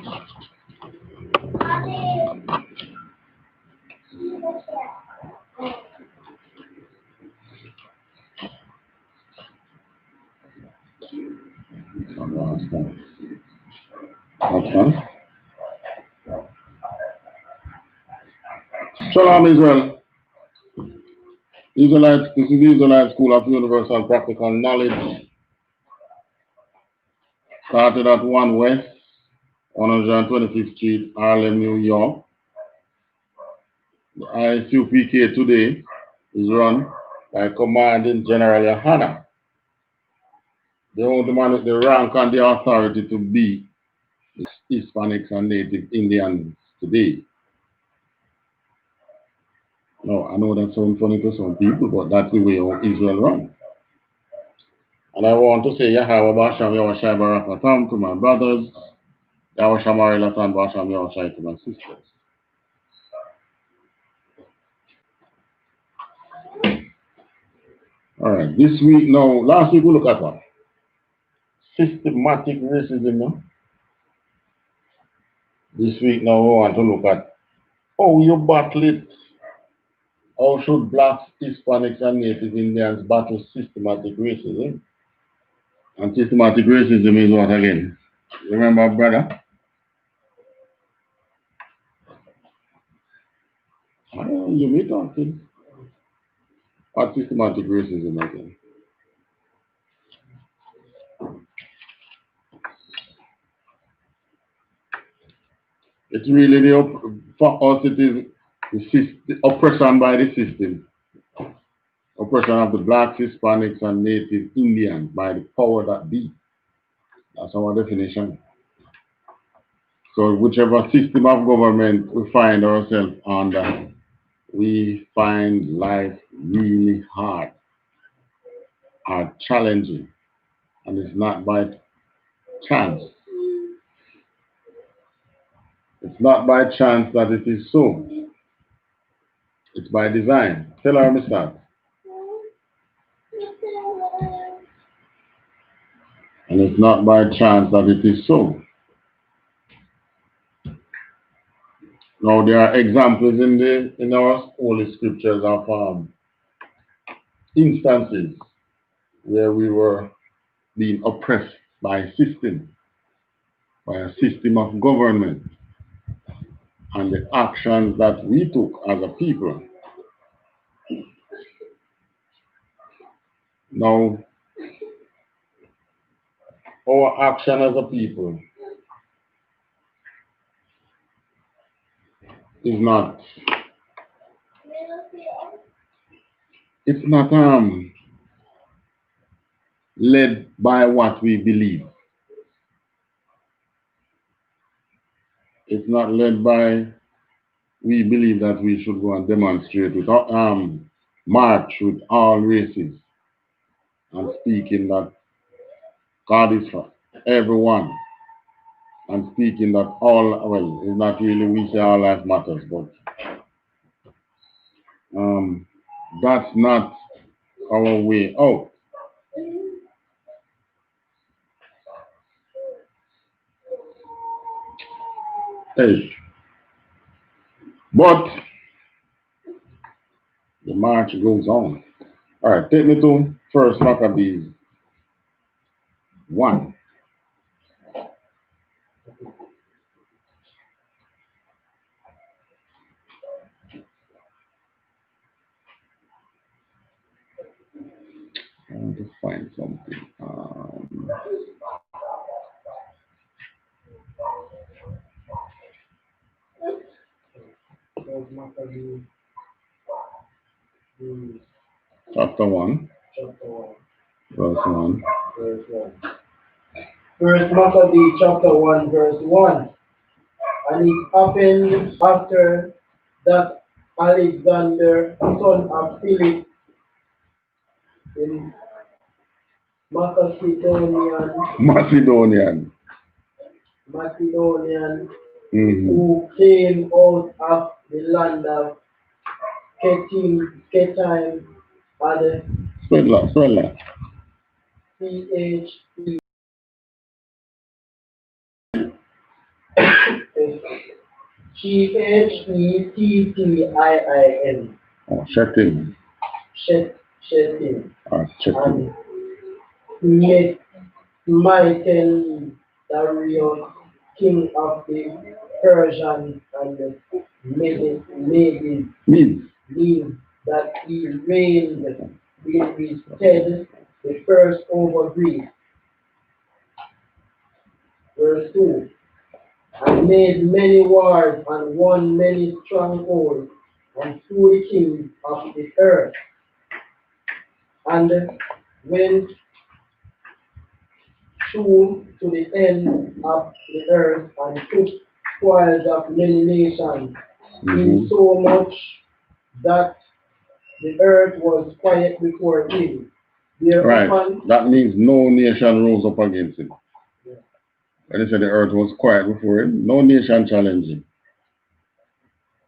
Shalom Israel. Israelite, this is the Israelite School of Universal Practical Knowledge. Started at 1 West, 125th Street, Harlem, New York. The I.S.U.P.K today is run by Commanding General YAHANNA. They hold the man with the rank and the authority to be the Hispanics and Native Indians today. No, I know that sounds funny to some people, but that's the way how Israel runs. And I want to say Yahweh Basham Yahushai Barakatam to my brothers, Yahushua Marilatan Basham Yahushai to my sisters. Alright, this week now, last week we look at what? Systematic racism now. This week now we want to look at how you battle it. How should blacks, Hispanics, and Native Indians battle systematic racism? And systematic racism is what again? Remember, brother? You may talking. What systematic racism again? It's really for us it is the oppression by the system. Oppression of the blacks, Hispanics, and Native Indians by the power that be. That's our definition. So whichever system of government we find ourselves under, we find life really hard challenging. And it's not by chance. It's not by chance that it is so. It's by design. Tell her, Mr. And it's not by chance that it is so. Now there are examples in our holy scriptures of instances where we were being oppressed by a system of government, and the actions that we took as a people. Now, our action as a people is not, it's not led by what we believe. It's not led by, we believe that we should go and demonstrate with, march with all races and speaking that God is for everyone, and speaking that all, well, it's not really we say all life matters, but that's not our way out. Hey, but the march goes on. All right, take me to First Maccabees 1. I want to find something. Chapter 1. Verse 1. First Maccabees chapter 1, verse 1. And it happened after that Alexander, son of Philip, in Macedonian, who came out of the land of Kettim, and Swella. CHE Chettin. Oh, Shettin. Chettin. Shettin. And met Michael Darius, king of the Persians, and made means that he reigned in his stead the first over Greece. Verse 2. And made many wars and won many strongholds and slew the kings of the earth, and went through to the end of the earth and took spoils of many nations, in so much that the earth was quiet before him. Right. That means no nation rose up against him. Yeah. When he said the earth was quiet before him, no nation challenged him.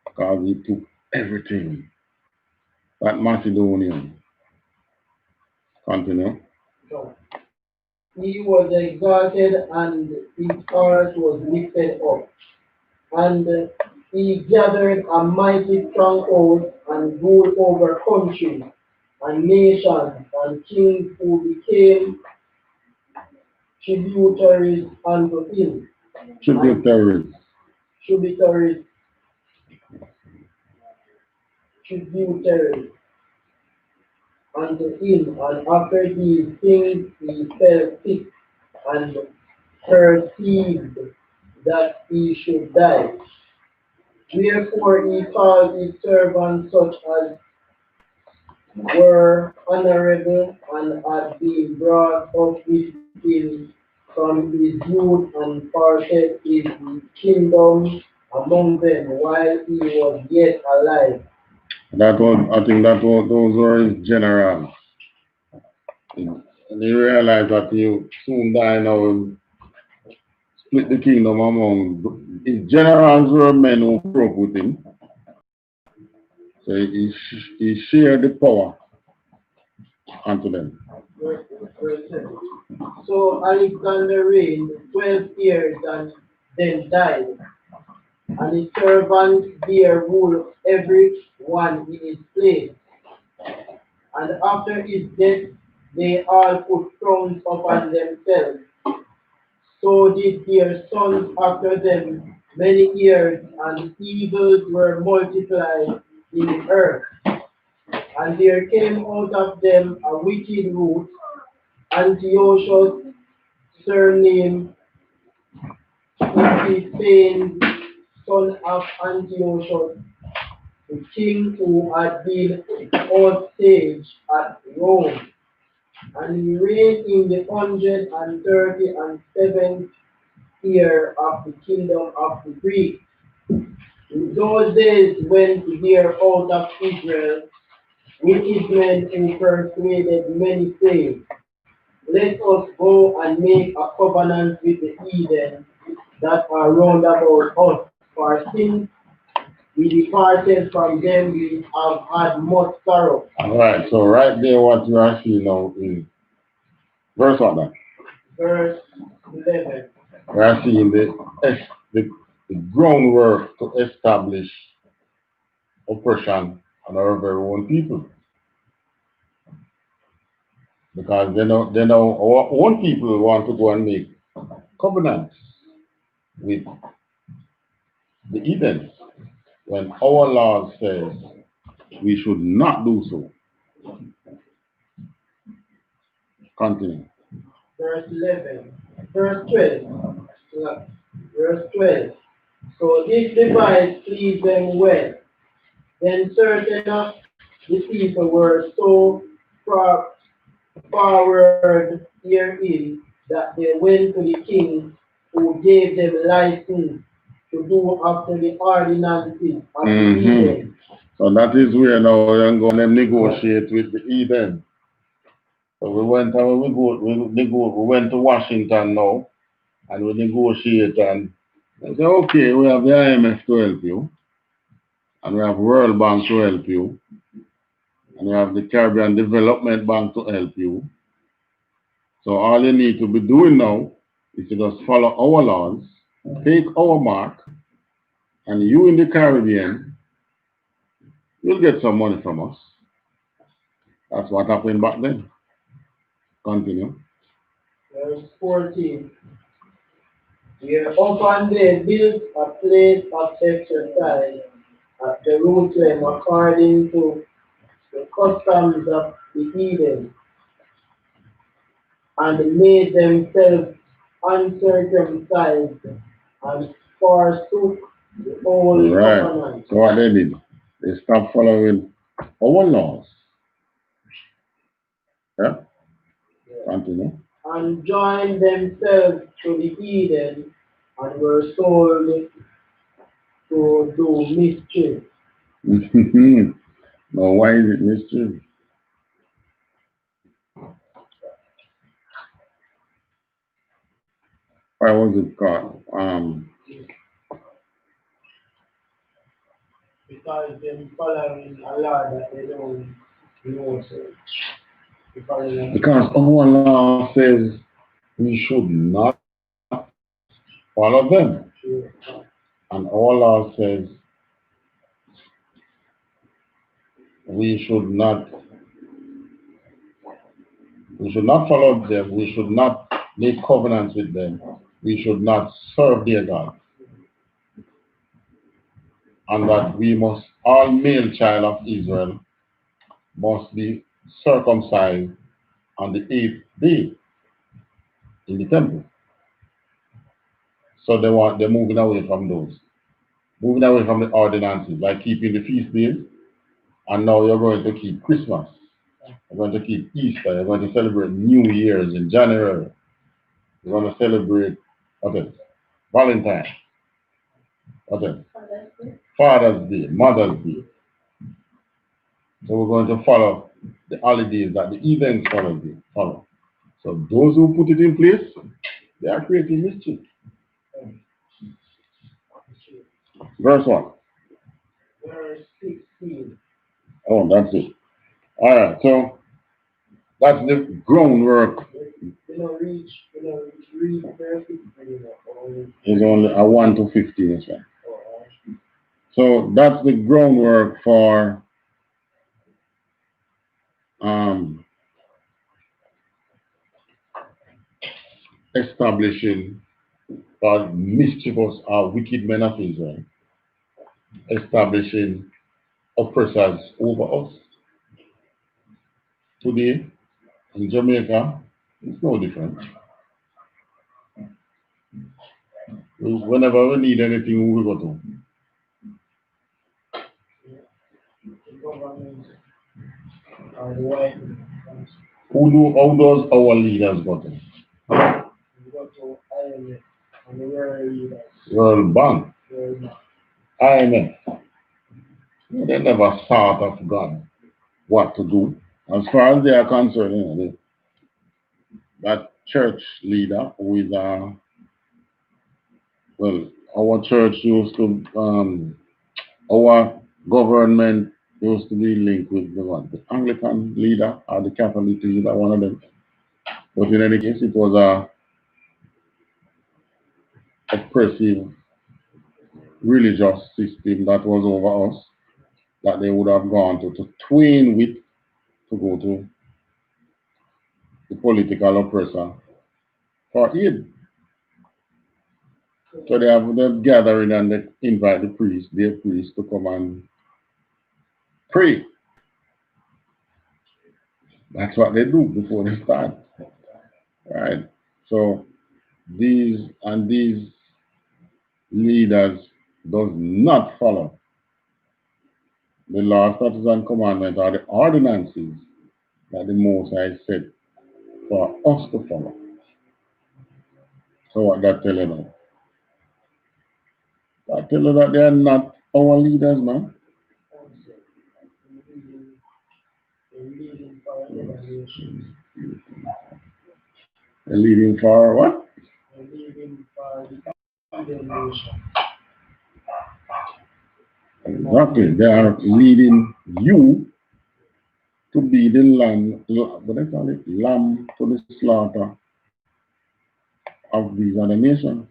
Because he took everything. That Macedonian. Continue. So, he was exalted and his heart was lifted up. And he gathered a mighty stronghold and ruled over countries and nations and kings who became tributaries unto him. Tributaries. Tributaries unto him. And after these things he fell sick and perceived that he should die. Wherefore he called his servants such as were honorable and had been brought up with him from his youth and parted his kingdom among them while he was yet alive. I think those were his generals. And he realized that he soon die now and split the kingdom among his generals were men who grew up with him. So he shared the power unto them. So Alexander reigned 12 years and then died. And his servants there ruled every one in his place. And after his death, they all put crowns upon themselves. So did their sons after them many years, and evils were multiplied in the earth. And there came out of them a wicked root, Antiochus, surnamed Epiphanes, son of Antiochus, the king who had been hostage at Rome. And he reigned in the 137th year of the kingdom of the Greeks. In those days went there out of Israel wicked men who persuaded many, saying, let us go and make a covenant with the heathen that are round about us. For since we departed from them, we have had much sorrow. All right, so right there what you are seeing now in verse what then? Verse 11. We are seeing the groundwork to establish oppression on our very own people. Because they know our own people want to go and make covenants with the heathens when our law says we should not do so. Continue. Verse 11. Verse 12. Verse 12. So this device pleased them well. Then certain of the people were so forward herein that they went to the king, who gave them license to do after the ordinances of the heathen. So that is where now we're going to negotiate with the heathen. So we went to Washington now, and we negotiate, and they say, okay, we have the IMF to help you, and we have World Bank to help you, and we have the Caribbean Development Bank to help you. So all you need to be doing now is to just follow our laws, take our mark, And you in the Caribbean, you'll get some money from us. That's what happened back then. Continue. Verse 14. Whereupon they built a place of exercise at Jerusalem according to the customs of the heathen, and made themselves uncircumcised and forsook the old covenant. So what they did, they stopped following our laws. Yeah? Continue. And joined themselves to the heathen and were sold to do mischief. Now, why is it mischief? Why was it called? Because they're following a law that they don't know. So because our law says we should not follow them. And our law says we should not follow them, we should not make covenants with them, we should not serve their God. And that we must, all male child of Israel must be circumcised on the 8th day in the temple. So they're moving away from those. Moving away from the ordinances, like keeping the feast days, and now you're going to keep Christmas. You're going to keep Easter. You're going to celebrate New Year's in January. You're going to celebrate Valentine. Father's Day, Mother's Day. So we're going to follow the holidays that the heathens follow. So those who put it in place, they are creating mischief. Verse 1. Verse 16. Oh, that's it. All right, so that's the groundwork. Read verse 16. It's only a 1 to 15, is right. So that's the groundwork for establishing mischievous or wicked men of Israel, establishing oppressors over us. Today, in Jamaica, it's no different. Whenever we need anything, we go to. How does our leaders go to? World Bank. IMF. They never thought of God what to do. As far as they are concerned, that church leader who is our church used to our government used to be linked with the Anglican leader or the Catholic leader, one of them. But in any case, it was a oppressive religious system that was over us that they would have gone to twin with to go to the political oppressor for aid. So they have the gathering and they invite their priest to come and pray. That's what they do before they start. Right? So these leaders does not follow the law, statutes, and commandments or the ordinances that the Most High set for us to follow. So what that tell you now? That tell you that they are not our leaders, man. They're leading for what? They're leading for the nation. Exactly. They are leading you to be the lamb, what they call it, lamb to the slaughter of these other nations.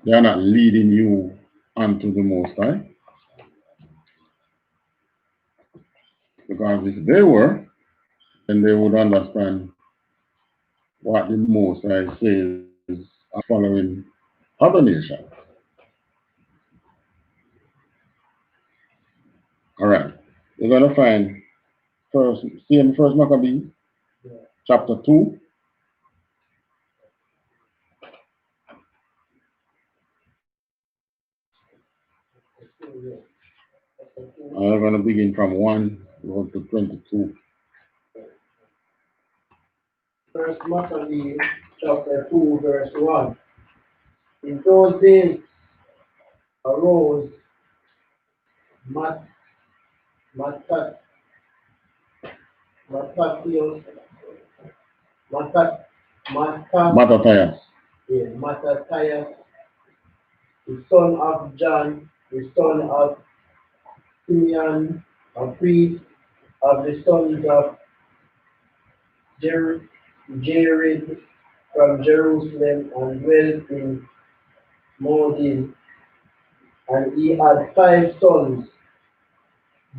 They are not leading you unto the Most High. Because if they were, then they would understand what the Most High says following other nations. All right. We're going to find first Maccabees, chapter 2. I'm going to begin from 1 to 22. First Maccabees, chapter 2, verse 1. In those days arose Mattathias, Mattathias, the son of John, the son of Simeon, a priest of the sons of Jared from Jerusalem, and dwelt in Modin. And he had 5 sons: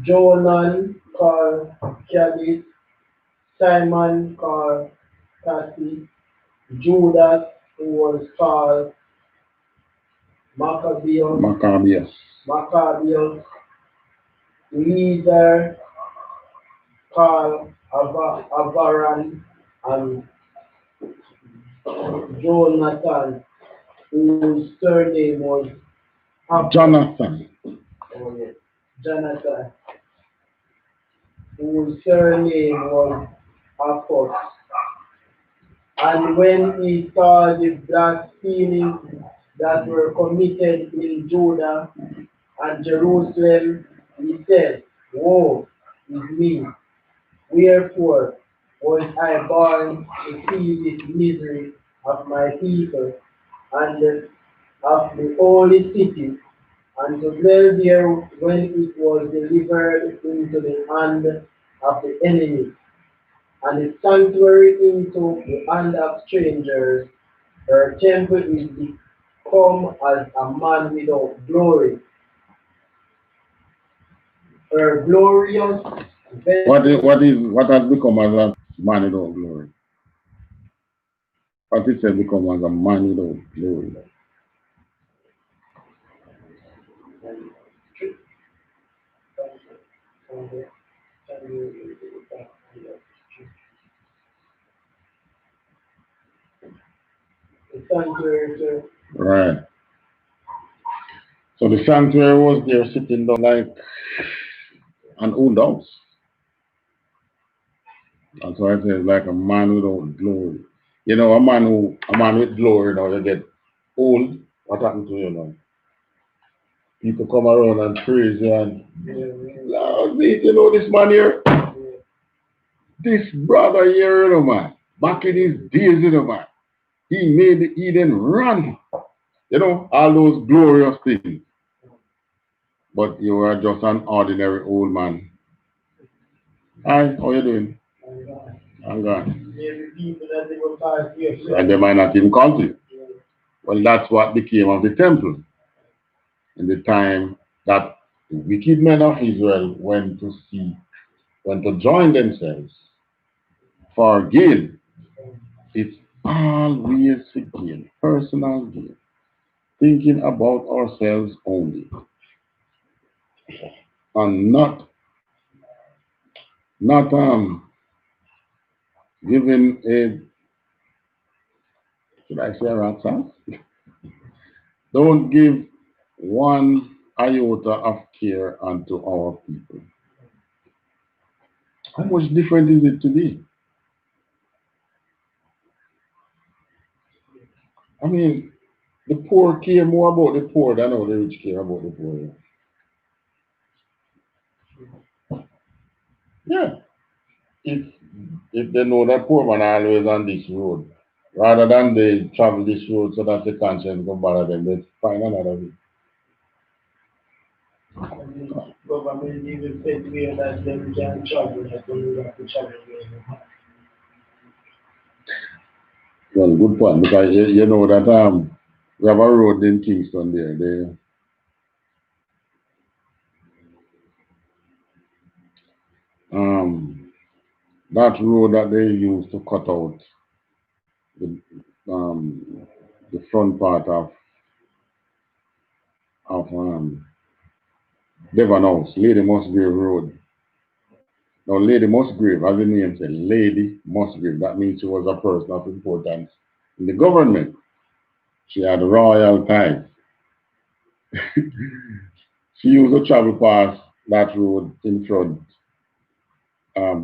Jonan called Chabit, Simon called Cassi, Judas who was called Maccabeus, Leader called Avaran, and Jonathan, whose surname was Jonathan, Jonathan, whose surname was Apos. And when he saw the blasphemies that were committed in Judah and Jerusalem, he said, Woe is me! Wherefore was I born to see this misery of my people and of the holy city, and to dwell there when it was delivered into the hand of the enemy, and the sanctuary into the hand of strangers. Her temple is become as a man without glory. Her glorious what has become as a man without glory? What is it become as a man without glory? Right. So the sanctuary was there sitting down like an old house. That's why it says like a man without glory. You know, a man with glory now, you get old. What happened to you now? People come around and praise you and Lord, you know this man here? This brother here, you know, man. Back in his days, you know, man. He made Eden run. You know, all those glorious things. But you are just an ordinary old man. Hi, how you doing? I'm gone. And they might not even call you. Well, that's what became of the temple. In the time that the wicked men of Israel went to join themselves for gain. It's always for gain, personal gain. Thinking about ourselves only. And not giving a, should I say a rat's ass? Don't give one iota of care unto our people. How much different is it today? I mean, the poor care more about the poor than how the rich care about the poor. Yeah. If they know that poor man always on this road, rather than they travel this road so that the conscience go bother them, they find another way. Government even said where that them can travel, that they have to travel. Well, good point, because you know that We have a road in Kingston there. That road that they used to cut out the the front part of Devon House, Lady Musgrave Road. Now, Lady Musgrave, as the name said, Lady Musgrave. That means she was a person of importance in the government. She had royal ties. She used to travel past that road in front,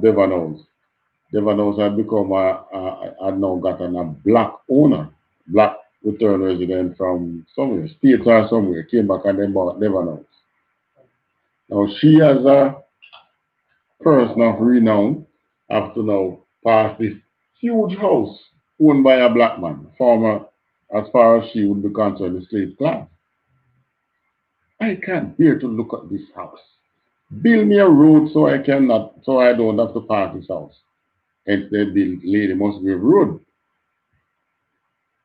Devon House. Devon House had become had now gotten a black owner, black return resident from somewhere, States or somewhere, came back and then bought Devon House. Now, she as a person of renown have to now pass this huge house owned by a black man, former, as far as she would be concerned, the slave class. I can't bear to look at this house. Build me a road so I don't have to pass this house. Hence they built Lady Musgrave Road,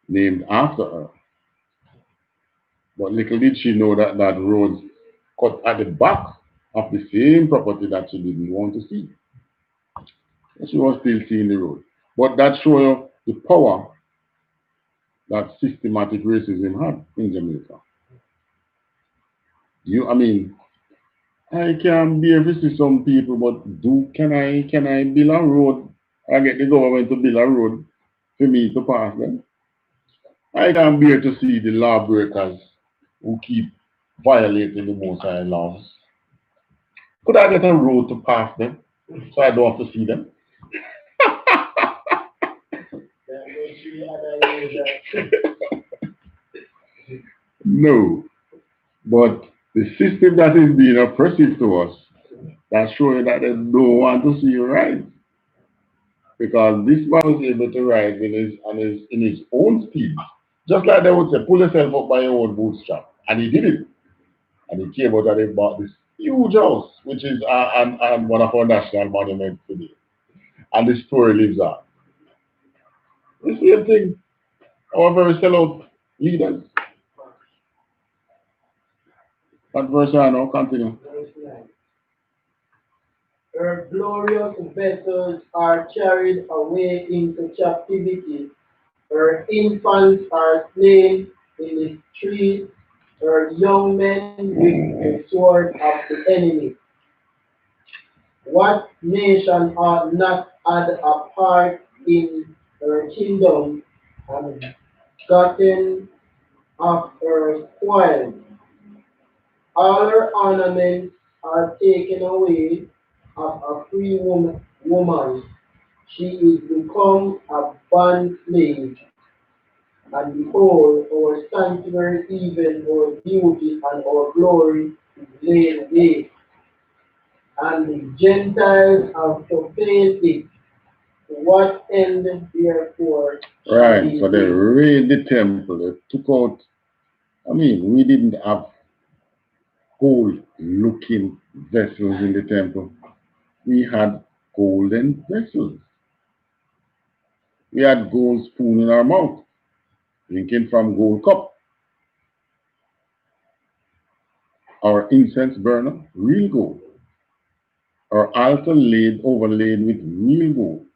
named after her. But little did she know that that road cut at the back of the same property that she didn't want to see. And she was still seeing the road. But that shows you the power that systematic racism had in Jamaica. I can bear to see some people, but can I build a road? I get the government to build a road for me to pass them. I can bear to see the lawbreakers who keep violating the Most High laws. Could I get a road to pass them so I don't have to see them? No. But the system that is being oppressive to us, that's showing that they don't want to see you right. Because this man was able to ride in his own speed. Just like they would say, pull yourself up by your own bootstrap. And he did it. And he came out and he bought this huge house, which is one of our national monuments today. And the story lives on. The same thing, our very sellout leaders. That verse I now continue. Her glorious vessels are carried away into captivity. Her infants are slain in the streets. Her young men with the sword of the enemy. What nation hath not had a part in her kingdom and gotten of her spoil? All her ornaments are taken away of a free woman. She is become a bond slave. And behold, our sanctuary, even our beauty and our glory is laid waste. And the Gentiles have profaned it. To what end, therefore? Right, so they raided the temple. They took out, we didn't have gold looking vessels in the temple. We had golden vessels. We had gold spoon in our mouth, drinking from gold cup. Our incense burner, real gold. Our altar overlaid with real gold.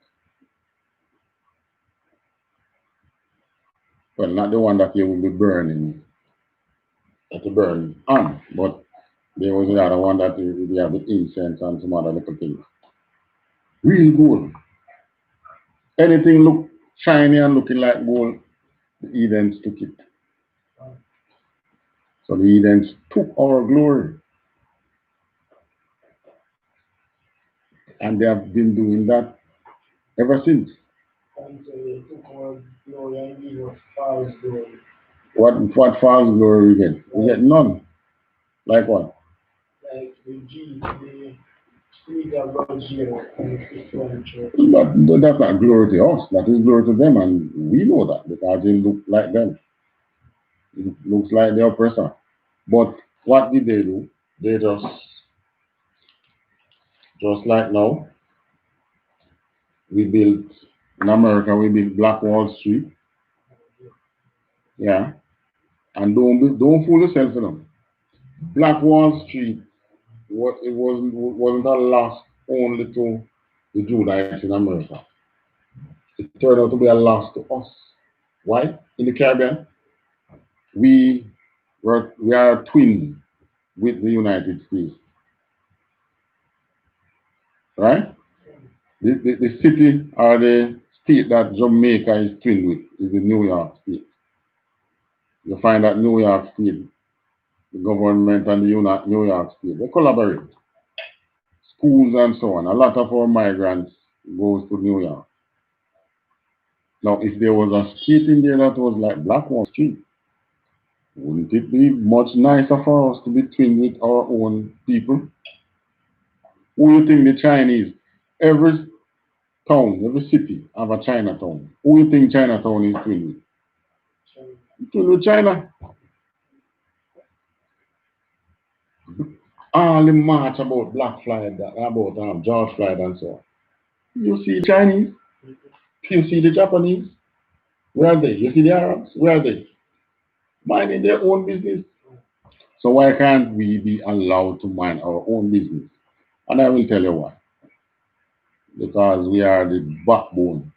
Well, not the one that you will be burning, that you burn on, but there was the other one that we have the incense and some other little things. Real gold. Anything look shiny and looking like gold, the Edens took it. So the Edens took our glory. And they have been doing that ever since. What false glory we get? We get none. Like what? Like the Spirit of God here in the Christian church. But that's not glory to us. That is glory to them, and we know that because they look like them. It looks like the oppressor. But what did they do? They just like now, we built, in America, we built Black Wall Street. Yeah. And don't fool yourself, you know. Black Wall Street, it wasn't a loss only to the Judites in America. It turned out to be a loss to us. Why? In the Caribbean, we we are twins with the United States, right? The city or the state that Jamaica is twinned with is the New York State. You find that New York State, the government and the New York State, they collaborate. Schools and so on. A lot of our migrants goes to New York. Now, if there was a state in there that was like Black Wall Street, wouldn't it be much nicer for us to be twinned with our own people? Who you think the Chinese? Every town, every city have a Chinatown. Who you think Chinatown is twinned with? Twinned with China. All the march about Black Floyd, about George Floyd and so on. You see Chinese, you see the Japanese. Where are they? You see the Arabs? Where are they? Minding their own business. So why can't we be allowed to mind our own business? And I will tell you why. Because we are the backbone,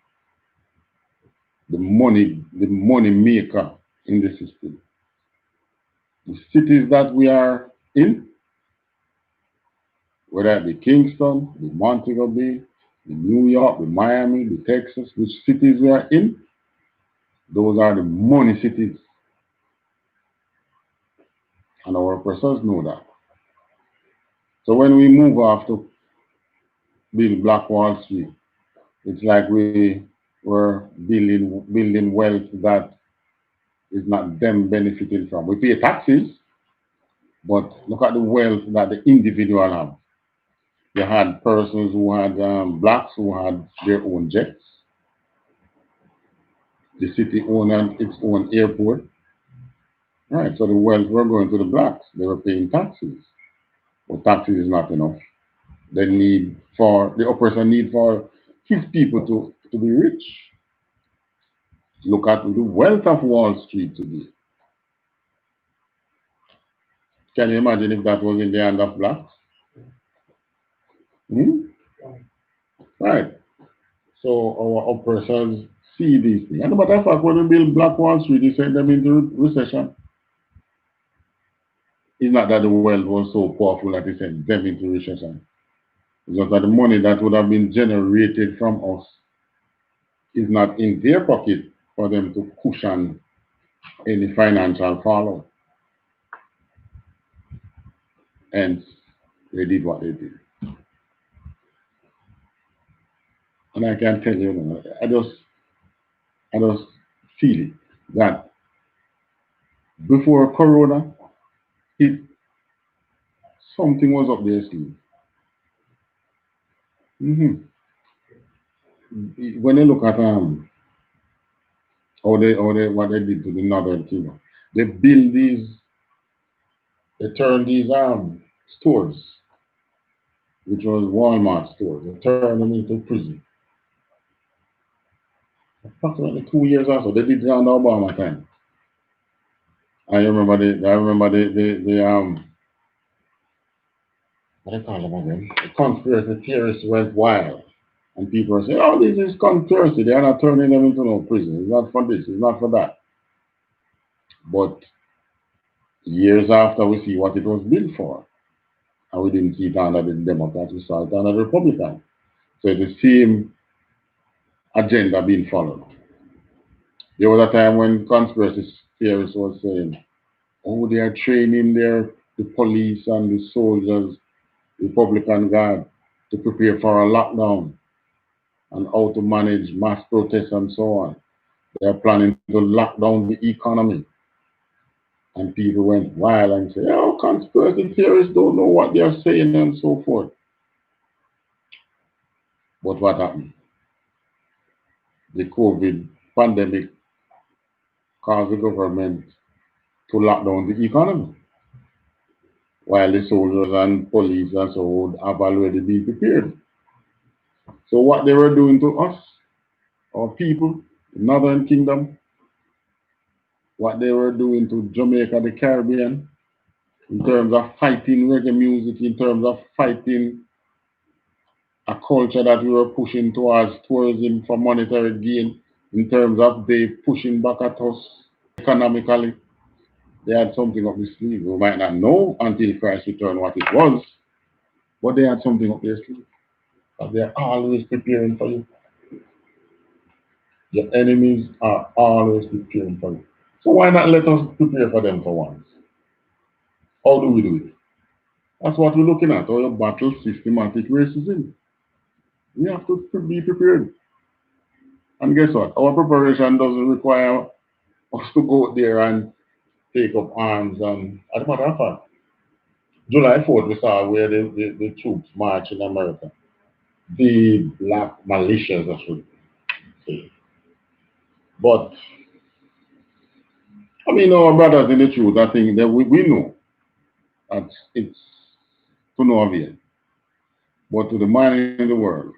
the money maker in the system. The cities that we are in, whether it be Kingston, the Montego Bay, the New York, the Miami, the Texas, which cities we are in, those are the money cities. And our oppressors know that. So when we move off to build Black Wall Street, it's like we were building wealth that is not them benefiting from. We pay taxes, but look at the wealth that the individual have. You had persons who had blacks who had their own jets. The city owned its own airport. Right, so the wealth were going to the blacks. They were paying taxes. But taxes is not enough. The oppressor need for his people to be rich. Look at the wealth of Wall Street today. Can you imagine if that was in the hand of blacks? Hmm? Right. So our oppressors see these things. And matter of fact, when we build Black Wall Street, they sent them into recession. It's not that the world was so powerful that they sent them into recession. It's just that the money that would have been generated from us is not in their pocket for them to cushion any financial fallout. Hence, they did what they did. And I can tell you, I just feel it that before Corona hit, something was up their sleeve. Hmm. When you look at what they did to the Northern Kingdom, they build these, they turn these stores, which was Walmart stores, they turn them into prison. Approximately 2 years after, they did it on the Obama time. I remember the what do you call them again? The conspiracy theorists went wild. And people are saying, oh, this is conspiracy. They are not turning them into no prison. It's not for this, it's not for that. But years after, we see what it was built for. And we didn't see it under the Democrats, we saw it under the Republicans. So it's the same agenda being followed. There was a time when conspiracy theorists was saying, oh, they are training the police and the soldiers, Republican Guard, to prepare for a lockdown and how to manage mass protests and so on. They are planning to lock down the economy. And people went wild and said, oh, conspiracy theorists don't know what they are saying and so forth. But what happened? The COVID pandemic caused the government to lock down the economy, while the soldiers and police and so would have already been prepared. So what they were doing to us, our people, the Northern Kingdom, what they were doing to Jamaica, the Caribbean, in terms of fighting reggae music, in terms of fighting a culture that we were pushing towards tourism for monetary gain, in terms of they pushing back at us economically. They had something up their sleeve. We might not know until Christ returned what it was, but they had something up their sleeve. But they're always preparing for you. Your enemies are always preparing for you. So why not let us prepare for them for once? How do we do it? That's what we're looking at. How you battle systematic racism. We have to be prepared. And guess what? Our preparation doesn't require us to go there and take up arms. And as a matter of fact, July 4th, we saw where the troops march in America. The black militias, I should say. But, I mean, our brothers in the truth, I think that we know that it's to no avail. But to the man in the world,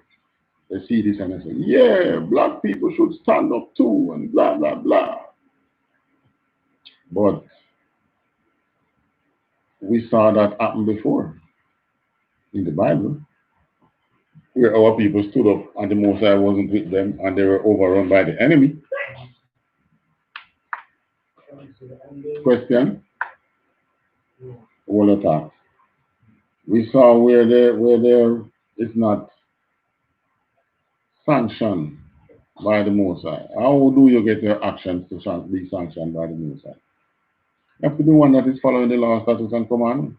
they see this and they say, yeah, black people should stand up too, and blah, blah, blah. But we saw that happen before in the Bible, where our people stood up and the Most High wasn't with them and they were overrun by the enemy. Question? All the time. We saw where there is not sanctioned by the Most High. How do you get your actions to be sanctioned by the Most High? You have to be one that is following the law, statutes, and commandments.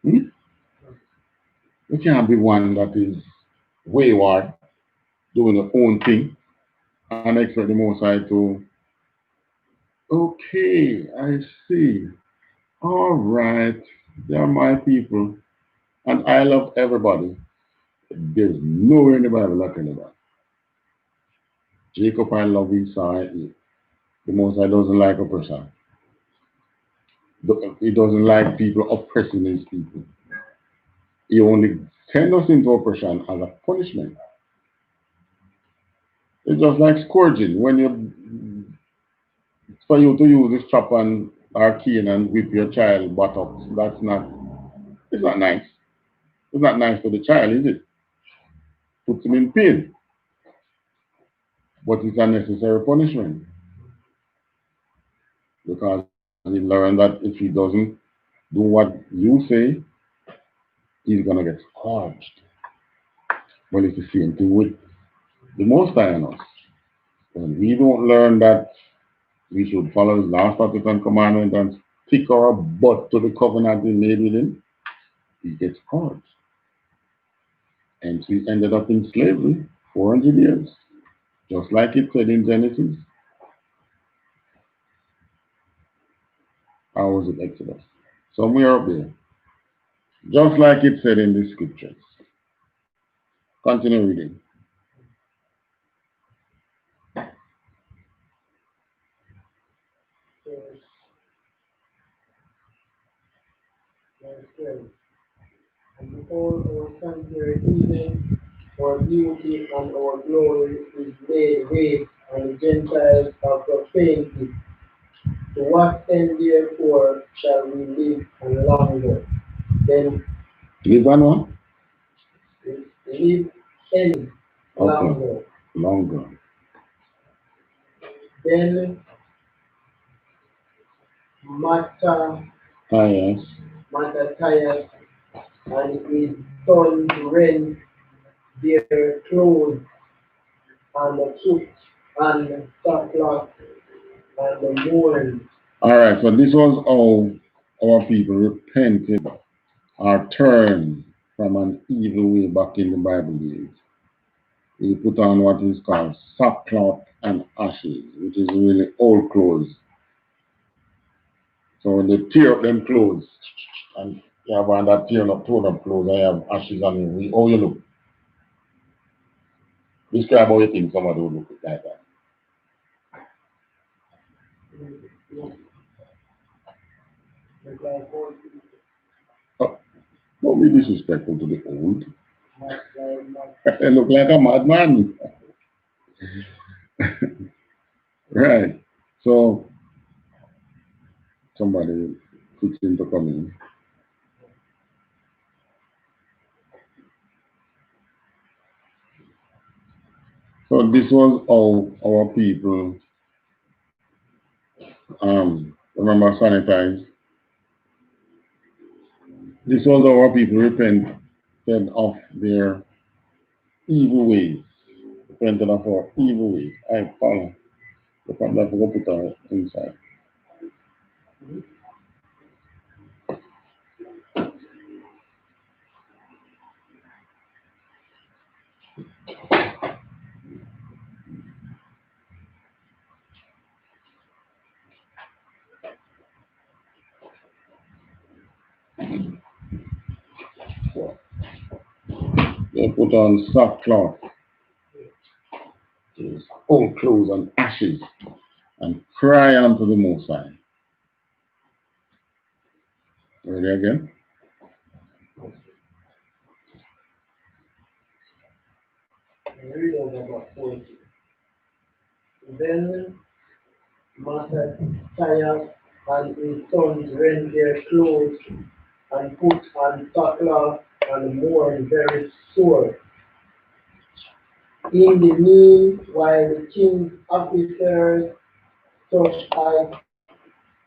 You can't be one that is wayward, doing your own thing, and expect the Most High to, okay, I see. All right, they are my people, and I love everybody. There's nowhere in the Bible that kind of that. Jacob I love Esau I hate. The Most High doesn't like oppression. He doesn't like people oppressing his people. He only sends us into oppression as a punishment. It's just like scourging. When for you to use this strap and or cane and whip your child buttocks, it's not nice. It's not nice for the child, is it? Puts him in pain. But it's a necessary punishment. Because he learned that if he doesn't do what you say, he's gonna get scourged. Well, it's the same thing with the Most High on us. When we don't learn that we should follow his law, statutes, and commandments and stick our butt to the covenant we made with him, he gets scourged. And we ended up in slavery 400 years. Just like it said in Genesis. How was it Exodus? Somewhere up there. Just like it said in the scriptures. Continue reading. And behold, our sanctuary evening, our beauty and our glory is laid waste, and the Gentiles are profaned. To what end therefore shall we live and longer? Then Live on what? live any longer. Okay. Longer. Then Yes. Mattathias and his sons rent their clothes and the soot and sackcloth and the mourn. All right, so this was how our people repented or turned from an evil way back in the Bible days. They put on what is called sackcloth and ashes, which is really old clothes. So when they tear up them clothes, and you have one that tear up, torn up clothes, and you have ashes on you, how you look? Describe how you think somebody would look like that. Oh, don't be disrespectful to the old. They look like a madman. Right. So somebody fixing to come in. So this was how our people remember sanitize. This was how our people repented of their evil ways. Repented of our evil ways. I follow. The problem to go put our inside. So they put on sackcloth, old clothes and ashes, and cry unto the Most High. Ready again? Read over about 40. Then Messiah and his sons rent their clothes and put on sackcloth and mourn very sore. In the meanwhile, the king's officers, such as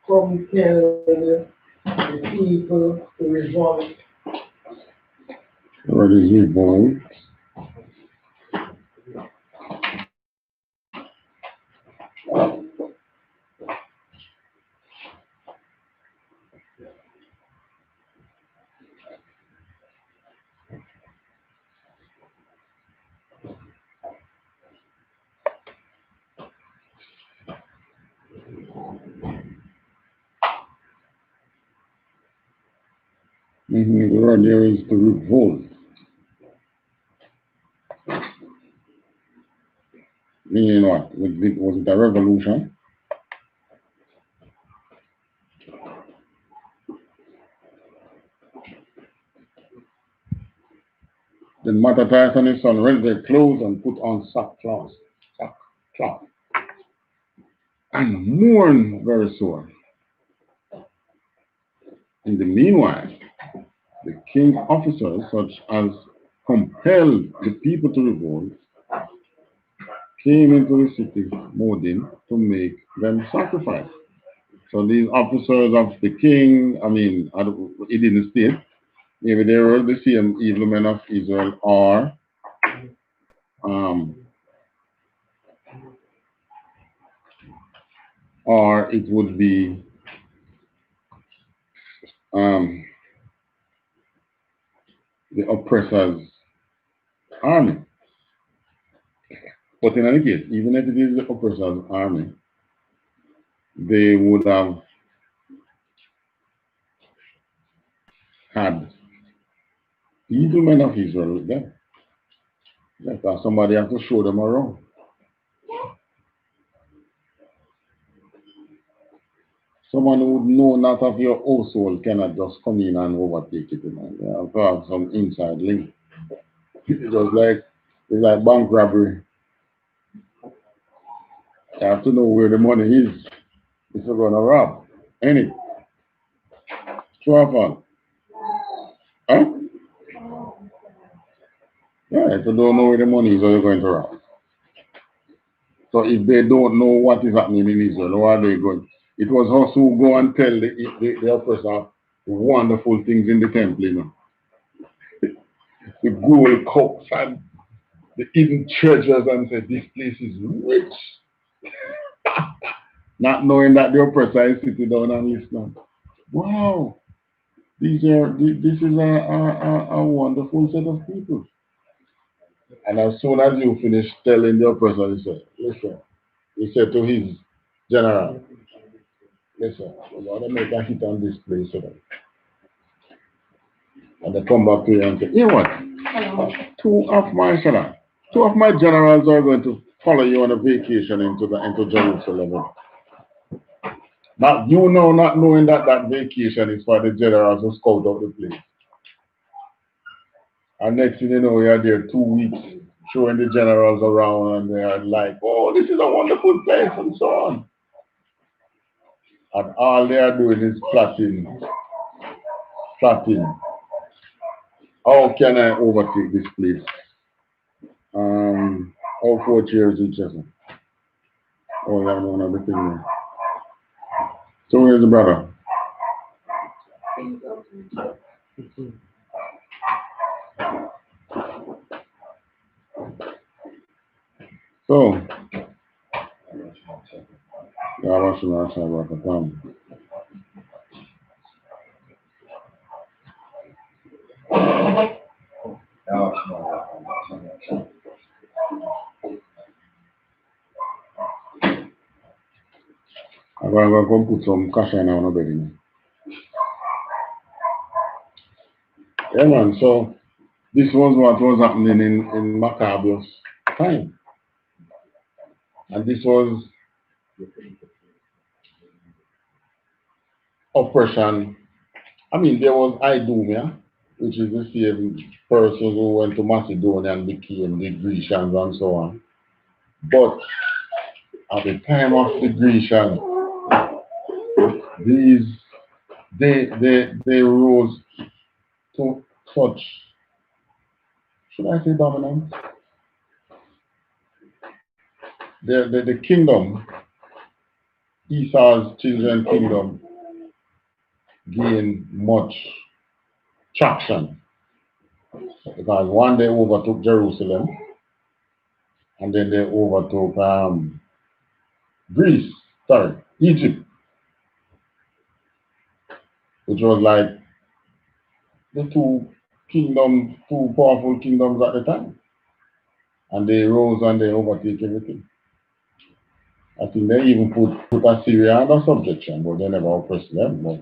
compelled the people to revolt. What is revolt? The word there is to revolt. Meaning what? Was it a revolution? Then Mattathias and his son rent their clothes and put on sackcloth. Sackcloth. And mourn very sore. In the meanwhile, the king's officers, such as compelled the people to revolt, came into the city, Modin, to make them sacrifice. So these officers of the king, it didn't state, maybe they were the same evil men of Israel, or it would be the oppressor's army. But in any case, even if it is the oppressor's army, they would have had evil men of Israel with them. Because somebody has to show them around. Someone who would know not of your household cannot just come in and overtake it. You have to have some inside link. It's like bank robbery. You have to know where the money is if you're going to rob. Ain't it? True or false? Huh? Yeah, if you don't know where the money is, you're going to rob. So if they don't know what is happening in Israel, where are they going? It was us who go and tell the oppressor wonderful things in the temple, you know. The gold cups and the hidden treasures, and say this place is rich. Not knowing that the oppressor is sitting down and listening. Wow, this is a wonderful set of people. And as soon as you finish telling the oppressor, he said, listen, he said to his general, listen, we want to make a hit on this place today. And they come back to you and say, you know what? Two of my generals are going to follow you on a vacation into Jerusalem. Now you know, not knowing that vacation is for the generals to scout out the place. And next thing you know, you're there 2 weeks showing the generals around, and they are like, oh, this is a wonderful place, and so on. And all they are doing is plotting. How can I overtake this place? All 4 chairs each other. Oh, that one other thing there. So where's the brother? So, yeah, I was going to ask about the problem. I'm going to go put some cash in on the bed. Yeah, man, so this was what was happening in Maccabe's time. And this was oppression. I mean, there was I.S.U.P.K, which is the same persons who went to Macedonia and became the Grecians and so on. But at the time of the Grecians, they rose to such, should I say dominance? The kingdom, Esau's children kingdom, gained much traction because one, they overtook Jerusalem, and then they overtook Egypt, which was like the two powerful kingdoms at the time. And they rose and they overtake everything. I think they even put Assyria under subjection, but they never oppressed them. But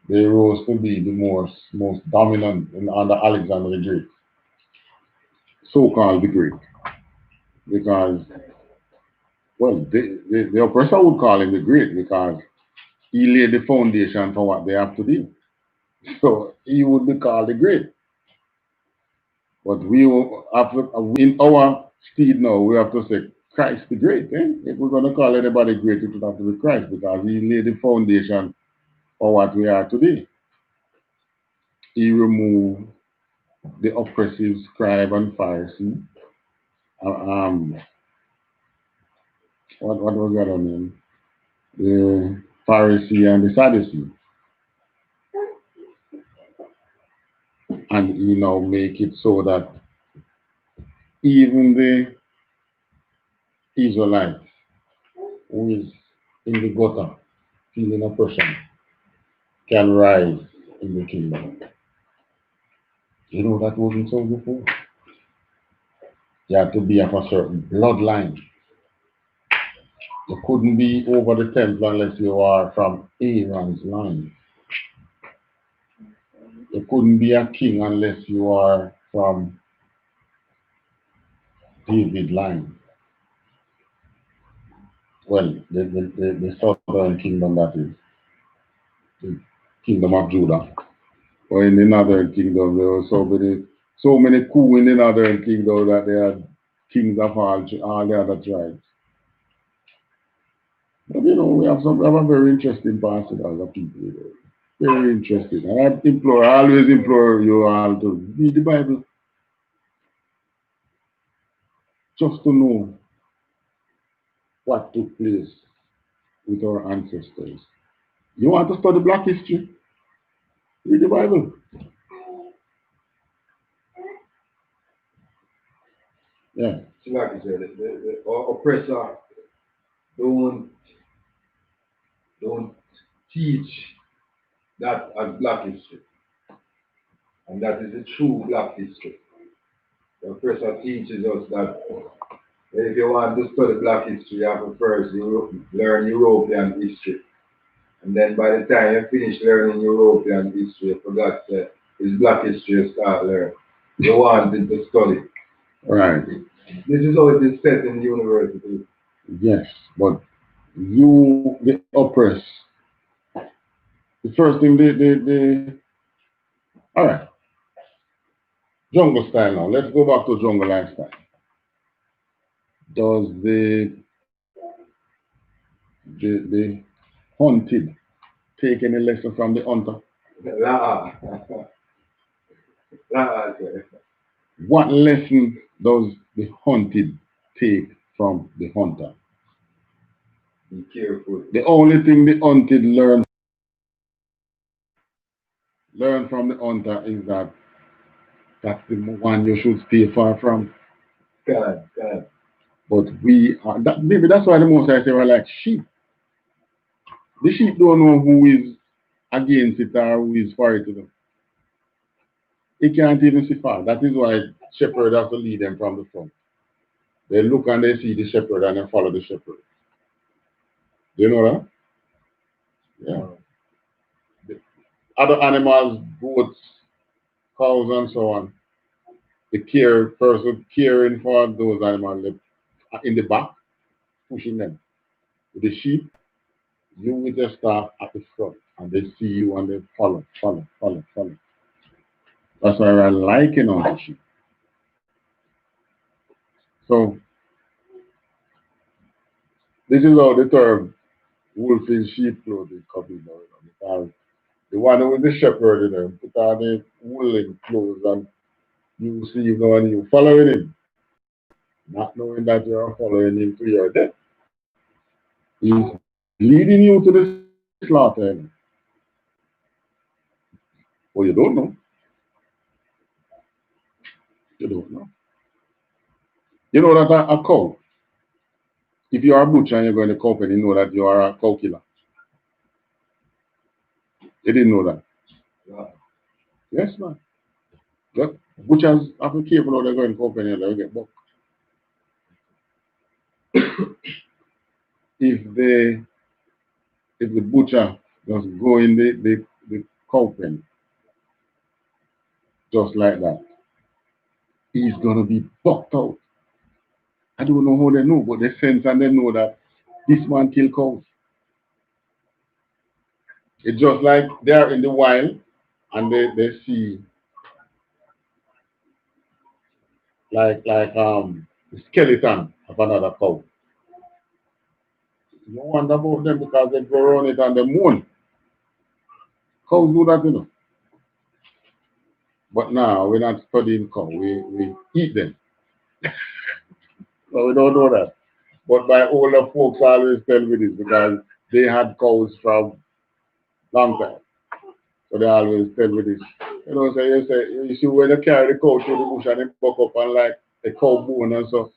they rose to be the most dominant under Alexander the Great, so-called the Great, because, well, the oppressor would call him the Great because he laid the foundation for what they have to do. So he would be called the Great. But we will, in our steed now, we have to say Christ the Great. Eh? If we're going to call anybody great, it would have to be Christ because he laid the foundation for what we are today. He removed the oppressive scribe and Pharisee. What was that name? The Pharisee and the Sadducee. And he now make it so that even the Israelite who is in the gutter, feeling oppression, can rise in the kingdom. You know that wasn't so before. You had to be of a certain bloodline. You couldn't be over the temple unless you are from Aaron's line. You couldn't be a king unless you are from David's line. Well, the southern kingdom, that is, the kingdom of Judah. Or in the northern kingdom, there were so many coups in the northern kingdom that they had kings of all the other tribes. But you know, we have a very interesting passage as a people. Very interesting. And I always implore you all to read the Bible. Just to know what took place with our ancestors. You want to study Black history? Read the Bible. Yeah. Like you said, the oppressor don't teach that as Black history. And that is the true Black history. The oppressor teaches us that if you want to study Black history, you have to first learn European history. And then by the time you finish learning European history, you forgot that it's Black history you start learning. You wanted to study. Right. This is how it is set in the university. Yes, but you, the oppressed, the first thing all right, jungle style now. Let's go back to jungle lifestyle. Does the hunted take any lesson from the hunter? La. La. What lesson does the hunted take from the hunter? Be careful. The only thing the hunted learn from the hunter is that that's the one you should stay far from. God. But we are, maybe that's why the most I say we're like sheep. The sheep don't know who is against it or who is for it. They can't even see far. That is why shepherds have to lead them from the front. They look and they see the shepherd and they follow the shepherd. Do you know that? Yeah. The other animals, goats, cows, and so on. The person caring for those animals in the back, pushing them. With the sheep, you with the staff at the front, and they see you and they follow. That's why we're liking on the sheep. So this is how the term wolf in sheep clothing comes out. Because the one with the shepherd in them put on the woolen clothes and you see him and you following him, not knowing that you are following him to your death. He's leading you to the slaughter. Well, you don't know. You don't know. You know that a cow, if you are a butcher and you're going to cow pen, you know that you are a cow killer. You didn't know that. Yeah. Yes, man. But butchers have to be careful how they're going to cow pen and they'll get bucked. if the butcher just go in the cow pen just like that, he's gonna be bucked out. I don't know how they know, but they sense and they know that this man kill cows. It's just like they're in the wild and they see the skeleton of another cow. You wonder about them because they go around it and they moan. Cows do that, you know. But now we're not studying cow, we eat them. So we don't know that. But my older folks always tell me this because they had cows from long time. So they always tell me this. You see when you carry the cow through the bush and it buck up and like a cow bone and so,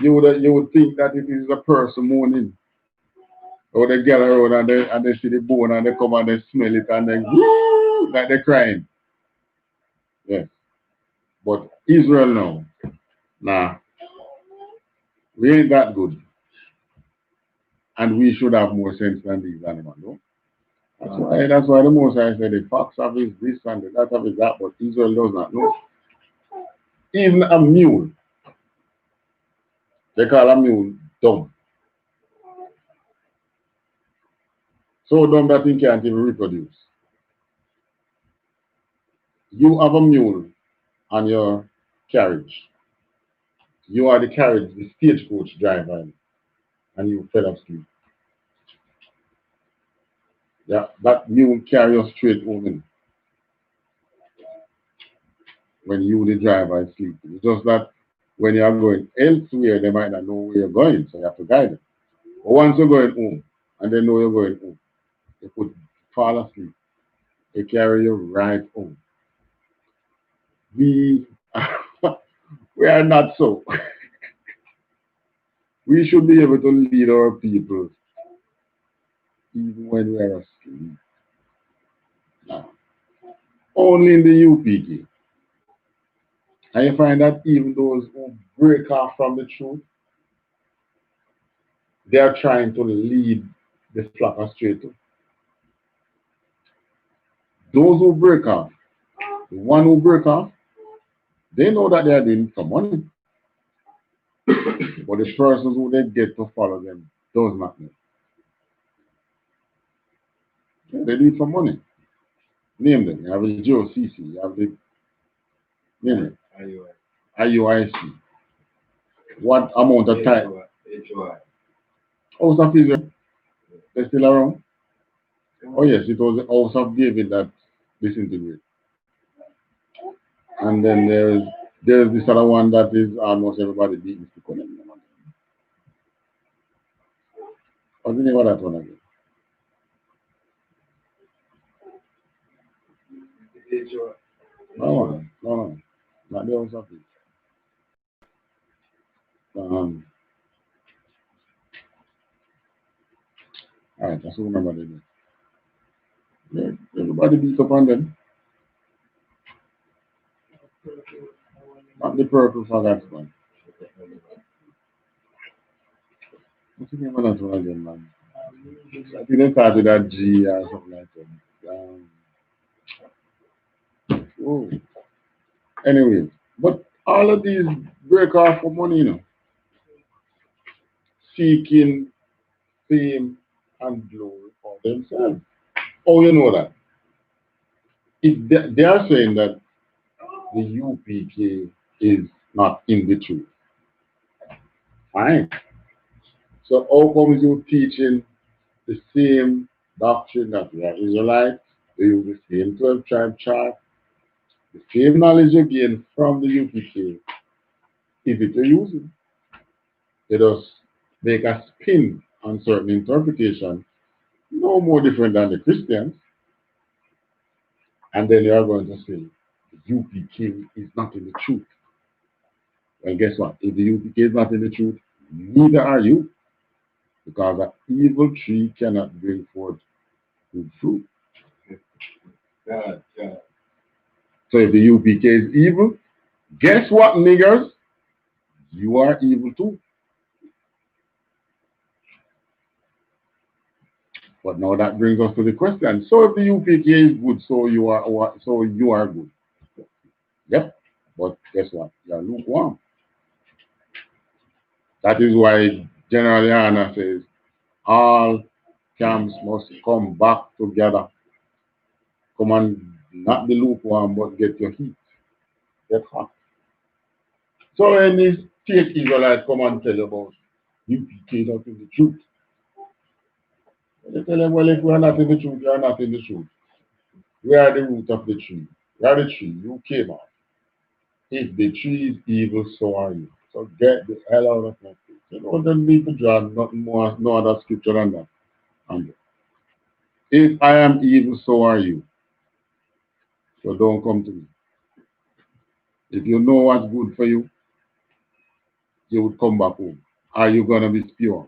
you would think that it is a person moaning. Or they gather around and they see the bone and they come and they smell it and they woo, like they're crying. Yes. But Israel now, nah, we ain't that good. And we should have more sense than these animals, no? That's why the most I said the fox have is this and the that have is that, but Israel does not know. Even a mule, they call a mule dumb. So dumb that he can't even reproduce. You have a mule on your carriage. You are the carriage, the stagecoach driver, and you fell asleep. Yeah, that mule carry you straight home when you, the driver, is sleeping. It's just that when you are going elsewhere, they might not know where you're going, so you have to guide them. But once you're going home, and they know you're going home, they could fall asleep. They carry you right home. We, we are not so. We should be able to lead our people even when we are asleep. Now, only in the UPK. And you find that even those who break off from the truth, they are trying to lead the flock astray too. Those who break off, the one who break off, they know that they are doing it for money. But the persons who they get to follow them does not know. Yeah, they do it for money. Name them. You have the GOCC, you have the name it. I.U.I.C. What amount of time? House of Israel. They're still around? Oh yes, it was the house of David that disintegrated. And then there's this other one that is almost everybody beating to connect. What's the name of that one again? No, not the house of it. All right, I still remember the name. Yeah, everybody beat up on them. Not the purple for that one. What's the name of that one again, man? I think they started at G or something like that. Oh. Anyway, but all of these break off for money, seeking fame and glory for themselves. Oh, you know that. They are saying that the UPK is not in the truth. Fine. So how comes you teaching the same doctrine that we are Israelites? They use the same 12 tribe chart, the same knowledge you gain from the UPK. If it are using, they just make a spin on certain interpretation, no more different than the Christians. And then they are going to say the UPK is not in the truth. Well, guess what? If the UPK is not in the truth, neither are you, because an evil tree cannot bring forth good fruit. Yeah. So if the UPK is evil, guess what, niggers? You are evil too. But now that brings us to the question. So if the UPK is good, so you are good. Yep. But guess what? You are lukewarm. That is why General YAHANNA says all camps must come back together. Come on, not be lukewarm, but get your heat. Get hot. So when these fake Israelites come and tell you about UPK not in the truth, they tell them, well, if we are not in the truth, you are not in the truth. We are the root of the tree. We are the tree. You came out. If the tree is evil, so are you. So get the hell out of my face. You don't need to draw nothing more, no other scripture than that. If I am evil, so are you. So don't come to me. If you know what's good for you, you would come back home. Are you going to be pure?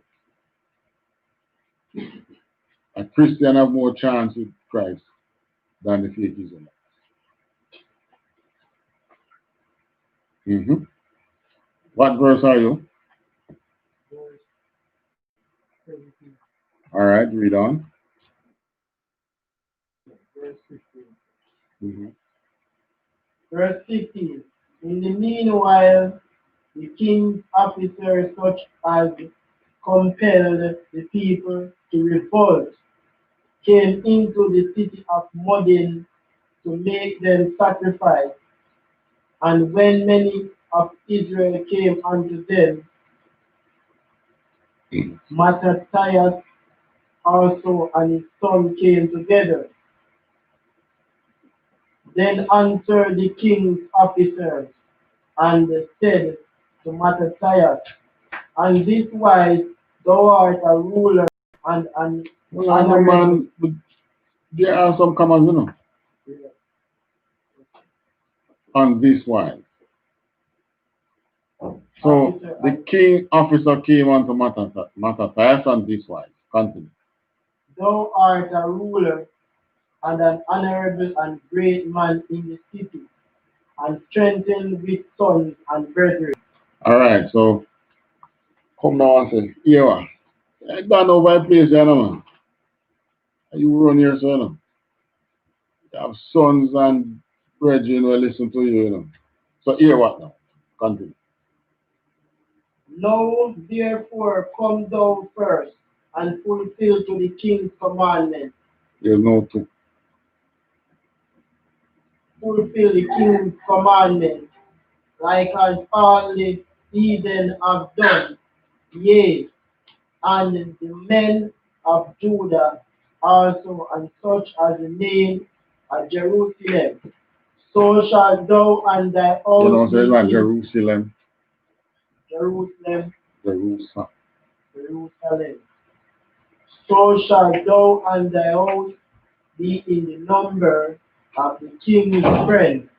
A Christian have more chance with Christ than the fake Israelite. What verse are you? All right, read on. Verse 15. Verse 15. In the meanwhile, the king's officers, such as compelled the people to revolt, came into the city of Modin to make them sacrifice. And when many of Israel came unto them, Mattathias also and his son came together. Then answered the king's officers and said to Mattathias, and this wise thou art a ruler and an man, there are some commands, on this wise. So the king officer came unto Mattathias on this wise. Continue. Thou art a ruler and an honorable and great man in the city, and strengthened with sons and brethren. All right, so come now and say, here, I don't know my place, man. You run here, so, You have sons and brethren who listen to you, So here what now? Continue. Now therefore come thou first, and fulfill to the king's commandment. There's no two. Fulfill the king's commandment, like as all the heathen have done. Yea, and the men of Judah also, and such as remain at Jerusalem. So shalt thou and thy You house know, say be like in Jerusalem. Jerusalem, Jerusalem. Jerusalem. So shalt thou and thy house be in the number of the king's friends,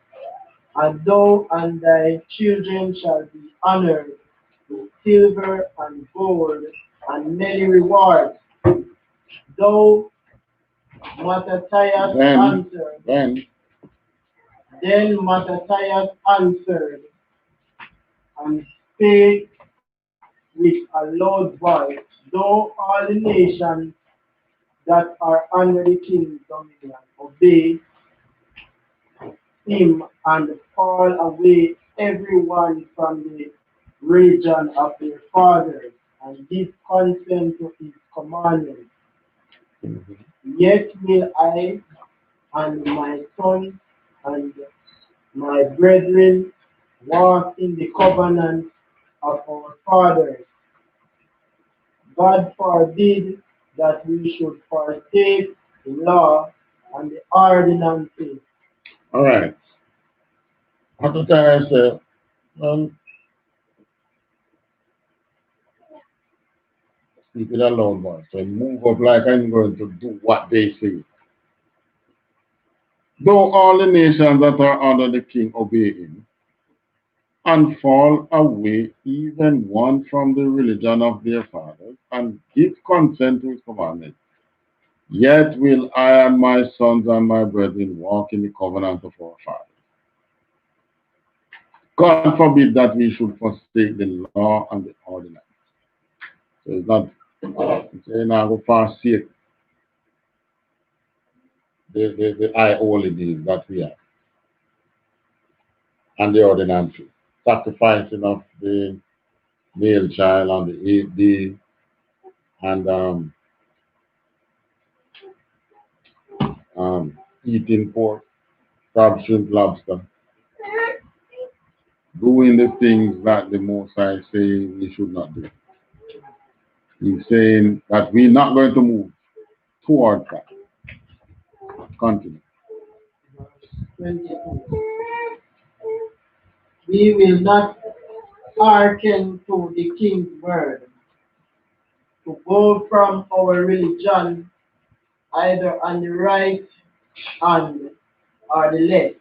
and thou and thy children shall be honored with silver and gold and many rewards. Though Mattathias answered, then Mattathias answered and spake with a loud voice, though all the nations that are under the king's dominion obey him and fall away everyone from the region of their fathers and give consent to his commandments. Yet will I and my sons and my brethren walk in the covenant of our fathers. God forbid that we should forsake the law and the ordinances. All right. At the time I said, speak with a loud voice and move up like I'm going to do what they say. Though all the nations that are under the king obey him, and fall away even one from the religion of their fathers, and give consent to his commandments, yet will I and my sons and my brethren walk in the covenant of our fathers. God forbid that we should forsake the law and the ordinance. So it's not saying I will forsake the high holy days that we have and the ordinances. Sacrificing of the male child on the 8th day and eating pork, crab, shrimp, lobster. Doing the things that the Most High say we should not do. He's saying that we're not going to move towards that. Continue. 22. We will not hearken to the king's word, to go from our religion either on the right hand or the left.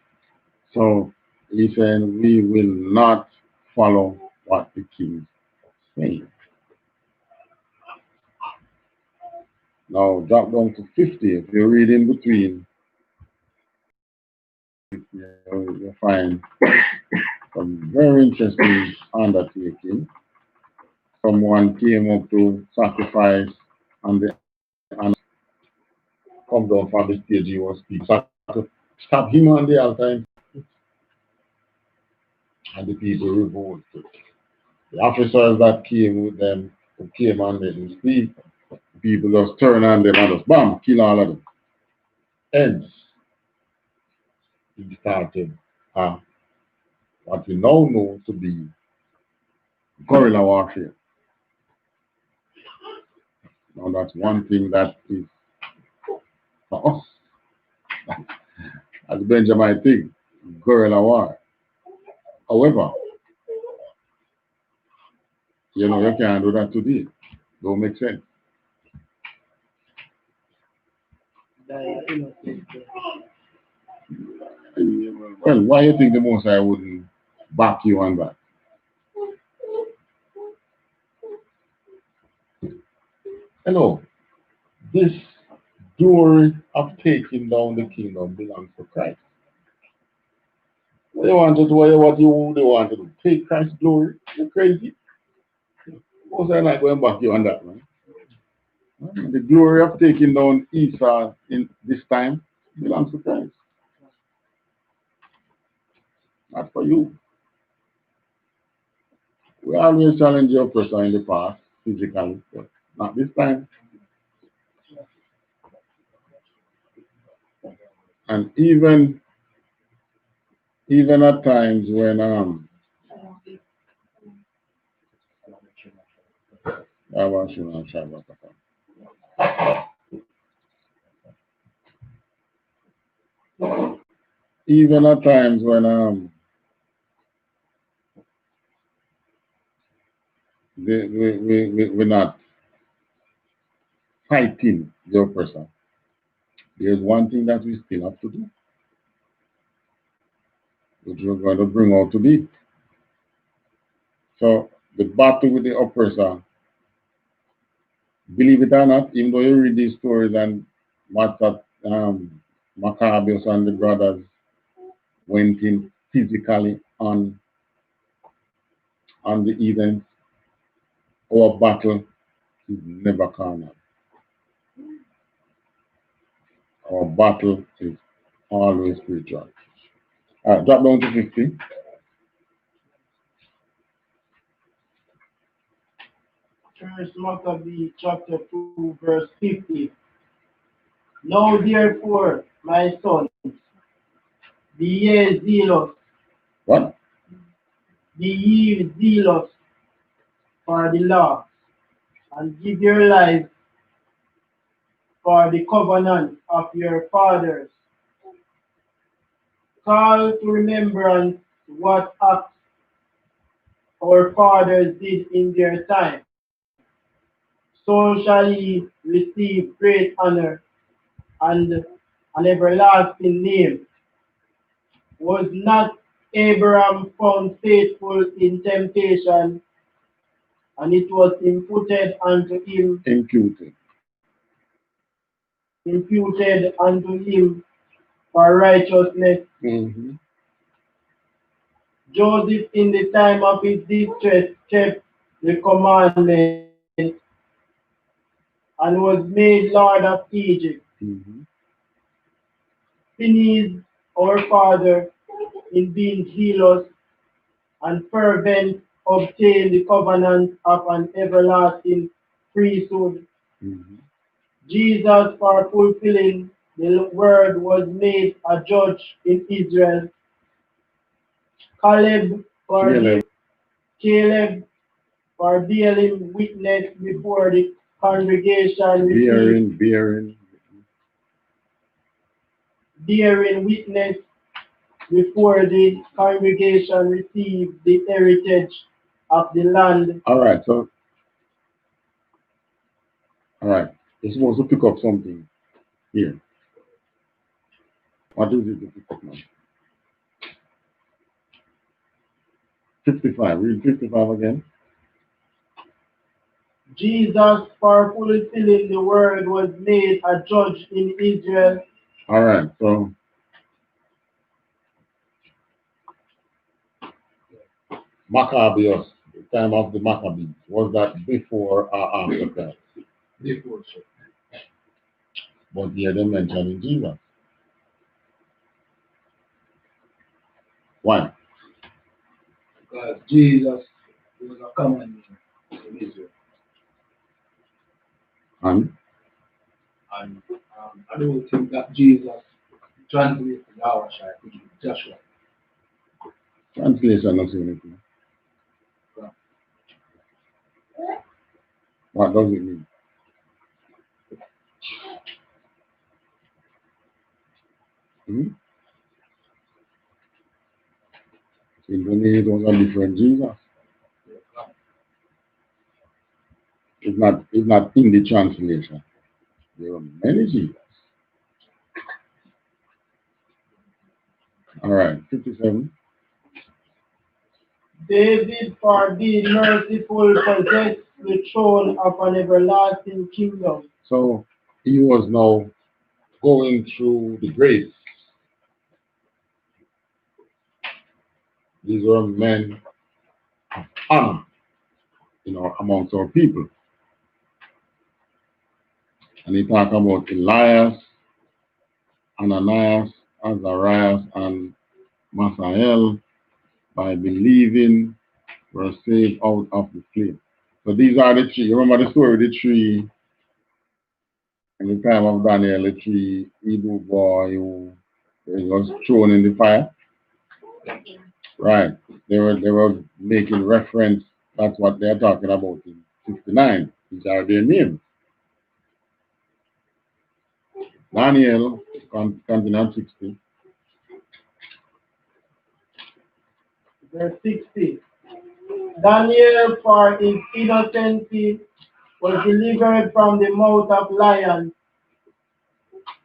So he's saying we will not follow what the king is saying. Now drop down to 50. If you read in between, you find some very interesting undertaking. Someone came up to sacrifice and the animal come down from the stage he was speaking. Stab him on the altar and the people revolted. The officers that came with them, who came and made him speak, the people just turn on them and just bam, kill all of them. Hence, he started what we now know to be guerrilla warfare. Now that's one thing that is for us as Benjamin thing, guerrilla war. However, you know, you can't do that today. Don't make sense. Well, why you think the Most High wouldn't back you on that? Hello, this glory of taking down the kingdom belongs to Christ. What you want to do, what you want to do? Take Christ's glory? You're crazy. Most High not going back you on that, man. The glory of taking down Esau in this time belongs to Christ. Not for you. We always challenge your oppressor in the past, physically, but not this time. And even at times when Even at times when we're not fighting the oppressor, there's one thing that we still have to do, which we're going to bring out to be. So the battle with the oppressor, believe it or not, even though you read these stories and what that Maccabees and the brothers went in physically on the event, our battle is never carnal. Our battle is always spiritual. All right, drop down to 50. First Maccabees chapter 2, verse 50. Now therefore, my sons, be ye zealous. What? Be ye zealous for the law, and give your lives for the covenant of your fathers. Call to remembrance what acts our fathers did in their time. So shall ye receive great honor and an everlasting name. Was not Abraham found faithful in temptation, and it was imputed unto him, imputed unto him for righteousness. Joseph, in the time of his distress, kept the commandment and was made Lord of Egypt. Phineas, our father, in being zealous and fervent, obtained the covenant of an everlasting priesthood. Jesus, for fulfilling the word, was made a judge in Israel. Caleb for bearing witness before the congregation, bearing witness before the congregation received the heritage of the land. All right, you're supposed to pick up something here. What is it to pick up now? 55, read 55 again. Jesus, for fulfilling the word, was made a judge in Israel. All right, so Maccabees, the time of the Maccabees, was that before or after that? Before, sir. But here they mentioned Jesus. Why? Because Jesus was a common name in Israel. And I don't think that Jesus translated Yahweh, I think it's Joshua. translation doesn't anything. What does it mean? Seems to me it was a different Jesus. It's not in the translation. There are many Jesus. All right, 57. David, for being merciful, possessed the throne of an everlasting kingdom. So he was now going through the grades. These were men of honor, amongst our people. And he talked about Elias, Ananias, Azarias, and Masael, by believing, were saved out of the flame. So these are the three. You remember the story of the three in the time of Daniel, the three Hebrew boy who was thrown in the fire? Right. They were making reference. That's what they're talking about in 59. These are their names. Daniel, continent 60. Verse 60. Daniel, for his innocency, was delivered from the mouth of lions,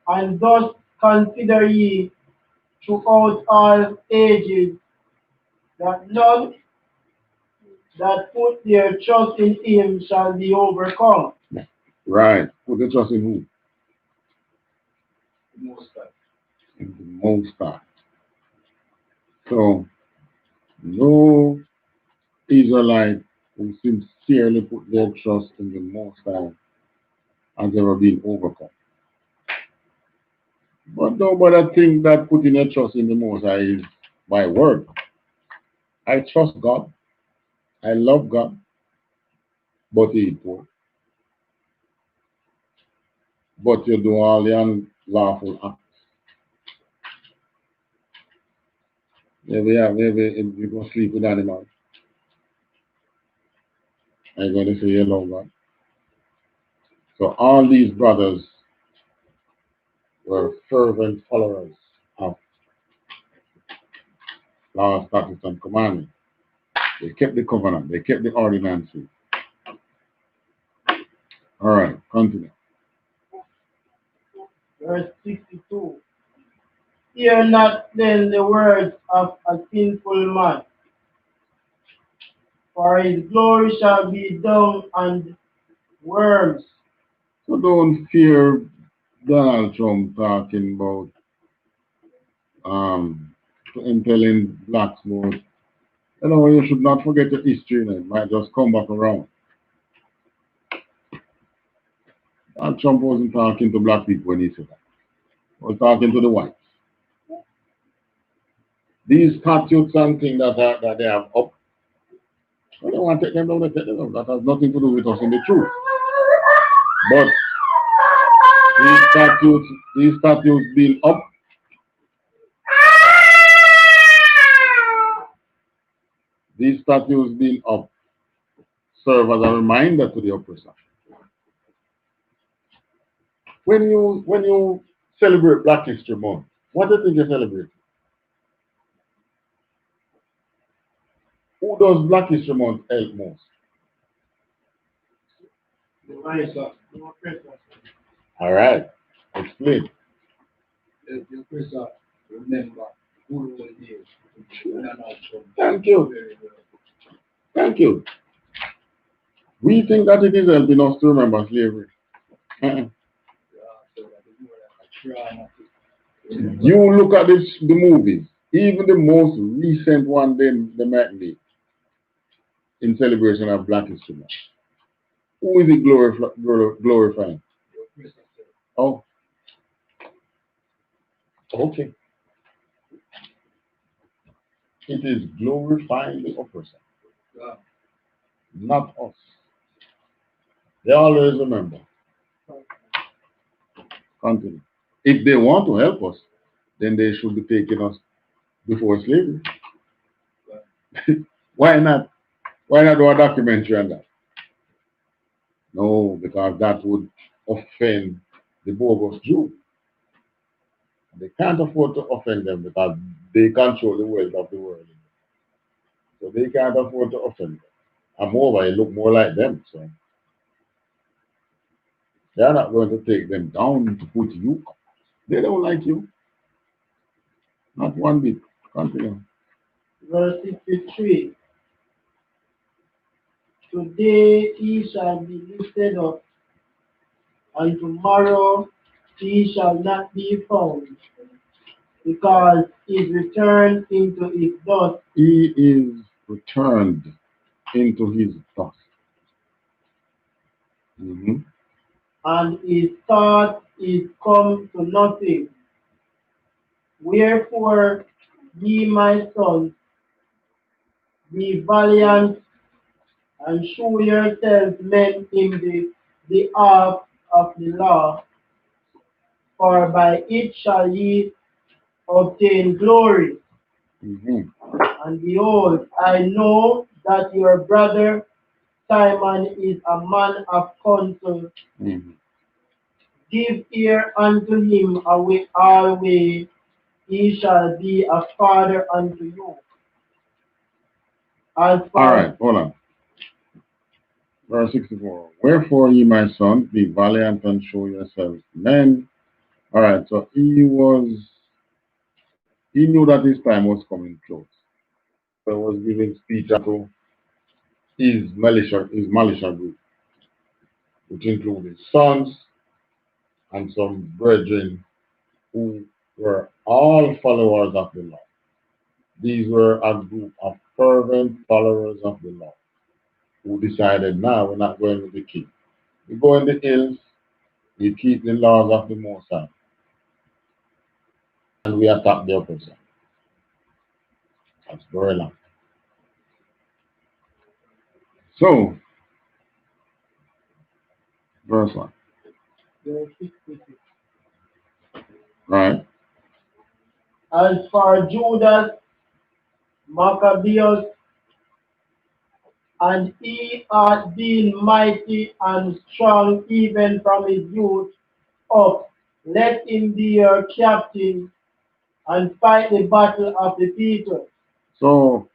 and thus consider ye throughout all ages that none that put their trust in him shall be overcome. Right. Put the trust in who? Most High. In the Most High. So, no Israelite who sincerely put their trust in the Most High has ever been overcome. But nobody think that putting their trust in the Most High is by word. I trust God. I love God. But He poor. But you do all the unlawful acts. Maybe you go sleep with animals. Are you going to say you love God? So all these brothers were fervent followers of law, statutes, and commandments. They kept the covenant. They kept the ordinances. All right, continue. Verse 62. Hear not then the words of a sinful man, for his glory shall be dung and worms. So don't fear Donald Trump talking about telling blacks about, you should not forget your history, and it might just come back around. Donald Trump wasn't talking to black people when he said that. He was talking to the whites. These statutes and things that they have up, I don't want to take them down, they take them down. That has nothing to do with us in the truth. But these statutes being up, serve as a reminder to the oppressor. When you celebrate Black History Month, what do you think you celebrate? Who does Black History Month help most? The oppressor. All right, explain. The oppressor remember who it is. Thank you. Thank you. We think that it is helping us to remember slavery. You look at the movies, even the most recent one they might be in celebration of Black History Month. Who is it glorifying? Oh, okay. It is glorifying the oppressor, not us. They always remember. Continue. If they want to help us, then they should be taking us before slavery. Why not? Why not do a documentary on that? No, because that would offend the bogus Jew. They can't afford to offend them because they control the wealth of the world. So they can't afford to offend them. And moreover, it look more like them. So they're not going to take them down to put you up. They don't like you. Not one bit. Continue. Verse 63. Today he shall be lifted up, and tomorrow he shall not be found, because he is returned into his dust. He is returned into his dust. And his thought is come to nothing. Wherefore, ye my sons, be valiant and show yourselves men in the ark of the law, for by it shall ye obtain glory. And behold, I know that your brother Simon is a man of counsel, Give ear unto him always, he shall be a father unto you. As All far right, hold on. Verse 64. Wherefore, ye my son, be valiant and show yourselves men. All right, so he knew that his time was coming close. So he was giving speech to his militia group, which included sons and some brethren who were all followers of the law. These were a group of fervent followers of the law who decided, now we're not going with the king. We go in the hills, we keep the laws of the Most High, and we attack the oppressor. That's very long. So, verse 1. verse 66. Right? As for Judas Maccabeus, and he hath been mighty and strong even from his youth up. Let him be your captain and fight the battle of the people. So,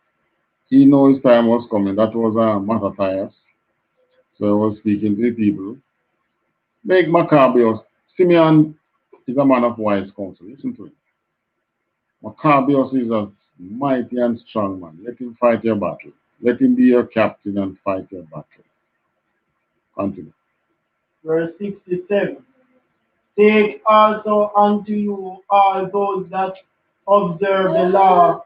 he knew his time was coming. That was Matthias. So he was speaking to the people. Make Maccabeus. Simeon is a man of wise counsel. Listen to him. Maccabeus is a mighty and strong man. Let him fight your battle. Let him be your captain and fight your battle. Continue. Verse 67. Take also unto you all those that observe the law,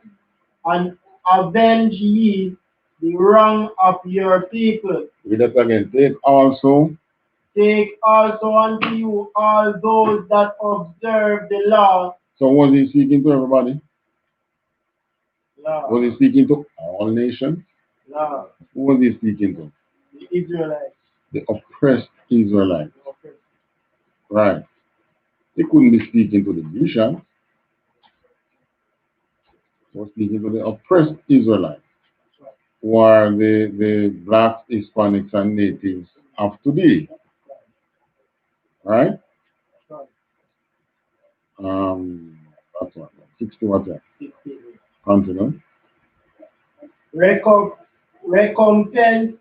and avenge ye the wrong of your people. Read that again. Take also unto you all those that observe the law. So was he speaking to everybody? Law. Was he speaking to all nations? Law. Who was he speaking to? The Israelites. The oppressed Israelites. Okay. Right. He couldn't be speaking to the Grecians. He was speaking to the oppressed Israelites, who are the blacks, Hispanics, and natives of today. Right? That's what. 60 what that? Continue. Recompense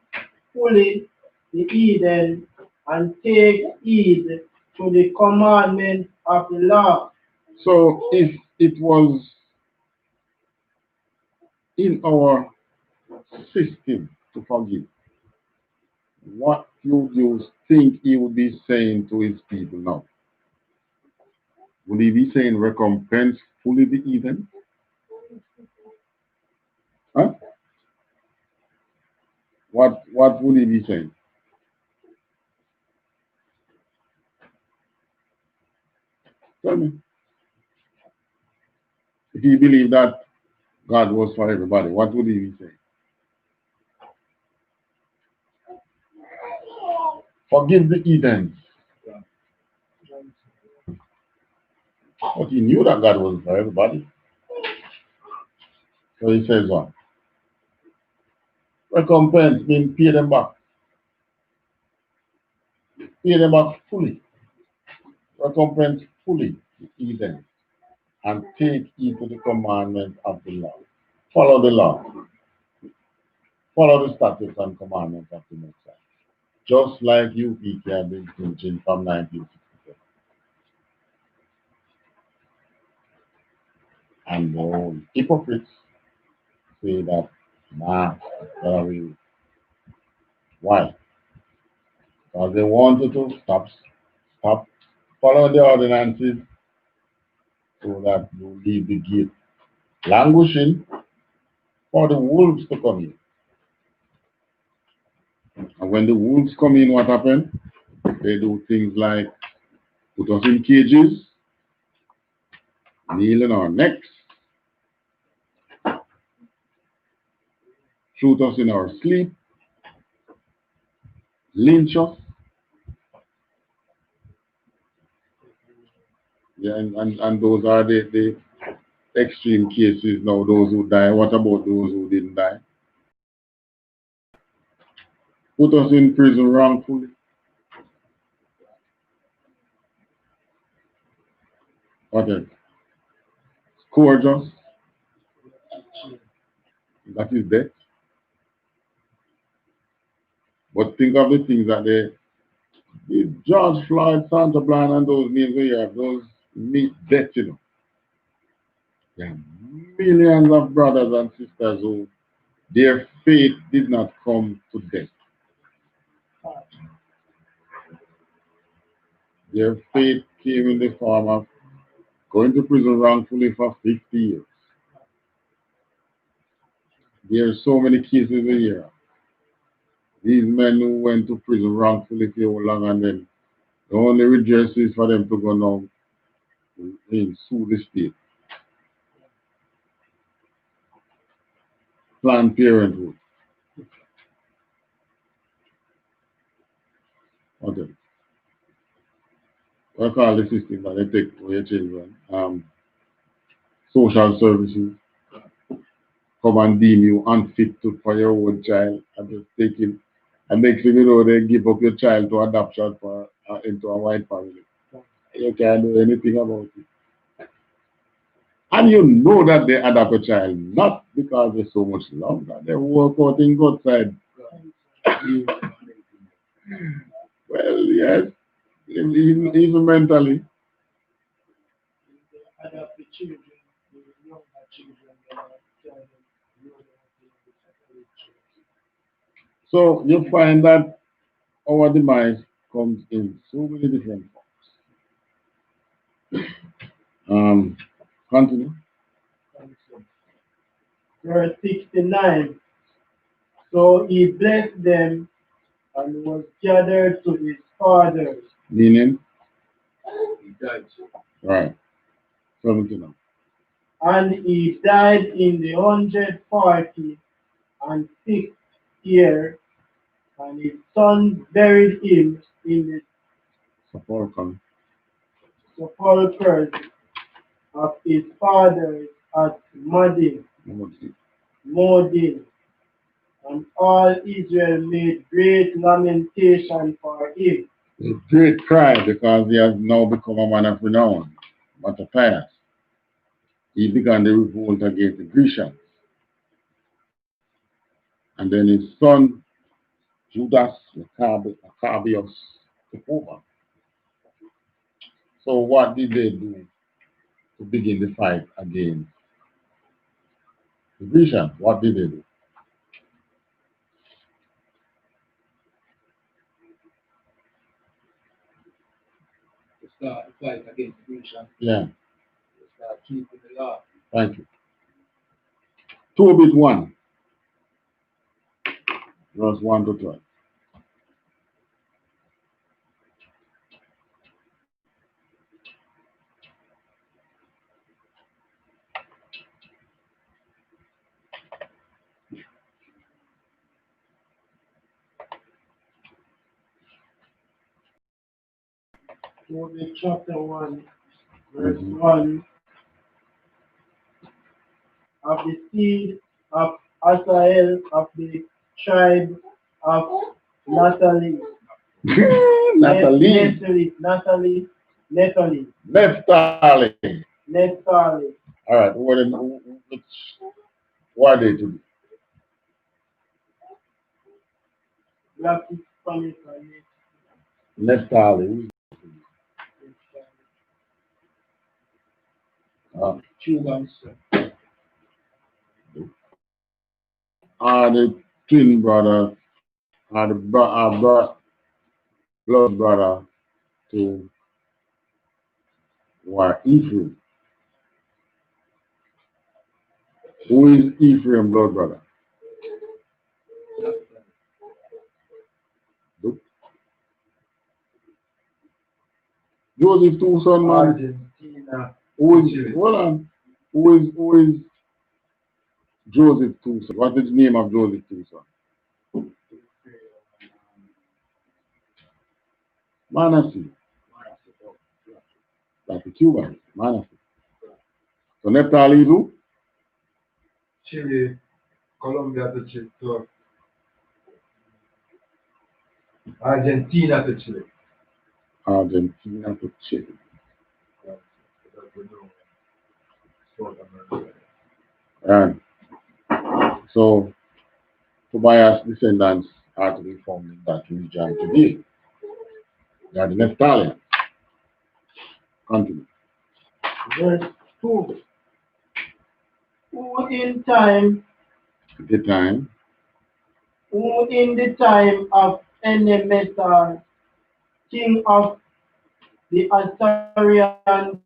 fully the heathen, and take heed to the commandments of the law. So if it was in our system to forgive, what would you think he would be saying to his people now? Would he be saying recompense fully the heathen? Huh? What would he be saying? Tell me. If he believed that God was for everybody, what would he be saying? Forgive the heathens. But he knew that God was for everybody. So he says what? Recompense means pay them back. Pay them back fully. Recompense fully the heathen. And take heed to the commandments of the law. Follow the law. Follow the statutes and commandments of the Most High. Just like I.S.U.P.K have been teaching from 1967. And the hypocrites say that, nah, why? Because they wanted to stop follow the ordinances so that you leave the gate languishing for the wolves to come in. And when the wolves come in, what happens? They do things like put us in cages, kneel in our necks, shoot us in our sleep, lynch us. Yeah, and those are the extreme cases now, those who die. What about those who didn't die? Put us in prison wrongfully. Okay. Courageous. That is death. But think of the things that the George Floyd, Santa Blanc, and those names we have, those meet death, you know. There are millions of brothers and sisters who their faith did not come to death. Their faith came in the form of going to prison wrongfully for 50 years. There are so many cases a year. These men who went to prison wrongfully for so long, and then the only redress is for them to go now and sue the state. Planned Parenthood. Okay. What I call the system that they take for your children? Social services come and deem you unfit for your own child and just take him. And next thing you know, they give up your child to adoption for into a white family. You can't do anything about it. And you know that they adopt a child not because there's so much love, that they work out in God's side. Well, yes, even mentally. Adopt the children, the younger children, tell them, you know, So you find that our demise comes in so many different forms. Continue. Verse 69. So he blessed them and was gathered to his fathers. Meaning? He died. Right. 79. And he died in the 140th and 6th year, and his son buried him in the sepulchres of his fathers at Modin. And all Israel made great lamentation for him. A great cry because he has now become a man of renown, Matthias. He began the revolt against the Grecians. And then his son, Judas Maccabeus, took over. So what did they do to begin the fight against the Grecians? What did they do? To start the fight against the Grecians. Yeah. To start keeping the law. Thank you. Tobit 1, verse 1 to 12. Tobit chapter 1, verse 1. Of the seed of Asael of the tribe of Naphtali. Naphtali. All right. What are they to do? Black Hispanics and Naphtali. Cubans. Are the twin brother, are the blood brother to what Ephraim. Who is Ephraim blood brother? Joseph two son man. Argentina. Who is hold on? Who is Joseph two son? What is the name of Joseph two son? Manasseh. Like the Cubans, Manasseh. So Naphtali is who? Chile, Colombia to Chile, to Argentina to Chile. Argentina to Chile. Right. So Tobias' descendants are to be found in that region today. They are the Nephtalians. Continue. Verse 2. Who in time, At the time, who in the time of Enemetar, king of the Assyrian.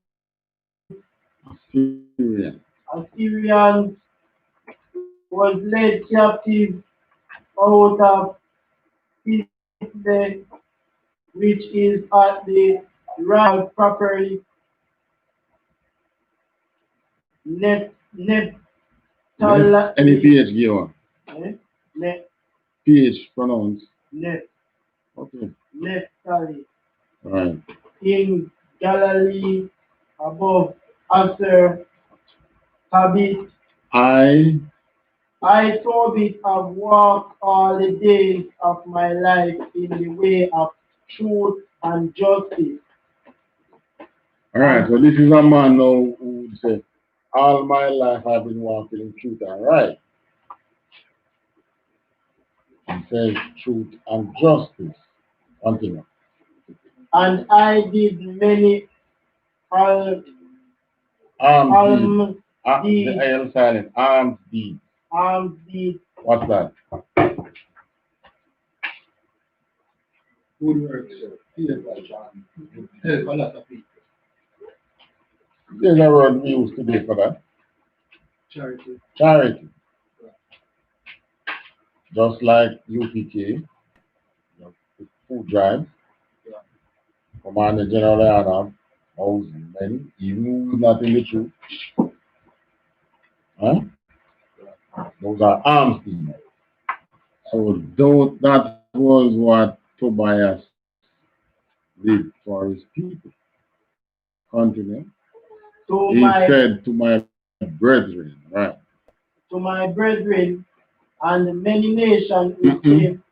Assyrians, was led captive out of Tithes, which is at the property Any PH given? Net, PH pronounced. Net, Okay. Nephtali, Right. in Galilee, above Aser, Habit. I Tobit have walked all the days of my life in the way of truth and justice. Alright, so this is a man now who would say, all my life I've been walking in truth and right. He says truth and justice. Continue. And I did many alms The L silent. Alms deed. What's that? Good work, sir. Help a lot of people. There's a word we use today for that. Charity. Charity. Just like UPK, food drive, Commander General Adam, housing men, even who's not in the truth. Huh? Those are arms deeds. So that was what Tobias did for his people. Continue. He said to my brethren, right? To my brethren and many nations who came,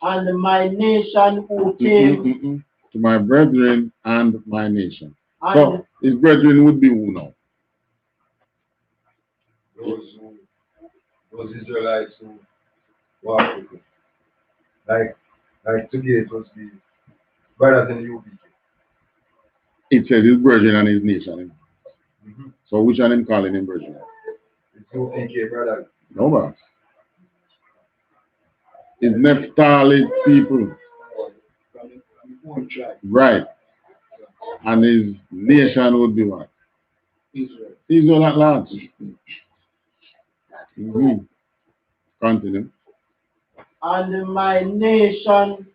and my nation who came. To my brethren and my nation. So his brethren would be who now? Those Israelites who walk with him. Like today it was the brothers in the U.P.K. It says his brethren and his nation. So which one him calling him brethren? It's U.P.K. brothers. No, boss. It's Naphtali people. Right. And his nation would be what? Israel. Israel at large. Continue. And my nation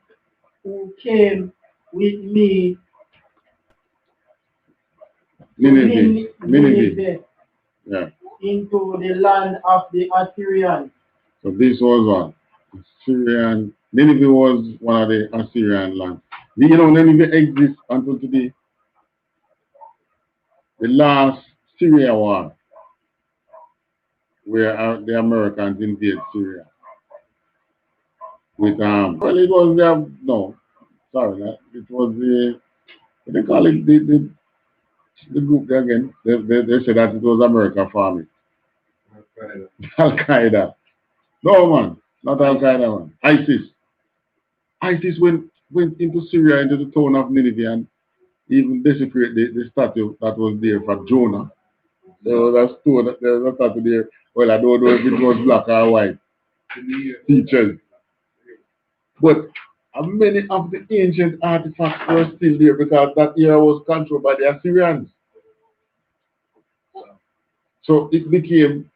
who came with me Nineveh. Yeah. Into the land of the Assyrians. So this was what? Assyrian. Nineveh was one of the Assyrian lands. You know, Nineveh exists until today. The last Syria war, where the Americans invaded Syria. With well, it was it was the what they call it the group there again. They said that it was America farming. Al Qaeda. No man, not Al Qaeda man. ISIS. ISIS went into Syria, into the town of Nineveh, and even desecrate the statue that was there for Jonah. There was a statue there. Well, I don't know if it was black or white. Features. But many of the ancient artifacts were still there because that area was controlled by the Assyrians. So it became,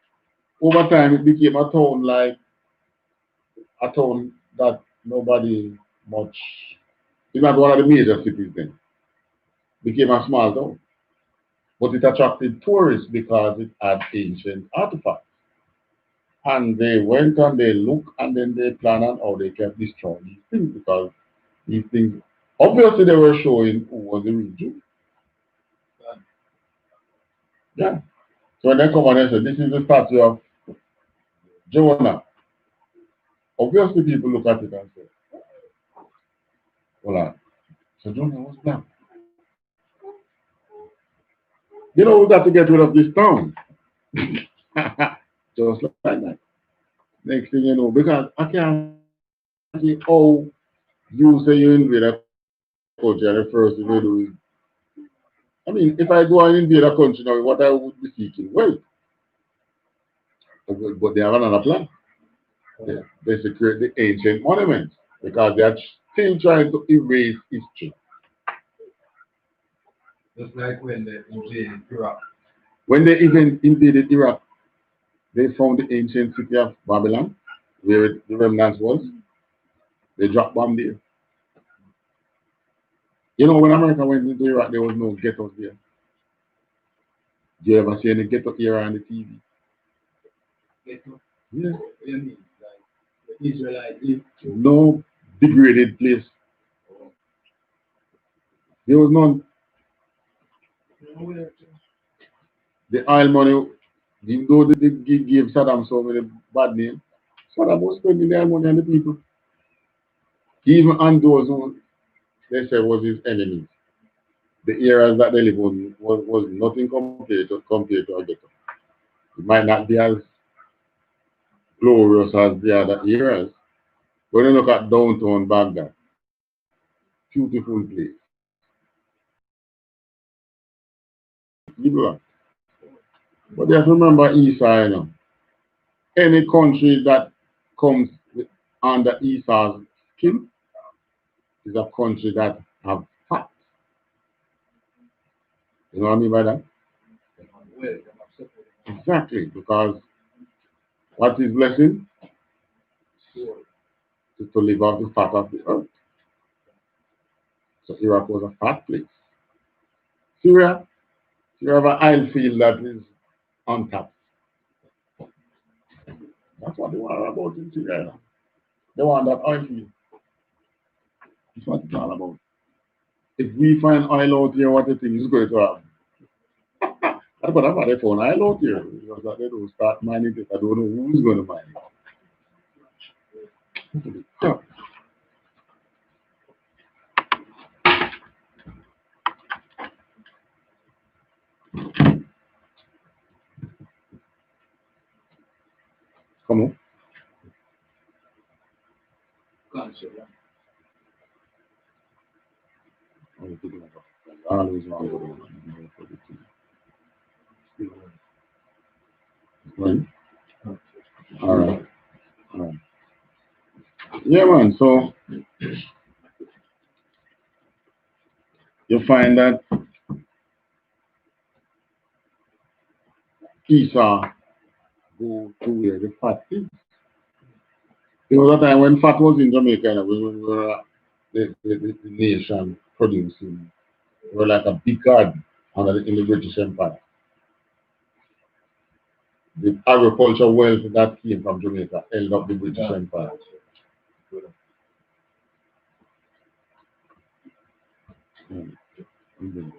over time, it became a town that nobody much, it's not one of the major cities then. Became a small town. But it attracted tourists because it had ancient artifacts. And they went and they looked and then they planned on how they can destroy these things because these things, obviously they were showing who was the real Jew. Yeah. So when they come and they say, this is the statue of Jonah. Obviously people look at it and say, hold on. So Jonah was black. You know, we got to get rid of this town. Just like that. Next thing you know, because I can't see how you say you invade a country and the first thing you do is, I mean, if I go and invade a country now, what I would be seeking? Well, but they have another plan. They secure the ancient monuments because they are still trying to erase history. Just like when they invaded Iraq. When they even invaded Iraq, they found the ancient city of Babylon, where the remnants was. They dropped bomb there. You know, when America went into Iraq, there was no ghettos there. Do you ever see any ghetto era on the TV? Ghetto? Yeah. What do you mean? Like the Israelite live? No degraded place. There was none. Nowhere. The oil money, even though they gave Saddam so many bad names, Saddam was spending their money on the people. Even on those who they said was his enemies. The areas that they live on was nothing compared to a ghetto. It might not be as glorious as the other areas. When you look at downtown Baghdad, beautiful place. People are. But you have to remember Esau, you know. Any country that comes under Esau's skin is a country that have fat. You know what I mean by that? Exactly, because what is blessing? Is to live off the fat of the earth. So Iraq was a fat place. Syria, you have an oil field that is on top. That's what they want about in Syria. They want that oil field. That's what it's all about. If we find oil out here, what do you think is going to happen? That's what they found oil out here. Because that they don't start mining it. I don't know who's going to mine it. Yeah. Come on. Always wrong. Right. All right. All right. Yeah, man. So you find that Esau go to where the fat is. There was a time when fat was in Jamaica, and we were the nation producing. We were like a big garden in the British Empire. The agricultural wealth that came from Jamaica held up the British Empire. Mm.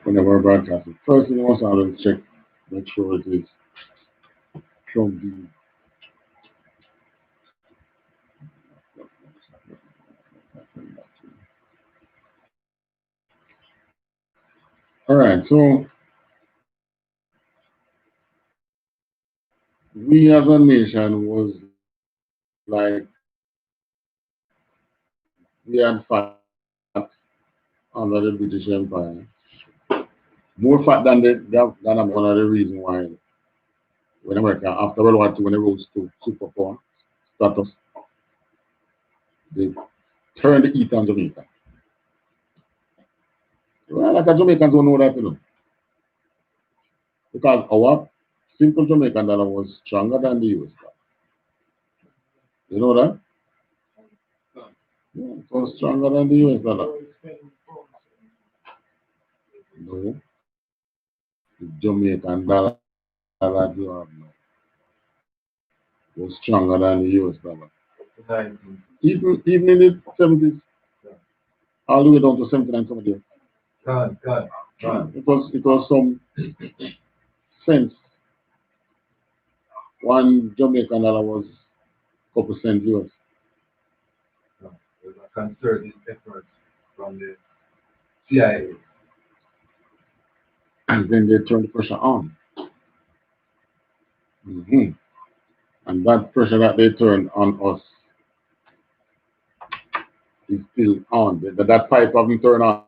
Whenever we're broadcasting, first thing I want to check, make sure it is from the. All right, so we as a nation was like we had fat under the British Empire, more fat than one of the reasons why when America, after World War II, when they rose to superpower status, they turned the heat on Jamaica. Well, like a Jamaicans don't know that, you know. Because our simple Jamaican dollar was stronger than the US dollar. You know that? Yeah, it was stronger than the US dollar. No, the Jamaican dollar that you have now was stronger than the US dollar. Even in the 70s, all the way down to 79, 78. It was some cents. One Jamaican dollar was a couple cents US. There's a concerted effort from the CIA. And then they turned the pressure on. And that pressure that they turned on us is still on. That pipe hasn't turned off.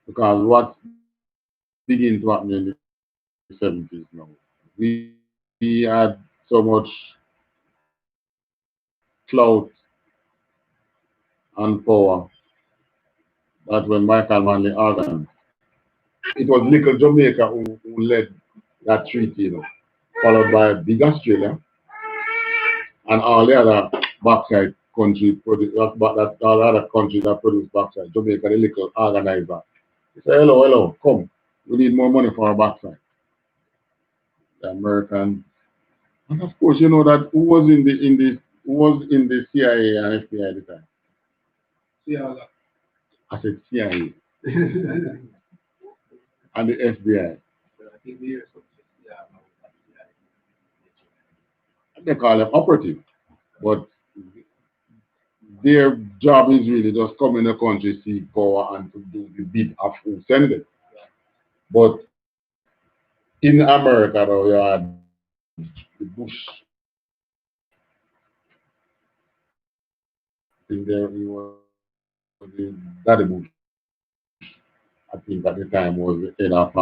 Because what began to happen in the 70s now, we had so much clout and power that when Michael Manley organized, it was little Jamaica who led that treaty, you know, followed by big Australia and all the other backside countries, all the other countries that produce backside. Jamaica, the little organizer. He said, hello, come. We need more money for our backside. The American, and of course, you know that who was in the CIA and FBI at the time? CIA. I said CIA and the FBI. They call them operative, but their job is really just come in the country, seek power, and to do the bid of who send it. But in America, though, you had the Bush. In there, he was the Daddy Bush. I think at the time was the head of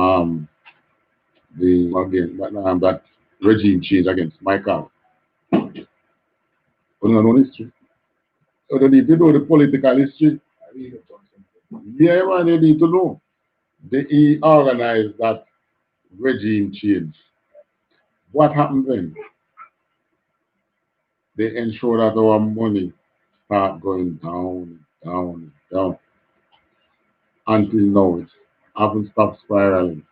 that regime change against Michael. You know history. So they need to know the political history. Yeah, man, they need to know. He organized that regime change. What happened then? They ensure that our money start going down until now it haven't stopped spiraling.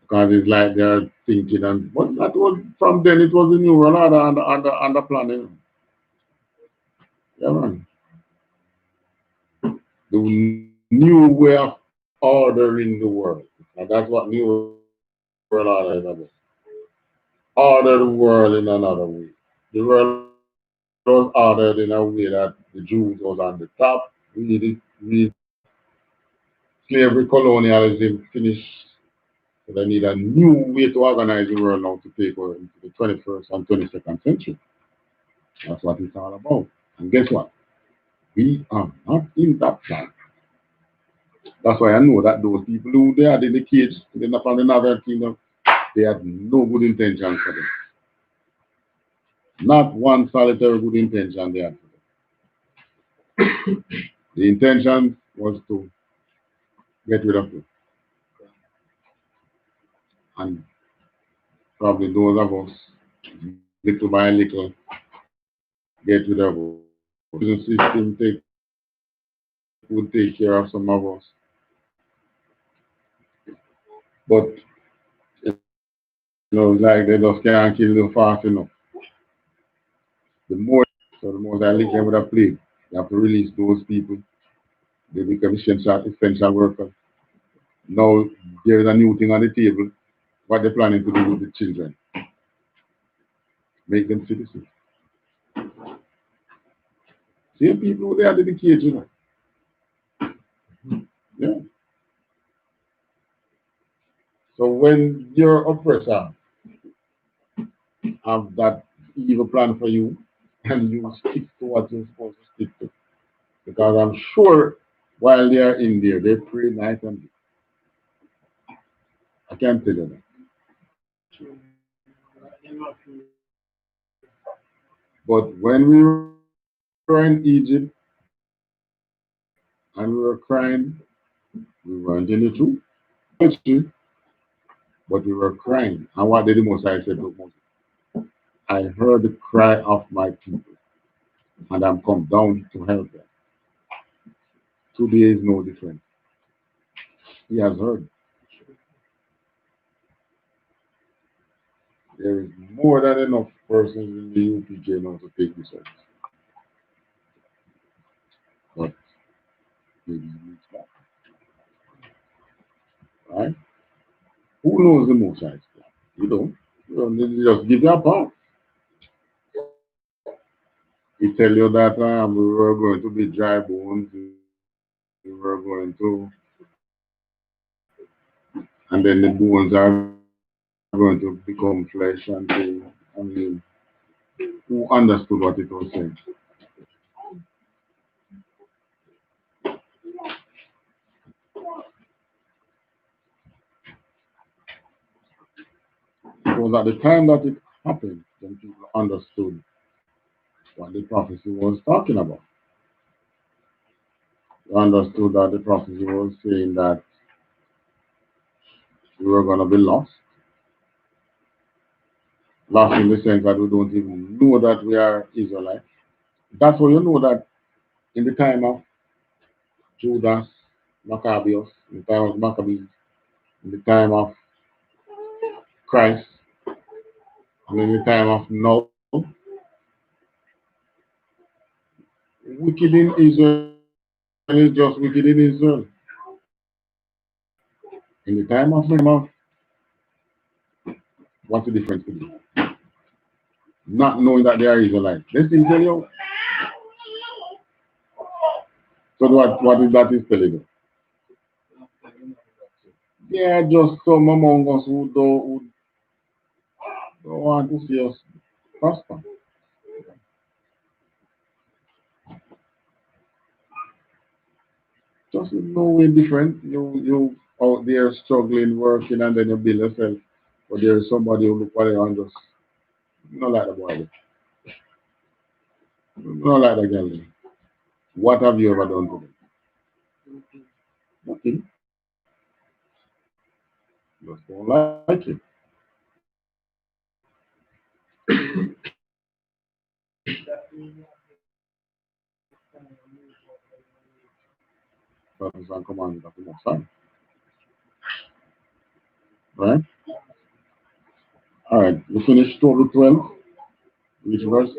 Because it's like they're thinking, and but that was from then it was the new world order and the planning. Yeah, man. The new way of ordering the world. And that's what new world order is about. Order the world in another way. The world was ordered in a way that the Jews was on the top. We slavery colonialism finished. So they need a new way to organize the world now to take over into the 21st and 22nd century. That's what it's all about. And guess what? We are not in that plan. That's why I know that those people who they are in the cage, they're not on the Northern Kingdom, they had no good intention for them. Not one solitary good intention they had for them. The intention was to get rid of you. And probably those of us, little by little, get rid of us. The system would take care of some of us. But like they just can't kill them fast enough. The more I link them with a plague, you have to release those people. They become essential workers. Now there's a new thing on the table. What they're planning to do with the children. Make them citizens. Same people who they are dedicated, you know. Yeah. So when your oppressor have that evil plan for you and you stick to what you're supposed to stick to. Because I'm sure while they are in there, they pray night and day. I can't tell you that. But when we were in Egypt and we were crying, we weren't in the truth. It's true, but we were crying. And what did the Most High say to Moses? I heard the cry of my people, and I'm come down to help them. Today is no different. He has heard. There is more than enough persons in the UPK now to take this service. But maybe he needs more. Right? Who knows the Most High's plan? You don't. You don't need to just give your part. He tell you that we were going to be dry bones, we were going to, and then the bones are going to become flesh and things. I mean, who understood what it was saying? It was at the time that it happened when people understood what the prophecy was talking about. They understood that the prophecy was saying that we were going to be lost. Lost in the sense that we don't even know that we are Israelites. That's how you know that in the time of Judas, Maccabeus, in the time of Maccabees, in the time of Christ, and in the time of now, wicked in Israel is just wicked in Israel. In the time of what's the difference between not knowing that they are Israelites? Let's tell you. So what is that is telling you? There are just some among us who don't want to see us prosper. Just in no way different. You out there struggling, working, and then you build yourself. But there is somebody who look at you and just not like the boy. Not like the girl. What have you ever done to them? Nothing. Just don't like it. That is and commandment of the Most High. Right? All right. We finished total 12. Which verse?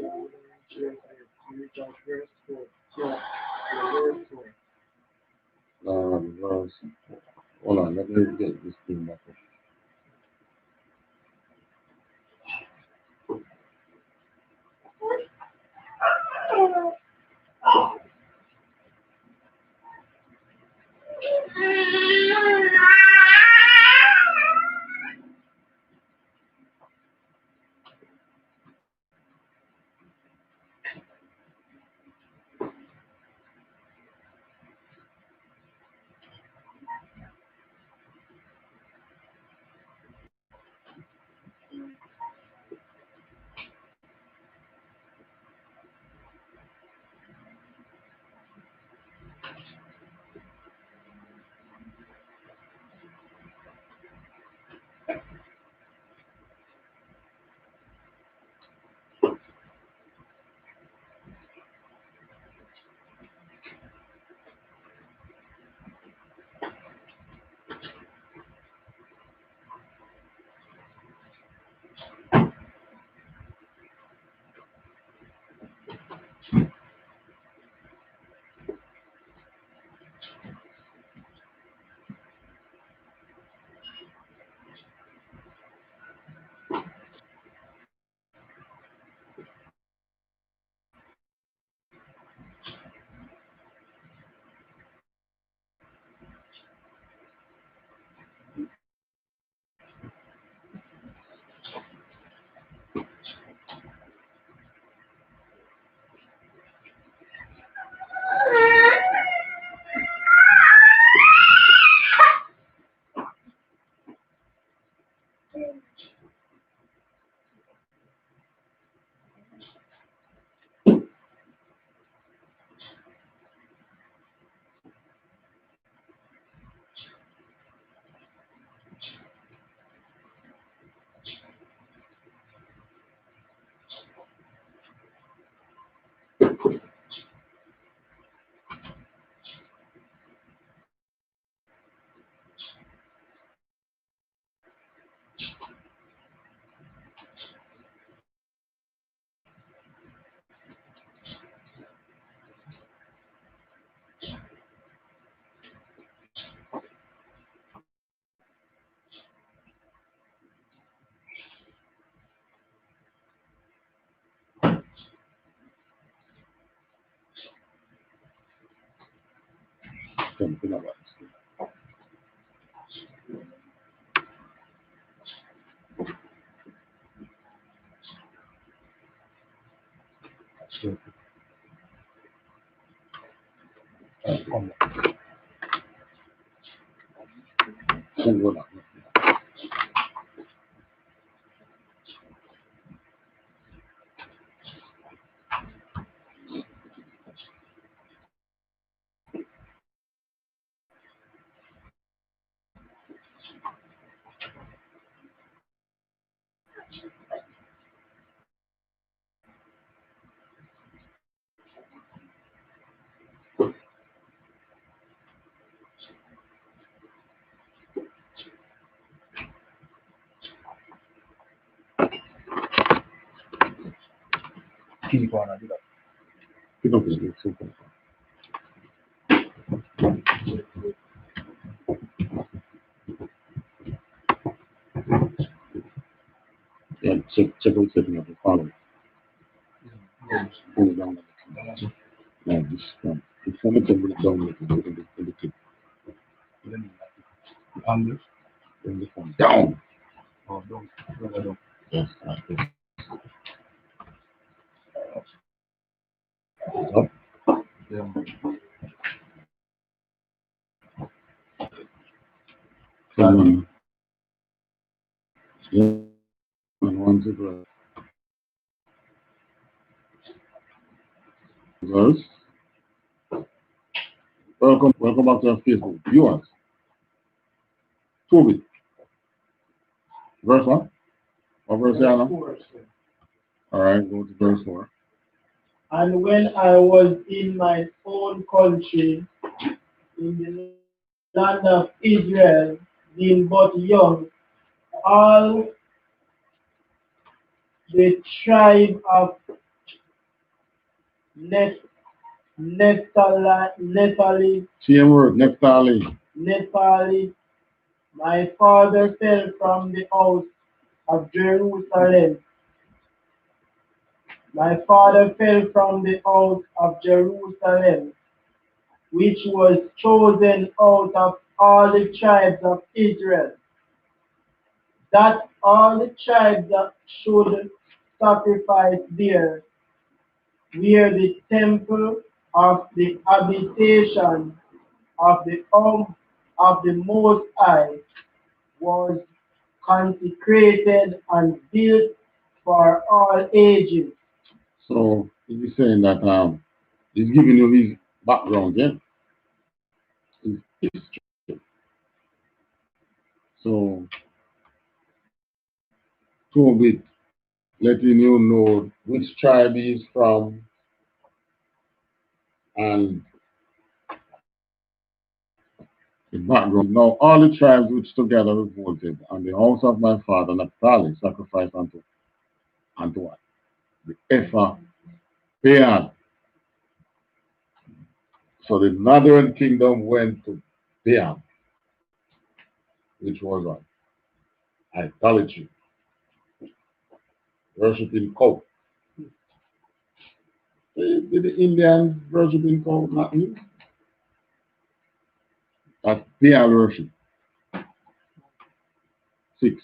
Verse. Hold on. Let me get this thing back up. Something about Keep on, I do that. Pick up the super. Yeah, check out setting up the follow. Pull it down. Yeah, this one. It's only to bring it down in the clip. Angle. Bring the phone down. Oh, don't. Don't. Yes, like this. Up. Yeah. Come on. Yeah. And one to the verse. Welcome back to our Facebook viewers. Prove it. Verse 1. What verse, Yana? All right, go to verse 4. And when I was in my own country, in the land of Israel, being but young, all the tribe of Same word, Naphtali. Nepali, my father fell from the house of Jerusalem. My father fell from the house of Jerusalem, which was chosen out of all the tribes of Israel, that all the tribes that should sacrifice there, where the temple of the habitation of the home of the Most High was consecrated and built for all ages. So he's saying that he's giving you his background, yeah? His history. So Tobit letting you know which tribe he is from and the background. Now all the tribes which together revolted, and the house of my father Naphtali sacrificed unto what? The Ephah Baal. So the northern kingdom went to Baal, which was what? Idolatry, worshiping cow. The Indians worshiping cow, not you. That's Baal worship. 6.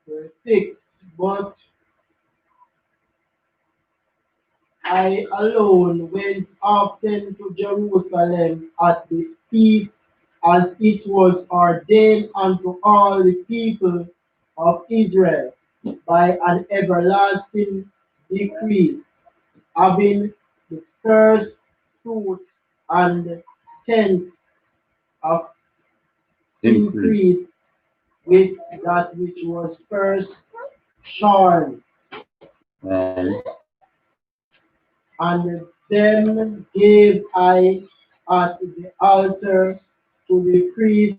Verse 6. But I alone went often to Jerusalem at the feast as it was ordained unto all the people of Israel by an everlasting decree, having the first fruit and tenth of increase with that which was first shorn. Right. And them gave I at the altar to the priests,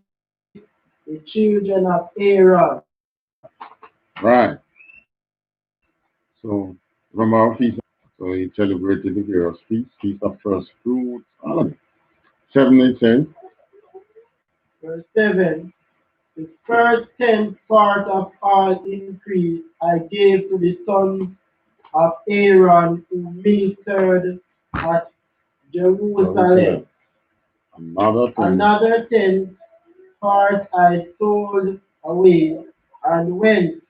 the children of Aaron. Right. So from our feast, so he celebrated the various feasts, feast of first fruits, all of it. 7 it says, Verse 7, the first tenth part of all increase I gave to the sons of Aaron who ministered at Jerusalem. Another tenth part I stowed away and went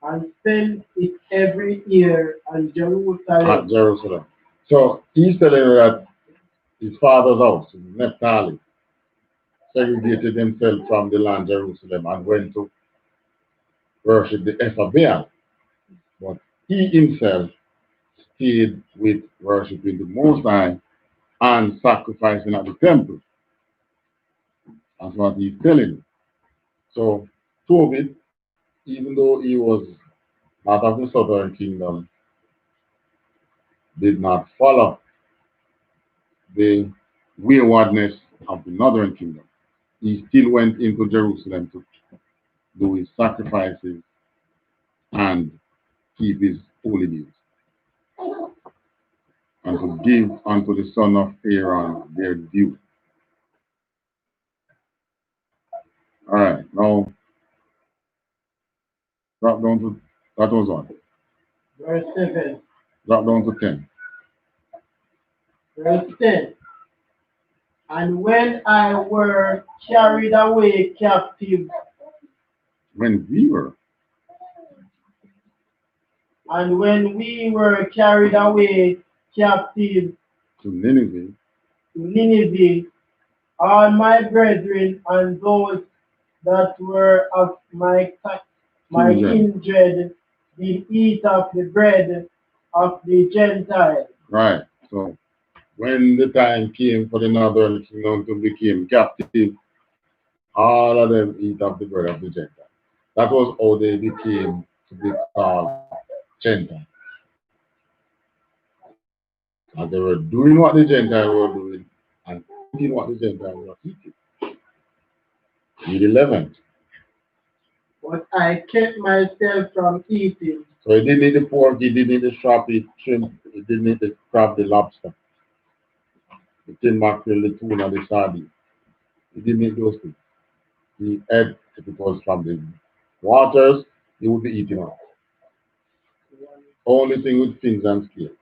and spent it every year on at Jerusalem. Jerusalem. So he's telling you that his father's house, Naphtali, segregated himself from the land Jerusalem and went to worship the SHALAM. But he himself stayed with worshiping the Most High and sacrificing at the temple. That's what he's telling you. So Tobit, even though he was not of the southern kingdom, did not follow the waywardness of the northern kingdom. He still went into Jerusalem to do his sacrifices and keep his holy days, and to give unto the son of Aaron their due. All right, now drop down to that was on. Verse 7. Drop down to 10. Verse 10. And when I were carried away captive, When we were and when we were carried away captive to Nineveh, to Nineveh, all my brethren and those that were of my kindred. kindred did eat of the bread of the Gentiles. Right. So when the time came for the northern kingdom to become captive, all of them eat of the bread of the Gentiles. That was how they became to be called Gentiles. And they were doing what the Gentiles were doing and eating what the Gentiles were eating. Read 11. But I kept myself from eating. So he didn't eat the pork, he didn't eat the shrimp, he didn't eat the crab, the lobster, the tin mackerel, the tuna, the sardine. He didn't eat those things. He ate, if it was from the waters, he would be eating out. Only thing with fins and scales.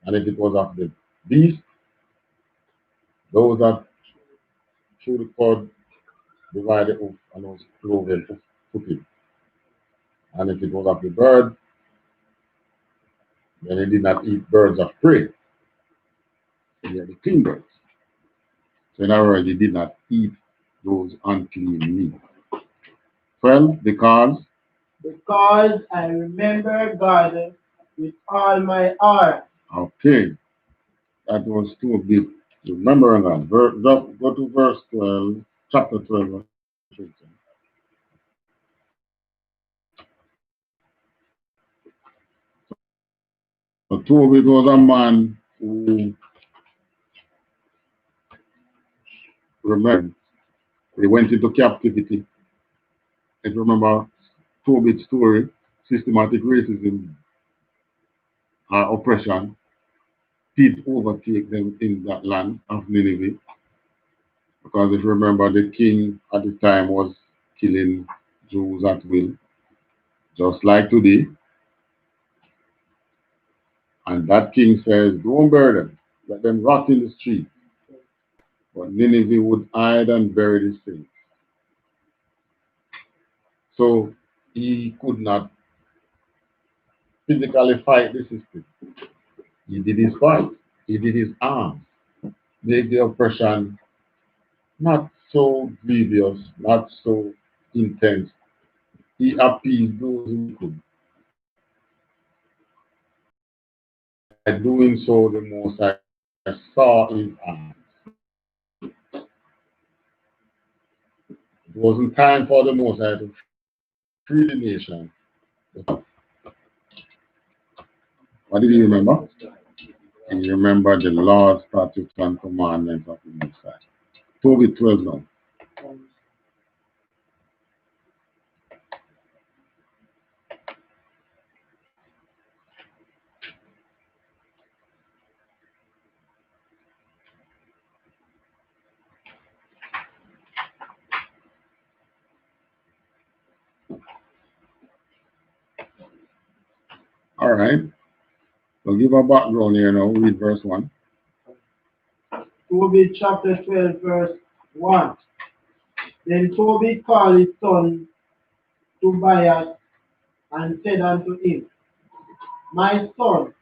And if it was of the beast, those that through the cord divide the hoof and those cloven hoof. And if it was of the bird, then he did not eat birds of prey. He had the clean birds. So in other words, he did not eat those unclean meat. 12, because I remember God with all my heart. Okay, that was too deep. Remember that. Go to verse 12, chapter 12, verse 13. So Tobit was a man who remembered he went into captivity. If you remember Tobit's story, systematic racism, oppression did overtake them in that land of Nineveh. Because if you remember, the king at the time was killing Jews at will, just like today. And that king says, don't bury them, let them rot in the street. But Nineveh would hide and bury the saints. So he could not physically fight the system. He did his fight, he did his arms, make the oppression not so grievous, not so intense. He appeased those who could. And by doing so, the Most I saw his eyes. It wasn't time for the Most High to free the nation. What did he remember? He remembered the laws, statutes, and commandments of the Most High. Tobit 12 now. All right. We'll give a background here now. Read verse 1. Tobit chapter 12, verse 1. Then Tobit called his son Tobias and said unto him, My son,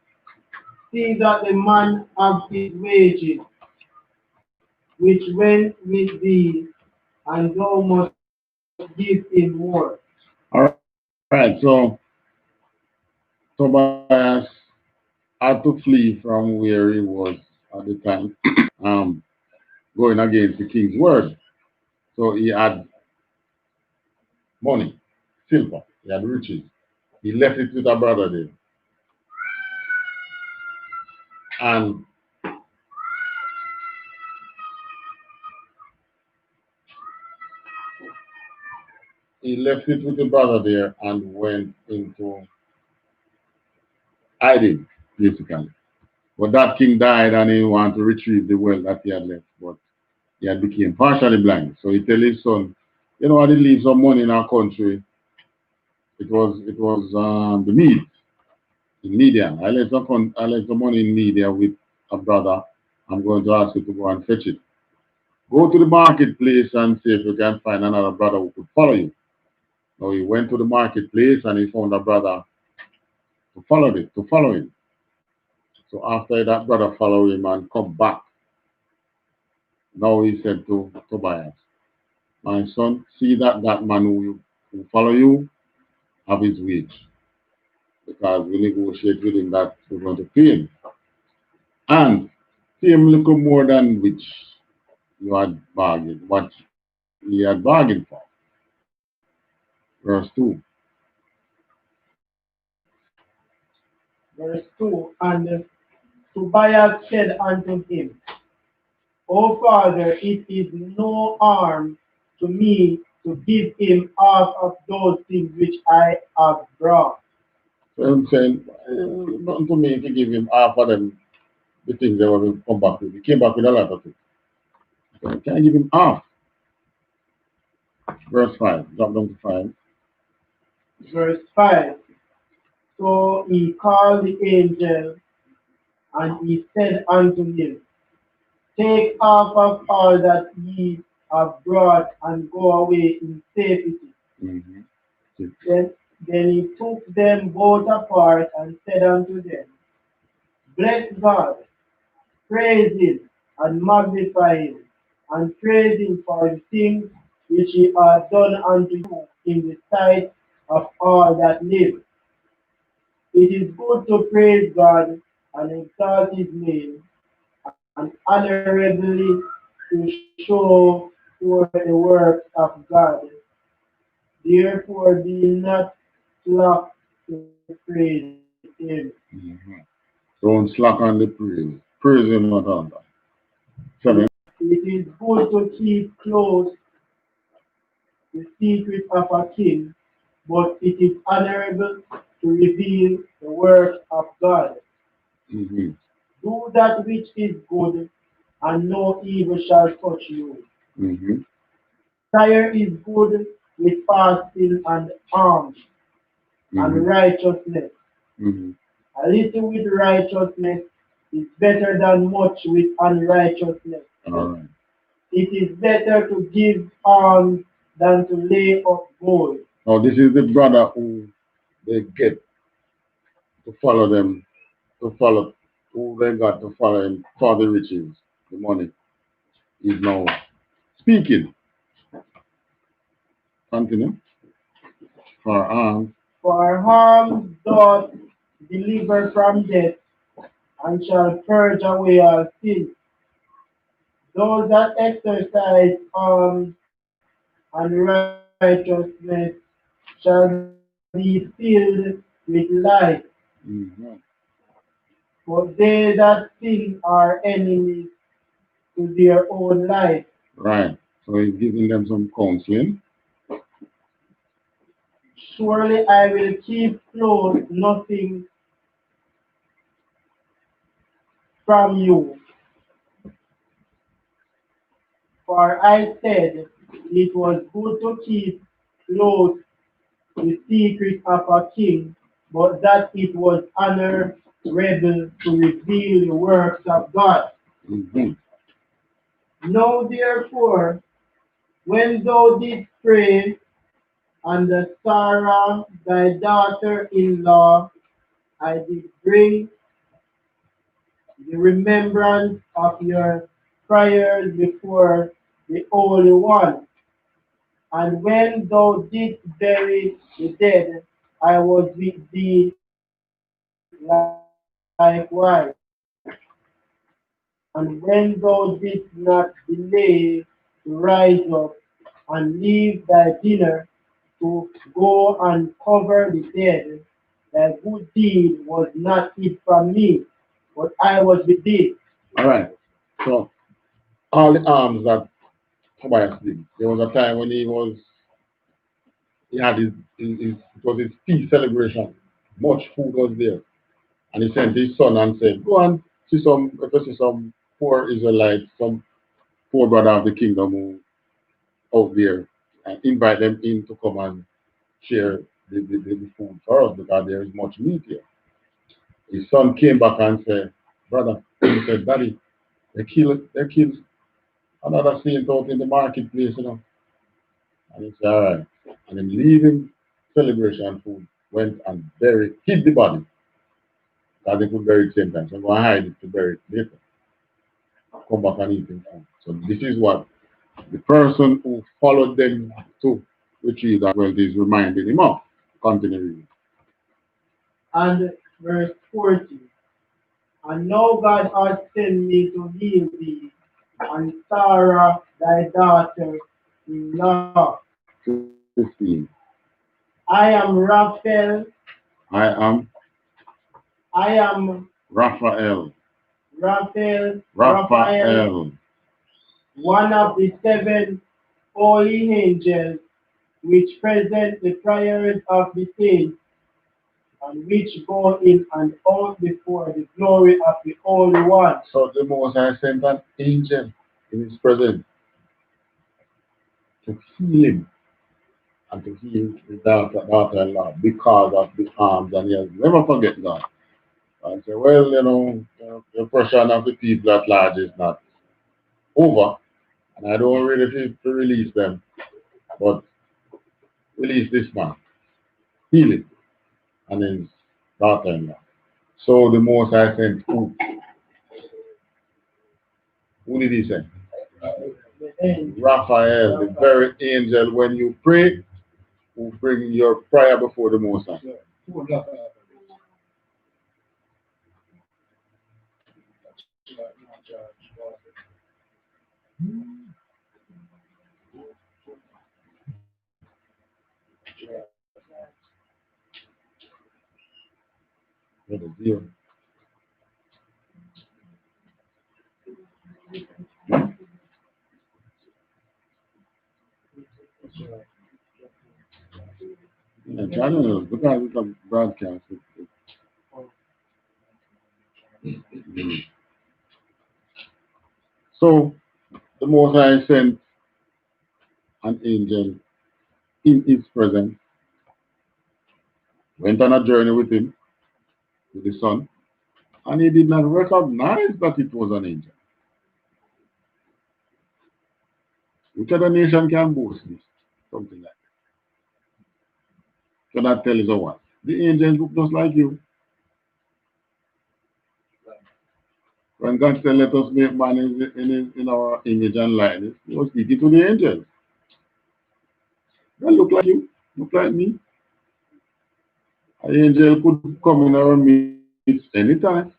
see that the man have his wages, which went with thee, and thou must give him more. All right. So Tobias had to flee from where he was at the time, going against the king's word. So he had money, silver, he had riches. He left it with a brother there. And he left it with the brother there and went into hiding, basically. But that king died and he wanted to retrieve the wealth that he had left. But he had become partially blind. So he tell his son, you know what, he leave some money in our country. It was the Mede in Media. I left some money in Media with a brother. I'm going to ask you to go and fetch it. Go to the marketplace and see if you can find another brother who could follow you. So he went to the marketplace and he found a brother to follow him. So after that brother followed him and come back, now he said to Tobias, my son, see that that man who follow you have his wage. Because we negotiate with him that we're going to pay him. And pay him a little more than which you had bargained, what he had bargained for. Verse 2. Verse 2. And Tobias said unto him, O father, it is no harm to me to give him half of those things which I have brought. So I'm saying, nothing to me to give him half of them, the things they were going to come back with. He came back with a lot of things. So can I give him half? Verse 5. Drop down to 5. Verse 5. So he called the angel, and he said unto him, Take half of all that ye have brought, and go away in safety. Mm-hmm. Then he took them both apart, and said unto them, Bless God, praise him, and magnify him, and praise him for the things which he hath done unto you in the sight of all that live. It is good to praise God and exalt his name, and honorably to show for the works of God. Therefore be not slack to praise him. Mm-hmm. Don't slack on the praise. Praise him not on that. 7. It is good to keep close the secret of a king, but it is honorable to reveal the works of God. Mm-hmm. Do that which is good, and no evil shall touch you. Mm-hmm. Prayer is good with fasting and alms and Mm-hmm. righteousness. Mm-hmm. A little with righteousness is better than much with unrighteousness. All right. It is better to give alms than to lay up gold. Now this is the brother who they get to follow them, to follow, who they got to follow him for the riches, the money. He's now speaking. Continue. For harm doth deliver from death, and shall purge away all sin. Those that exercise and righteousness shall be filled with light, but they that sin are enemies to their own life. Right. So he's giving them some counseling. Surely I will keep close nothing from you. For I said it was good to keep close the secret of a king, but that it was honorable to reveal the works of God. Know therefore, when thou didst pray, and Sarah thy daughter-in-law, I did bring the remembrance of your prayers before the Holy One. And when thou didst bury the dead, I was with thee likewise. And when thou didst not delay to rise up and leave thy dinner to go and cover the dead, thy good deed was not hid from me, but I was with thee. All right. So all the arms that Tobias did. There was a time when he had it was his feast celebration. Much food was there. And he sent his son and said, go and if you see some poor Israelites, some poor brother of the kingdom who out there, and invite them in to come and share the food for us because there is much meat here. His son came back and said, brother, he said, daddy, they killed another saint out in the marketplace, And he said, all right. And then leaving celebration food, went and hid the body. Because they could bury it same time. So go and hide it to bury it later. Come back and eat it. So this is what the person who followed them to retrieve that wealth is reminding him of. Continue reading. And verse 40. And now God hath sent me to heal thee, and Sarah thy daughter-in-law. 15. I am Raphael. I am I am Raphael. Raphael, one of the 7 holy angels, which present the prayers of the saints, and which go in and out before the glory of the Holy One. So the Most High sent an angel in his presence to heal him and to heal his daughter-in-law because of the harms, and he has never forget God. And say, well, the oppression of the people at large is not over, and I don't really feel to release them, but release this man, heal him, and his daughter-in-law. So the Most High sent who? Who did he send? Raphael, the very angel. When you pray, who bring your prayer before the Most High. What is deal? Yeah, I don't know, because it's a broadcast. So the Most High sent an angel in his presence, went on a journey with him, with the son, and he did not recognize that it was an angel. Which other nation can boast this? Something like that. Cannot tell us what. The angels look just like you. When God said, let us make man in our image and likeness, he was speaking to the angels. They look like you, look like me. An angel could come in our midst anytime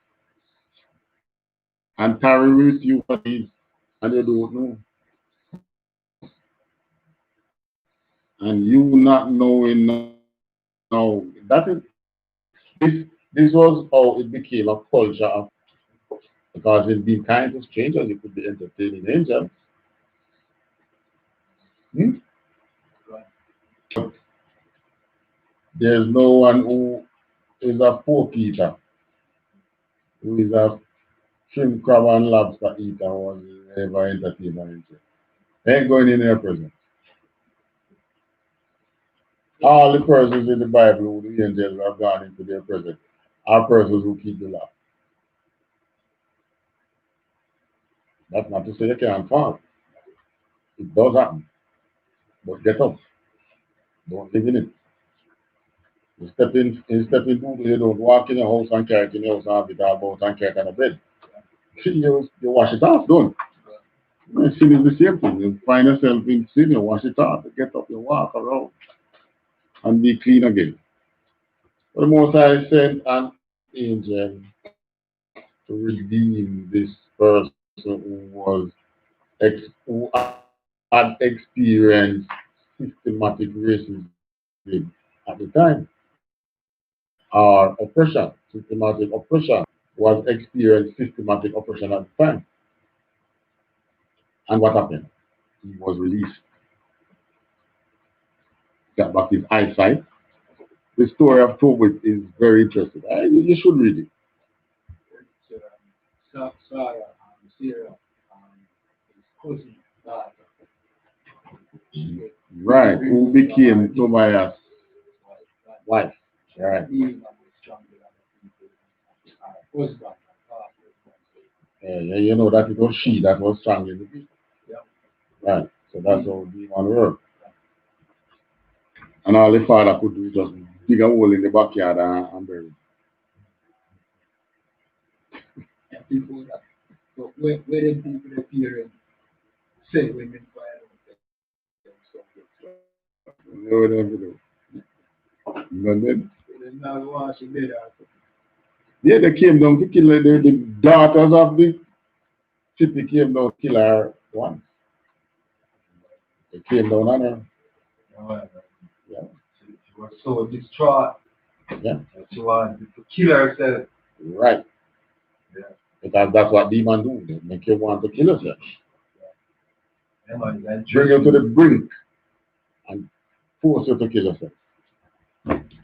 and tarry with you for days, and you don't know. And you not knowing now, that is, this was how it became a culture of, because it's been kind to strangers, you could be entertaining angels. Hmm? There's no one who is a pork eater, who is a shrimp, crab, and lobster eater, who was ever entertained an angel. They ain't going in their presence. All the persons in the Bible who the angels have gone into their presence are persons who keep the law. That's not to say you can't fall. It does happen. But get up. Don't live in it. You step into you don't walk in your house and carry it in your house and have it all about and carry it on a bed. You wash it off, don't you? Sin is the same thing. You find yourself in sin, you wash it off, you get up, you walk around and be clean again. But the Most High sent an angel to redeem this person who had experienced systematic racism at the time, or oppression, systematic oppression, was experienced systematic oppression at the time. And what happened? He was released, got back his eyesight. The story of Tobit is very interesting. You should read it. Sarah, Sarah, his cousin, daughter. Right, who became Tobias' wife. Right. You know that it was she that was strangling the people. Right. So that's how demon worked. And all the father could do is just dig a hole in the backyard and bury it. People that, but where the people appear and say women fire No, no. And then, yeah, they came down to kill the daughters of the city came down to kill her once. They came down on her. Yeah. She was so distraught. Yeah. That she wanted to kill herself. Right. Yeah. Because that's what demons do. They make you want to kill yourself. Yeah, man, bring you to the brink and force you to kill yourself.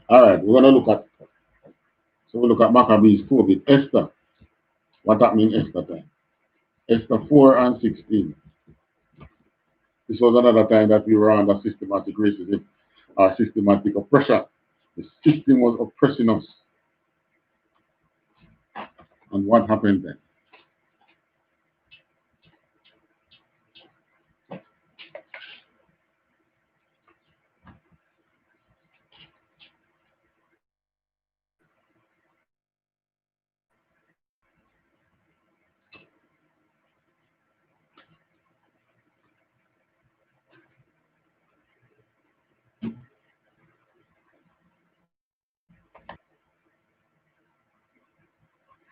All right, we're going to look at Maccabees 4 with Esther. What happened in Esther time? Esther 4 and 16. This was another time that we were under systematic racism or systematic oppression. The system was oppressing us. And what happened then?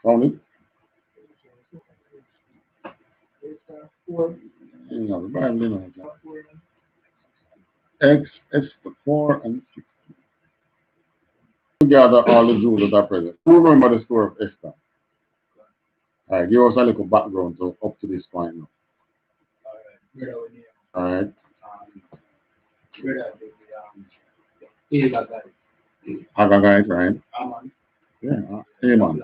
Found it? You know, the Bible, you know. Esther 4 and 16. Gather all the Jews that are present. Who remember the story of Esther? All right, give us a little background so up to this point now. All right. Agagite, right? Yeah, Haman.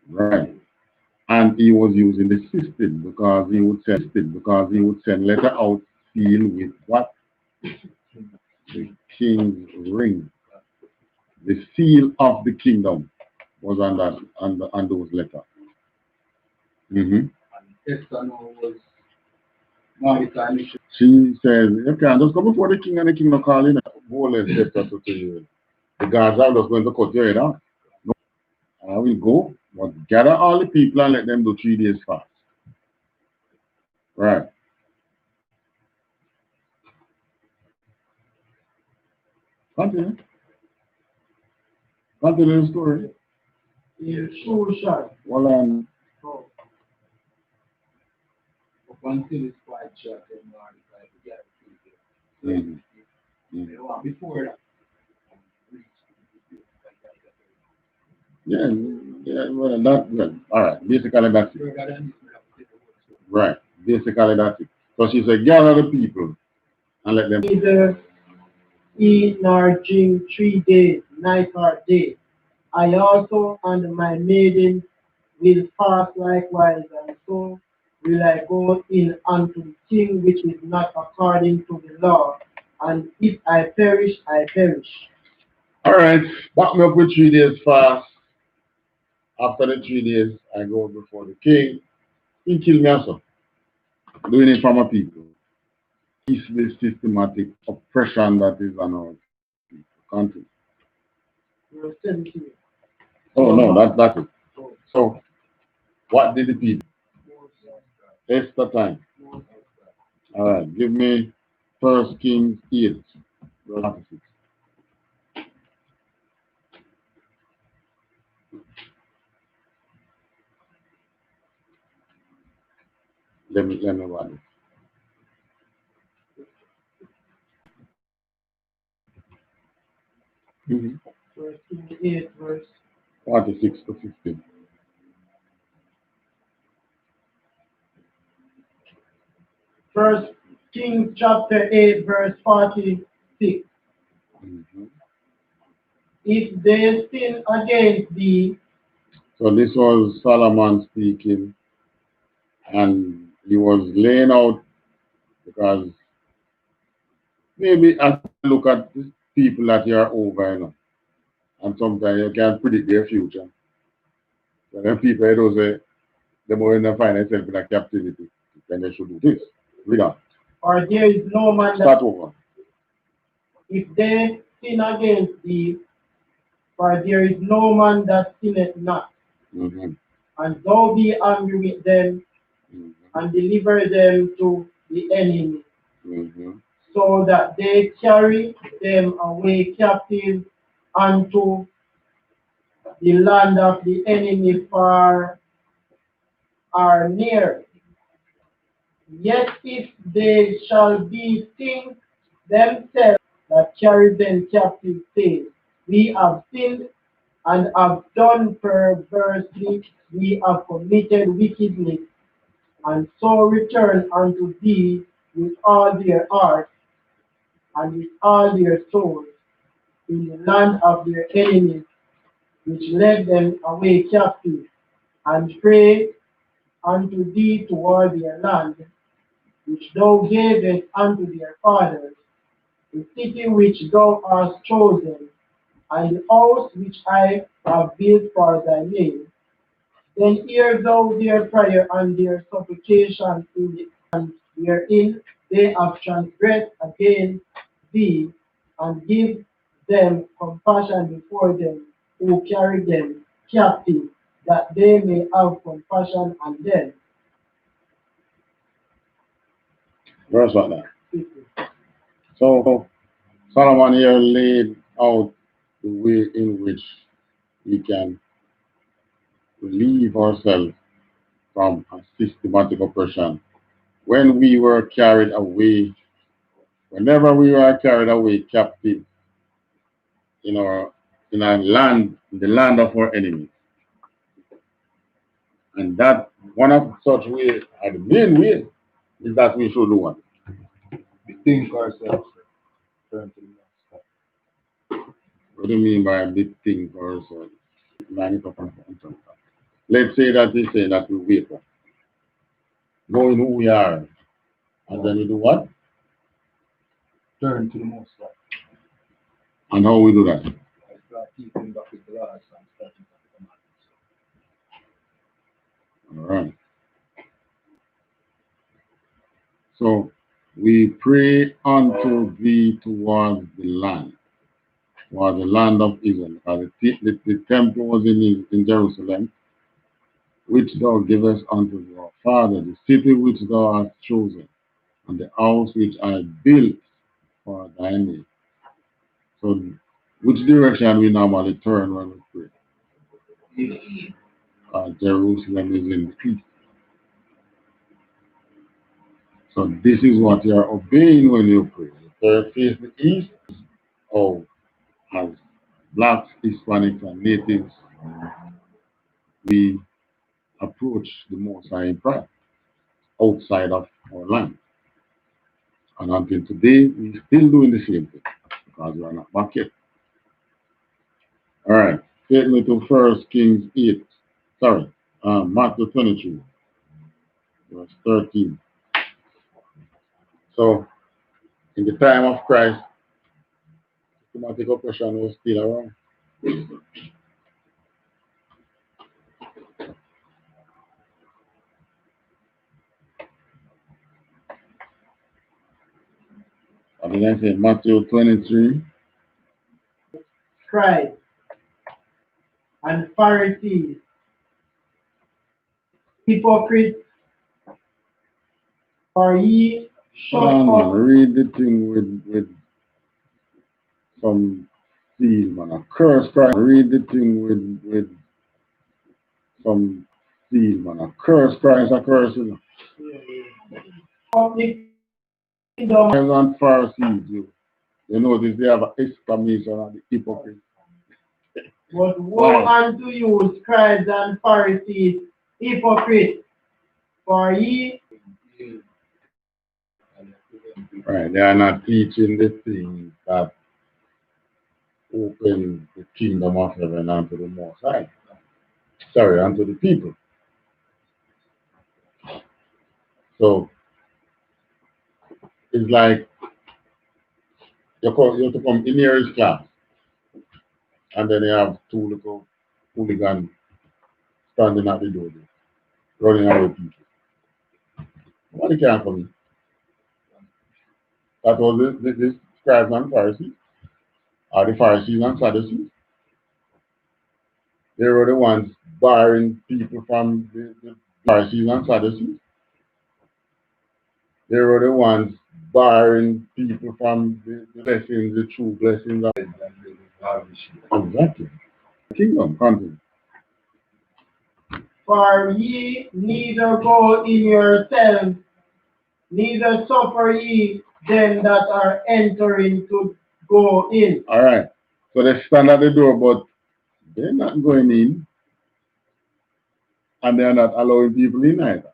Right. And he was using the system because he would send letter out sealed with what? The king's ring. The seal of the kingdom was on those letters. Mm-hmm. She says, you can't just come before the king and the king not call in a boldness letter to you. The guards are just going to cut your head off. No. I will go But gather all the people and let them do 3 days fast. Right. Continue. Continue the story. Shushan. Well, Oh, Up until it's quite short, and now it's like we got to mhm. you know, before that. Yeah, well, well, all right. Basically, that's it. Right. Basically, that's it. So she said, gather the people and let them. neither eat nor drink 3 days, night or day. I also and my maiden will fast likewise, and so will I go in unto the thing which is not according to the law. And if I perish, I perish. All right. Back me up with 3 days fast. After the 3 days, I go before the king. He kill me also. Doing it from a people. It's the systematic oppression that is on our country. Verse 17. Oh no, that's it. So what did the people? Extra time. All right, give me 1 Kings 8, verse 6. Let me run it. Verse 8, verse 46 to 15. First Kings chapter 8, verse 46. Mhm. If they sin against thee, So this was Solomon speaking, and he was laying out because maybe as you look at the people that you are over, and sometimes you can't predict their future. So then people they don't say the more they find themselves in a captivity, then they should do this. Read on. or there is no man that, Start over. if they sin against thee, for there is no man that sinneth not, Mm-hmm. and thou be angry with them, Mm-hmm. and deliver them to the enemy, Mm-hmm. so that they carry them away captive unto the land of the enemy far or near. Yet if they shall be things themselves that carry them captive, say, we have sinned and have done perversely, we have committed wickedness, and so return unto thee with all their heart and with all their souls in the land of their enemies, which led them away captive, and pray unto thee toward their land, which thou gavest unto their fathers, the city which thou hast chosen, and the house which I have built for thy name. Then hear thou their prayer and their supplication in the land wherein they have transgressed against thee, and give them compassion before them who carry them captive, that they may have compassion on them. Verse what now? So Solomon here laid out the way in which we can relieve ourselves from a systematic oppression. When we were carried away, whenever we were carried away captive in our in our land, in the land of our enemies. And that one of such ways, and the main way, is that we should do what? Think ourselves, turn to the next. What do you mean by big thing for ourselves? Line it up and something. Let's say that we say that we wake up, knowing who we are, and then we do what? Turn to the most high. And how we do that? I start keeping back with the laws and starting with the commandments. All right. So we pray unto thee towards the land of Israel. Because the temple was in Jerusalem, which thou givest unto our father, the city which thou hast chosen, and the house which I built for thy name. So, which direction we normally turn when we pray? Jerusalem is in the east. So this is what you are obeying when you pray. You face the east, or as blacks, Hispanics, and natives, we approach the Most High in prayer outside of our land. And until today, we're still doing the same thing because we are not back yet. All right, take me to 1 Kings 8. Sorry, Matthew 22, verse 13. So, in the time of Christ, systematic oppression was still around. I mean, I say Matthew 23. Scribes and Pharisees, hypocrites, for ye shut up. Read the thing with some seal, man. A curse Christ. Read the thing with some seal, man. A curse Christ, a curse. Of the kingdom. And Pharisees, you notice they have an exclamation on the hypocrite. But woe unto you, scribes and Pharisees, hypocrites, for ye. Right, they are not teaching the things that open the kingdom of heaven unto the Most High. Sorry, unto the people. So it's like you have to come in here is class, and then you have two little hooligans standing at the door, running away people. Nobody can come in. That was this scribes and Pharisees, or the Pharisees and Sadducees. They were the ones barring people from the Pharisees and Sadducees. They were the ones barring people from the blessings, the true blessings of exactly. Kingdom, continue. For ye neither go in yourselves, neither suffer ye them that are entering to go in. All right. So they stand at the door, but they're not going in, and they're not allowing people in either.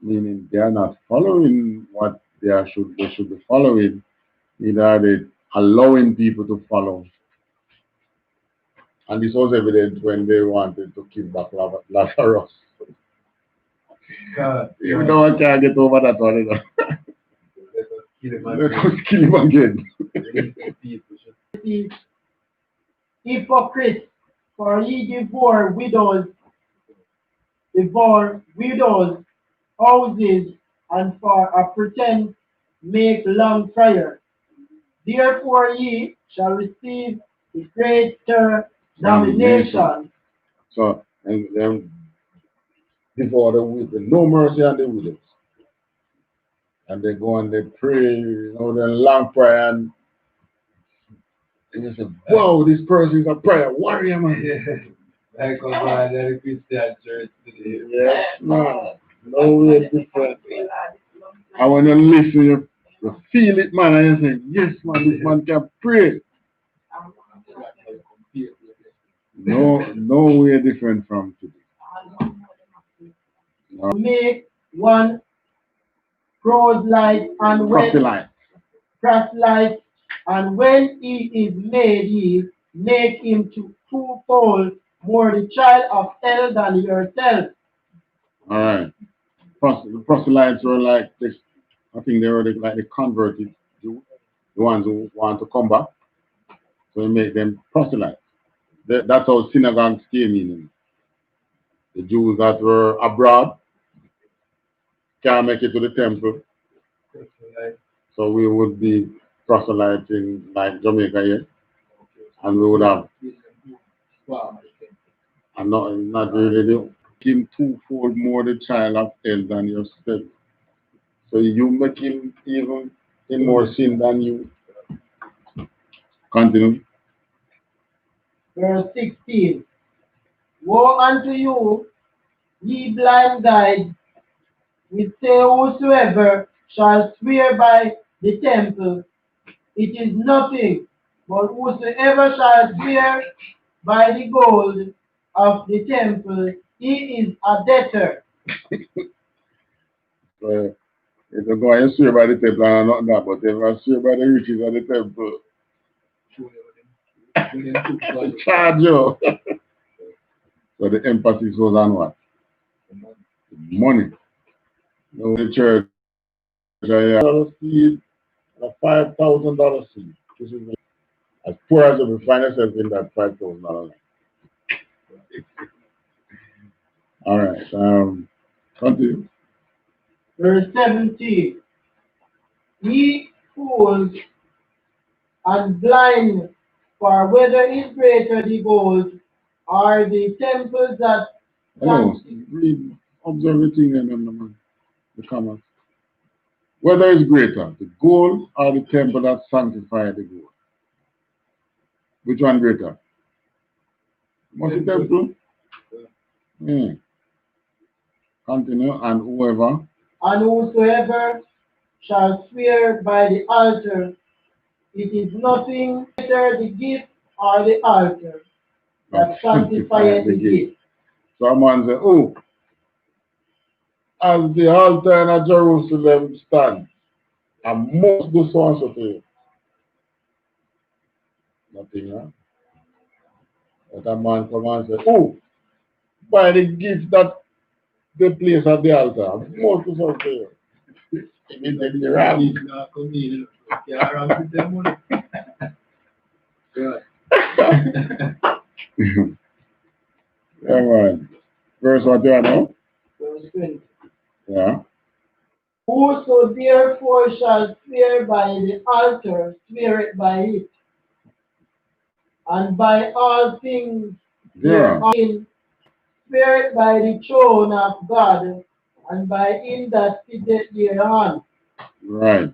Meaning they are not following what should be following. Neither are they allowing people to follow. And this was evident when they wanted to kill back Lazarus. Even though I can't get over that one. Let us kill him again. Hypocrites, for ye devour widows' houses, and for a pretense make long prayer. Therefore ye shall receive the greater damnation. So, and then devour the widow, no mercy on the widows. And they go and they pray, they long prayer, and you say, wow, this person is a prayer warrior, man. I come by the Christian church today. Yes, man. No way different. And when you listen, you feel it, man, and you say, yes, man, this man can pray. No way different from today. No. Make one proselyte and proselyte, and when he is made, he make him to twofold more the child of hell than yourself. All right. The proselytes were like this. I think they were like the converted Jews, the ones who want to come back. So you make them proselytes. That's how synagogues came in. The Jews that were abroad can't make it to the temple. So we would be proselyting like Jamaica here. And we would have, and not really do. him twofold more the child of hell than yourself. So you make him even in more sin than you. Continue. Verse 16. Woe unto you, ye blind guides, which say whosoever shall swear by the temple, it is nothing, but whosoever shall swear by the gold of the temple, he is a debtor. If you go and swear by the temple and not that, but if you swear by the riches of the temple, charge you. So the emphasis was on what? Money. No, the church, $1 seed, a $5,000 seed. This is as poor as you will find yourself in that $5,000. All right. Continue. Verse 17. Ye fools and blind, for whether is greater the gold or the temples that Oh, read, observe everything and then the comments. Whether it's greater, the gold or the temple that sanctified the gold? Which one greater? What's the temple? Yeah. Continue, and whoever. And whosoever shall swear by the altar, it is nothing greater the gift or the altar that sanctifieth the gift. Someone say, oh, as the altar in Jerusalem stands, I must do so and so to you. Nothing, huh? But a man come and say, oh, by the gift that they place at the altar, I must do so to you. It take the ram. Yeah, man. Verse what you know? Verse 20. Yeah. Whoso therefore shall swear by the altar, swear it by it, and by all things therein, swear it by the throne of God, and by him that sitteth thereon. Right.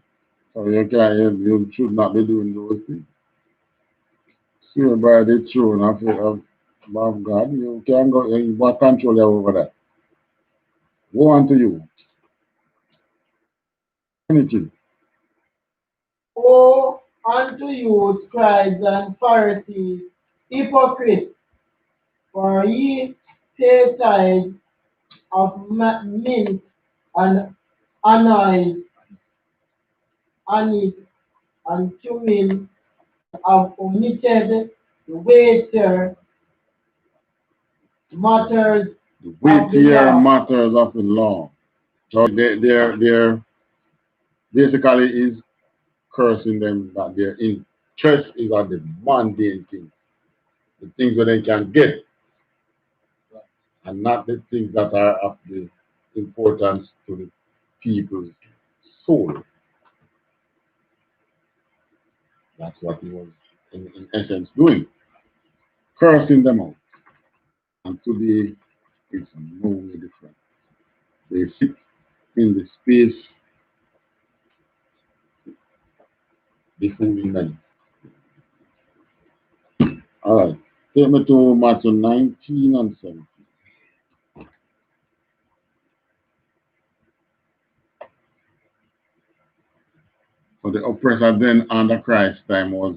So you should not be doing those things. Swear by the throne of God, you can go, you got control over that. Go on to you. Anything. Woe unto you, scribes and Pharisees, hypocrites, for ye pay tithes of mint and anise, anise, and cumin, have omitted the weightier matters The of the weightier law. matters of the law. So they're basically is cursing them that their interest is on the mundane things, the things that they can get, and not the things that are of the importance to the people's soul. That's what he was in essence doing, cursing them out. And today it's no way different. They sit in the space defending them. All right. Take me to Matthew 19 and 17. So the oppressor then under Christ's time was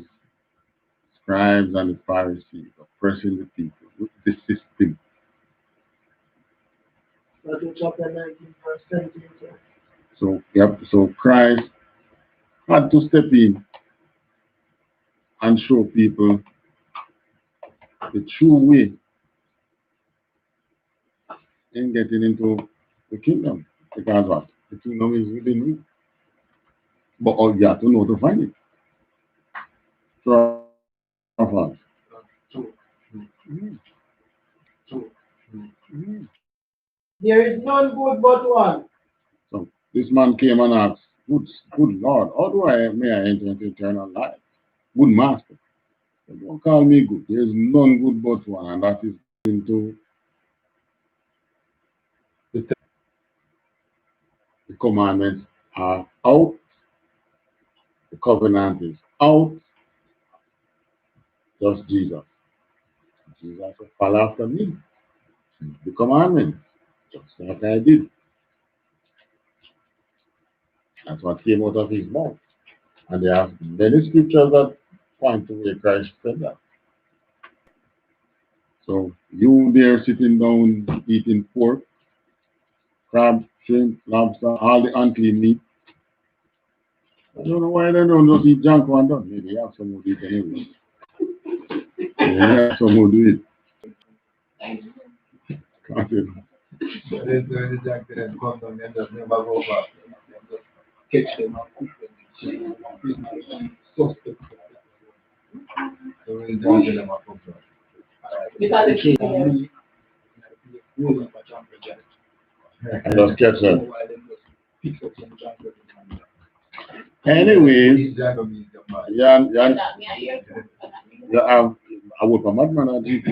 scribes and the Pharisees oppressing the people with the system. Matthew chapter 19, verse 17. So Christ had to step in and show people the true way in getting into the kingdom. Because what? The kingdom is within you. But all you have to know to find it. True or false? There is none good but one. So this man came and asked, good Lord, how do may I enter into eternal life? Good master. Don't call me good. There is none good but one, and that is into The commandments are out. The covenant is out. Just Jesus. Jesus will follow after me. The commandments, just like I did. That's what came out of his mouth. And there are many scriptures that point to where Christ said that. So you there sitting down eating pork, crab, shrimp, lobster, all the unclean meat. I don't know why they don't just eat junk one done. Maybe you have some who do it anyway. Yeah, some who do it. Can't you? So they do the junk to them come down and just never go back. Just catch them and cook them. So we'll junk to them and come back. Because the king And just catch them. Anyways, yeah, I would a madman at GP.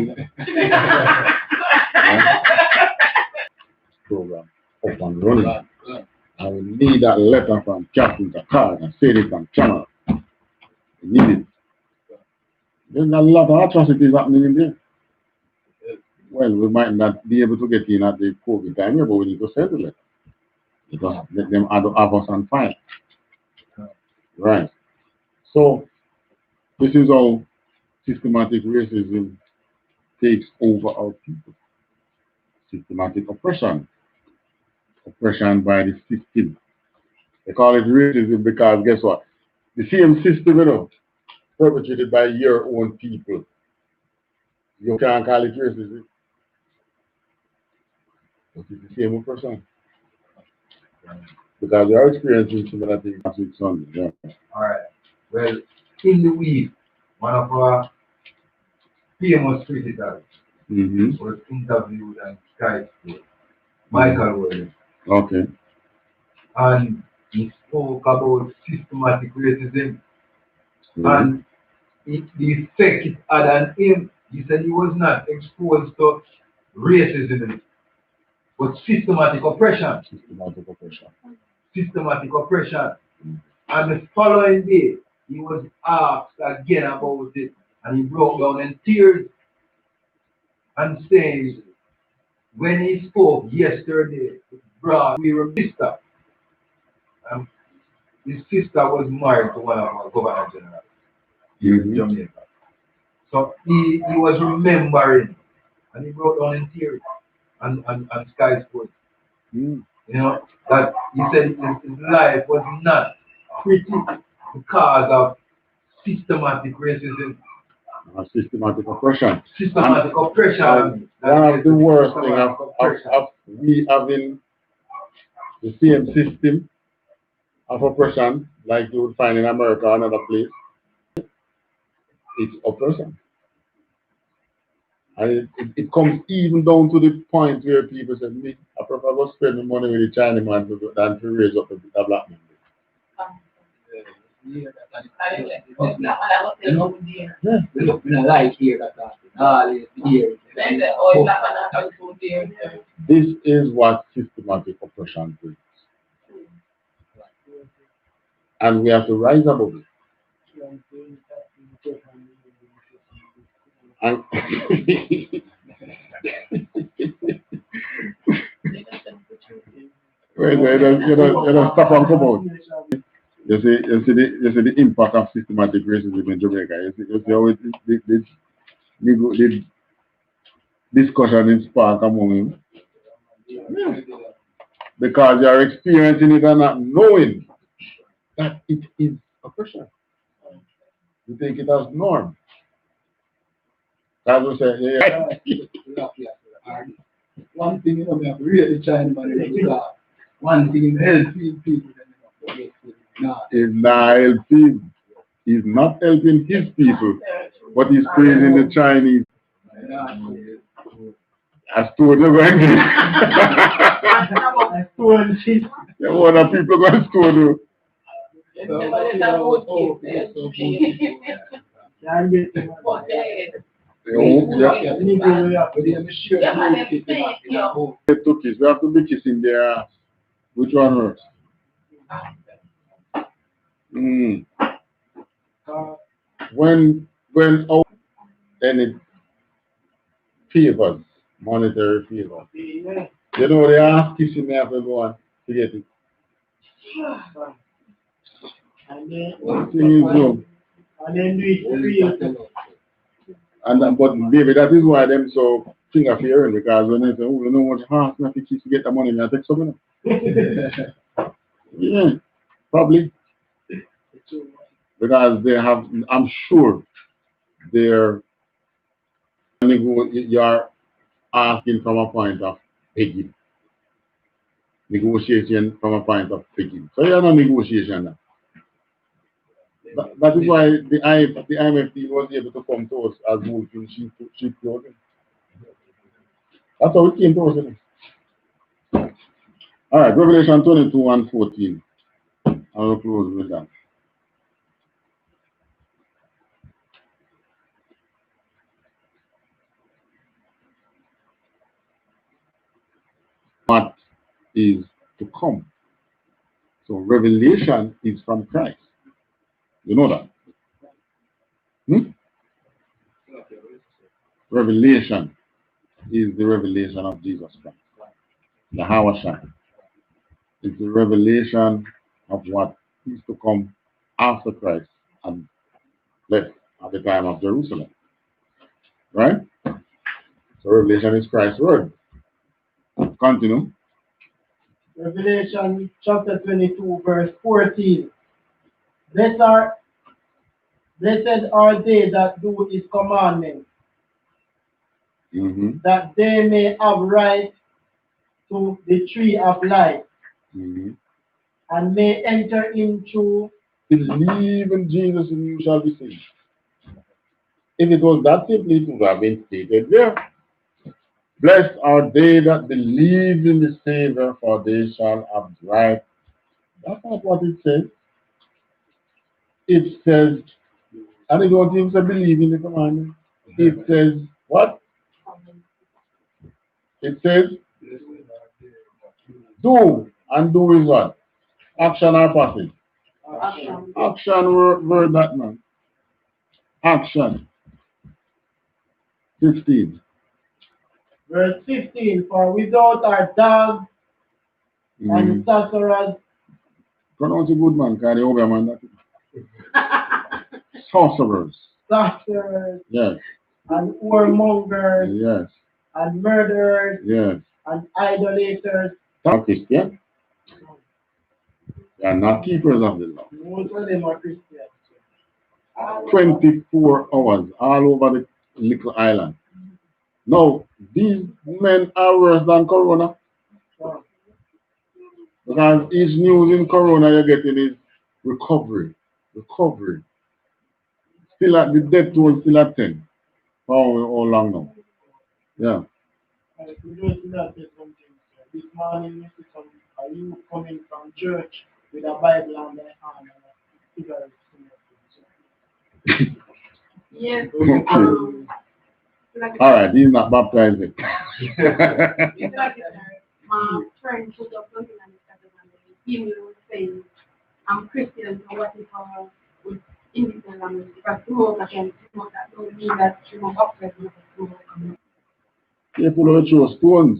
Program up and running. I will need that letter from Captain Kakar and say it on camera. I need it. There's a lot of atrocities happening in there. Well, we might not be able to get in at the COVID time here, but we need to settle it. Because let them have us on fire. Right. So, this is how systematic racism takes over our people. Systematic oppression. Oppression by the system. They call it racism because guess what? The same system, perpetrated by your own people. You can't call it racism. But it's the same oppression. Because they are experiencing similar things as with Sunday. Yeah. Alright. Well, in the week, one of our famous criticals was interviewed on Skype with Michael Williams. Okay. And he spoke about systematic racism and the effect it had on him. He said he was not exposed to racism, but systematic oppression. Systematic oppression. Systematic oppression. And the following day, he was asked again about it, and he broke down in tears and saying, when he spoke yesterday, we were sister. His sister was married to one of our governor generals here in Jamaica. So he was remembering, and he broke down in tears and Sky Sports. You know, that he said his life was not pretty because of systematic racism. Systematic oppression. Systematic oppression. One of the worst things of we having the same system of oppression like you would find in America or another place. It's oppression. And it comes even down to the point where people say, me, I prefer to spend the money with the Chinese man than to raise up the black man. We don't like here that This is what systematic oppression brings. And we have to rise above it. And wait, you don't stop and come out. You see the impact of systematic racism in Jamaica. You see how the discussion in spark among him. Yeah. Because you are experiencing it and not knowing that it is oppression. You take it as norm. That will say, yeah. One thing, we have to really try and manage one thing helping people. He's not helping. He's not helping his people, but he's praising the Chinese. I stole the going to. I stole shit. Yeah, one of people going to steal you. We have to be kissing their ass. Which one hurts? When any favors, monetary favors, you know they are kissing me after everyone to get it. And then, Thing is, no. and then do it for real. And but maybe that is why them so finger fearing, because when they say, oh, you know what heart not to kiss to get the money, I take something. Yeah, probably. Because they have, I'm sure they're you're asking from a point of begging. Negotiation from a point of begging. So you're not negotiation now. That is why the IMFT was able to come to us as moving sheep clothing. That's how it came to us. All right, Revelation 22 and 14. I will close with that. What is to come? So revelation is from Christ. You know that? Revelation is the revelation of Jesus Christ. The Hawashai is the revelation of what is to come after Christ and left at the time of Jerusalem. Right? So revelation is Christ's word. Continue. Revelation chapter 22, verse 14. Blessed are they that do his commandments, that they may have right to the tree of life, and may enter into. Believe in Jesus and you shall be saved. If it was that simply, it would have been stated there. Blessed are they that believe in the Savior, for they shall have right. That's not what it says. It says, and it don't even say believe in the commandment. It says what? It says do, and do is what? Action or passive? Action word that man. Action. 15. Verse 15. For without our dogs and sorcerers. Pronounce a good man, can you over man? Sorcerers. Sorcerers. Yes. And whoremongers. Yes. And murderers. Yes. And idolaters. Christian. They are not keepers of the law. Most of them are Christians. 24 hours all over the little island. Now, these men are worse than Corona. Because each news in Corona you're getting is recovery. Recovery. Still at the death toll, still at 10. How long now? Yeah. This morning, are you coming from church with a Bible on their hand and a cigarette? Yes. All right, he's not baptized yet. It's like my friend put up something on the status and the email was saying, I'm Christian, so what if with independent language? Because smoke again, smoke that don't mean that you don't upset with smoke. People will throw stones.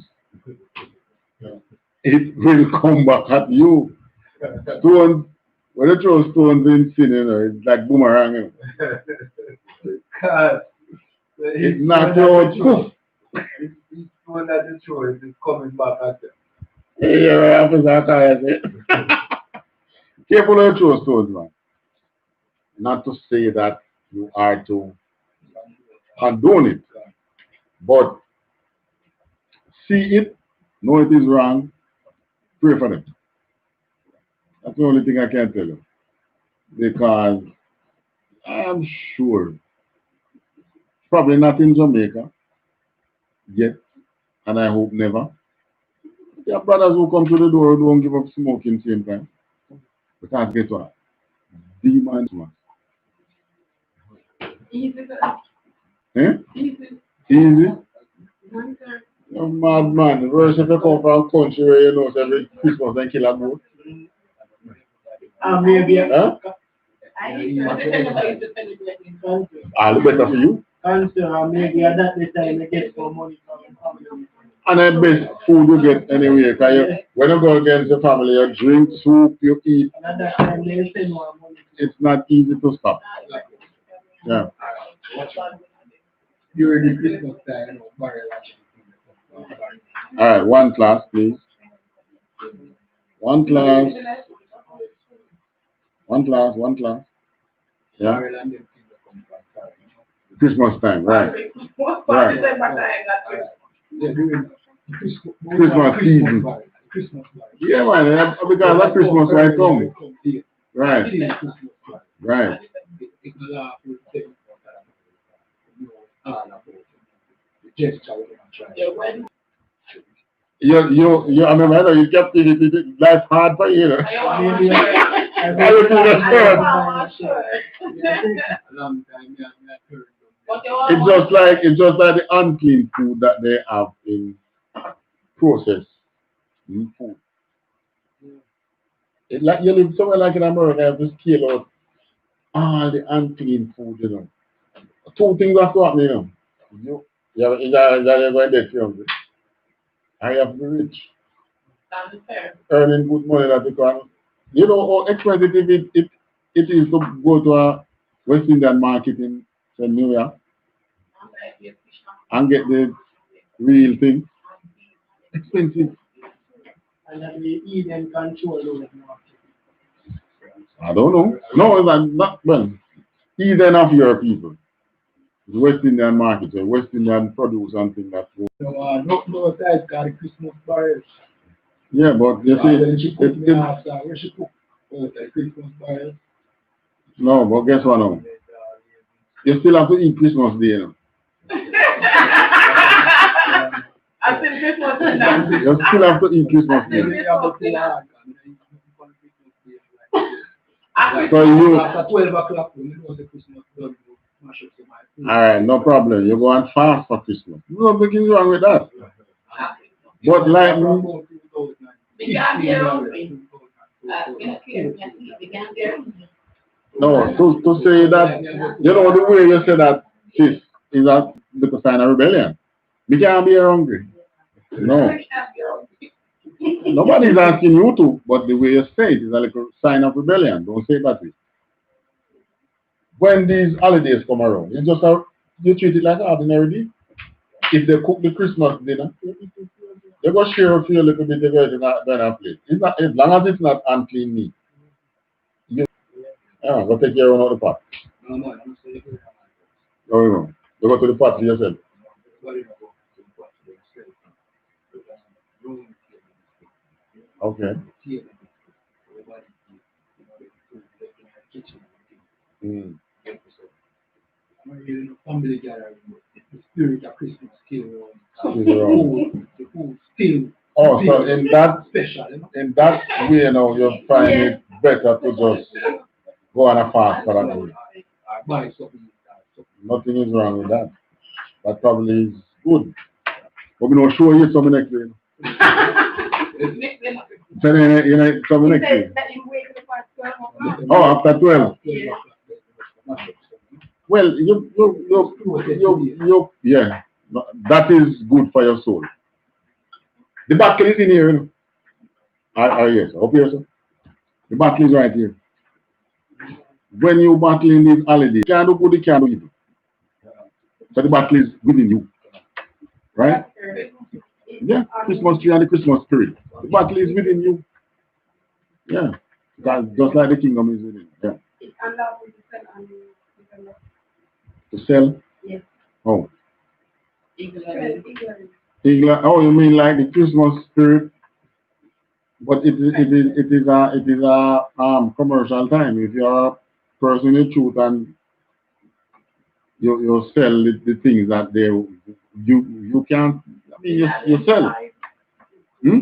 It will come back at you. Stones, when you throw stones in sin, you know, it's like boomerang. You know. It's not your truth. Each stone that you throw is coming back at you. Hey, you're officer, careful when you throw stones, man. Not to say that you are to condone it, but see it, know it is wrong, pray for them. That's the only thing I can tell you. Because I am sure, probably not in Jamaica yet, and I hope never. There are brothers who come to the door who don't give up smoking same time. Because guess what? Demons, man. Easy. Eh? Easy. Easy? You're mad man. Worse if you come from a country where you know every Christmas they kill a goat. Maybe Huh? All the better for you. answer, maybe at that time you get some money from the family. And the best food you get anyway. Cause when you go against the family, you drink soup, you eat. And at that time they spend more money. It's not easy to stop. Yeah. During the Christmas time, All right, one class, please. One class. One class. One class. Yeah. Christmas time, right? Right. Christmas season. Yeah, man. Because that Christmas right come. Right. Right. I remember you kept it life hard for you. You know? It's just like the unclean food that they have in processed food. It like you live somewhere like in America, you have to scale out all the unclean food, you know. Two things have to happen, you know. You're going to get hungry. I have to be rich. Earning good money that you can. You know how expensive it is to go to a West Indian market in say, New York and get the real thing. Expensive. And that we eat and control those markets. I don't know. No, it's not well. Even of your people. The West Indian market, the West Indian produce and things that go. No, that's got a Christmas barrel. Yeah, but you see, Where she cook? Christmas barrel. No, but guess what now? You still have to eat Christmas Day, you know. You still have to eat Christmas Day. So you. After 12 o'clock, when you know the Christmas done, you mash up some food. All right, no problem. You go and fast for Christmas. No nothing wrong with that. But like no, to say that you know the way you say that this is a little sign of rebellion. We can't be hungry. No. Nobody's asking you to, but the way you say it is a little sign of rebellion. Don't say it that way. When these holidays come around, you treat it like ordinary day. If they cook the Christmas dinner, they go share with you a little bit of it in a plate. It's not, as long as it's not unclean meat. Go take your own out of the pot. No, no. You go to the pot for yourself. Okay. Mm. Family gathering, the spirit of Christmas still around. The food still. Oh, so in that special, in that way, you know, you find it better to just go on a fast for that day. Nothing is wrong with that. That probably is good. But we don't show you something next day. So then, you know, something next day. Oh, after 12. Well, yeah, that is good for your soul. The battle is in here, you know. Yes, up here, sir. The battle is right here. When you battle in this holiday, you can't do good, you can't do evil. So the battle is within you. Right? Yeah, Christmas tree and the Christmas spirit. The battle is within you. Yeah. Because just like the kingdom is within. Yeah. To sell? Yes. Oh. Oh, you mean like the Christmas spirit? But it is a commercial time. If you're a person in truth and you sell the things that you can't. I mean you sell. Hmm?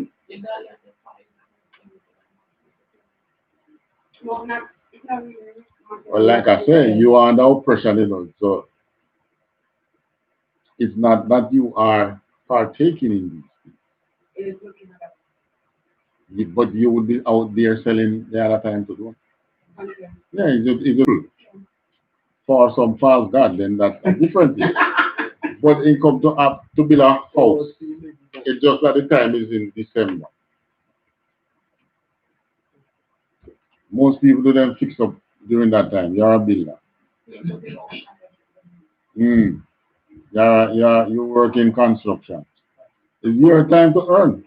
Well, like I say, you are under oppression, you know. So it's not that you are partaking in these things. It is looking at But you would be out there selling the other time to do it. okay. Yeah, it's a, for some false god, then that's a different thing. But in come to build a house, it's just that the time is in December. Most people do them fix up during that time. You're a builder. Mm. You work in construction. It's your time to earn.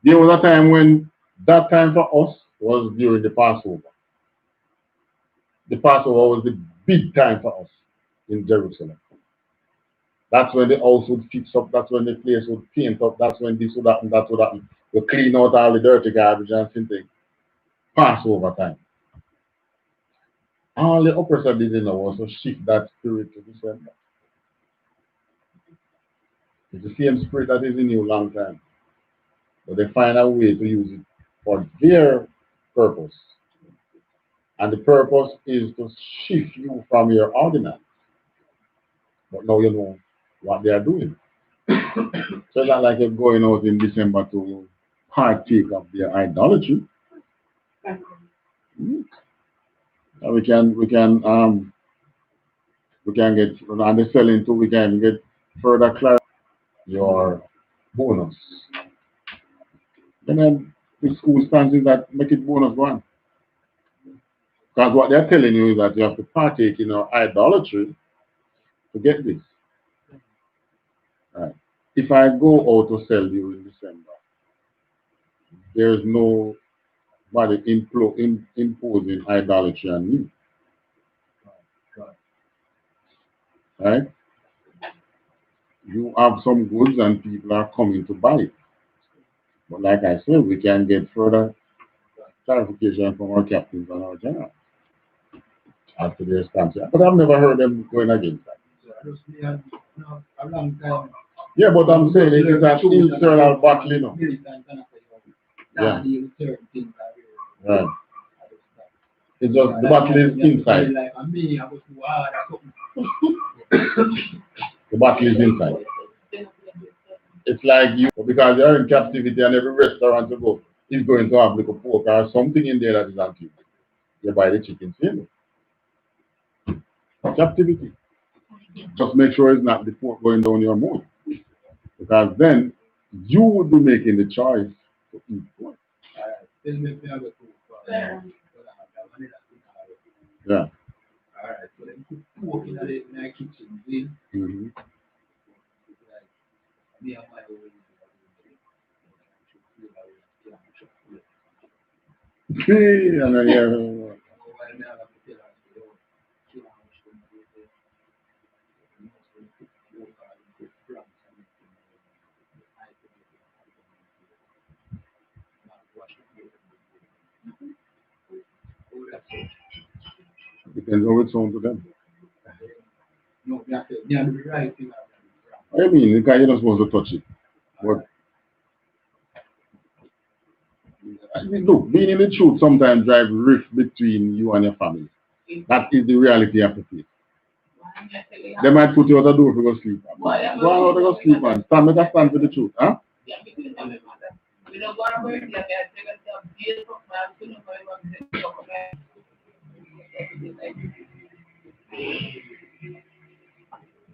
There was a time when that time for us was during the Passover. The Passover was the big time for us in Jerusalem. That's when the house would fix up, that's when the place would paint up, that's when this would happen, that would happen. We clean out all the dirty garbage and something. Passover time. All the oppressor did was to shift that spirit to December. It's the same spirit that is in you a long time. But they find a way to use it for their purpose. And the purpose is to shift you from your ordinance. But now you know what they are doing. So it's not like you're going out in December to partake of their idolatry. Mm. And we can get on the selling too, we can get further clarity your bonus. And then the school stances that make it bonus one. Because what they're telling you is that you have to partake in our idolatry to get this. Right. If I go out to sell you in December, there's nobody imposing idolatry on me. Right? You have some goods and people are coming to buy it. But like I said, we can get further clarification from our captains and our generals after their stance. But I've never heard them going against that. A long time. Yeah, but I'm saying it is an internal battle, you know. Yeah. Right. It's just the battle is inside. The battle is inside. It's like you, because you're in captivity and every restaurant you go is going to have like a pork or something in there that is anti. You buy the chicken same. Captivity. Just make sure it's not the pork going down your mouth. Because then you would be making the choice to eat pork. Yeah. Mm-hmm. See, and then yeah. Depends on what's on to them. I mean, because you're not supposed to touch it. But I mean, look, being in the truth sometimes drives rift between you and your family. That is the reality of the face. They might put you out the door to go sleep. Go out to go sleep and stand with a stand for the truth, huh?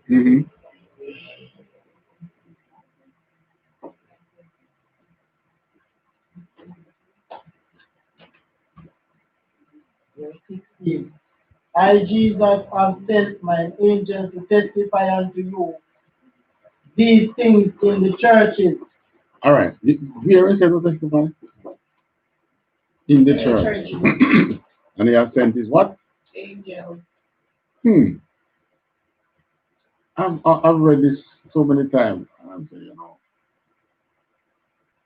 Mm-hmm. Verse 16. I, Jesus, have sent my angel to testify unto you these things in the churches. All right. Here is the testimony. In the church. And he has sent his what? Angel. I've read this so many times. I'm saying, you know,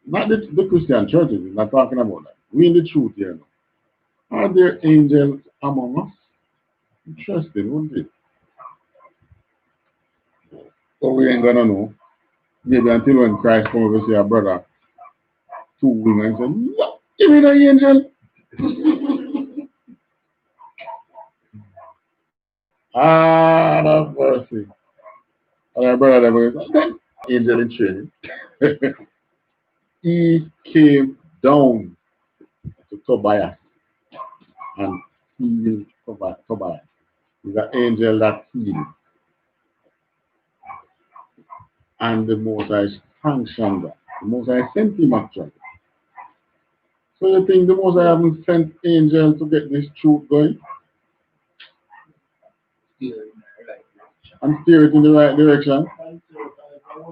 not the Christian churches, we're not talking about that. We in the truth here. Are there angels among us? Interesting, wouldn't it? So we ain't gonna know. Maybe until when Christ comes over to see our brother, two women say, no, give me the angel. Ah, that's mercy. And our brother goes, angel in training. He came down to Tobias and healed Tobias. He's an angel that healed. And the Most High sanctioned that. The Most High sent him actually. So you think the Most High haven't sent angel to get this truth going? And steer it in the right direction?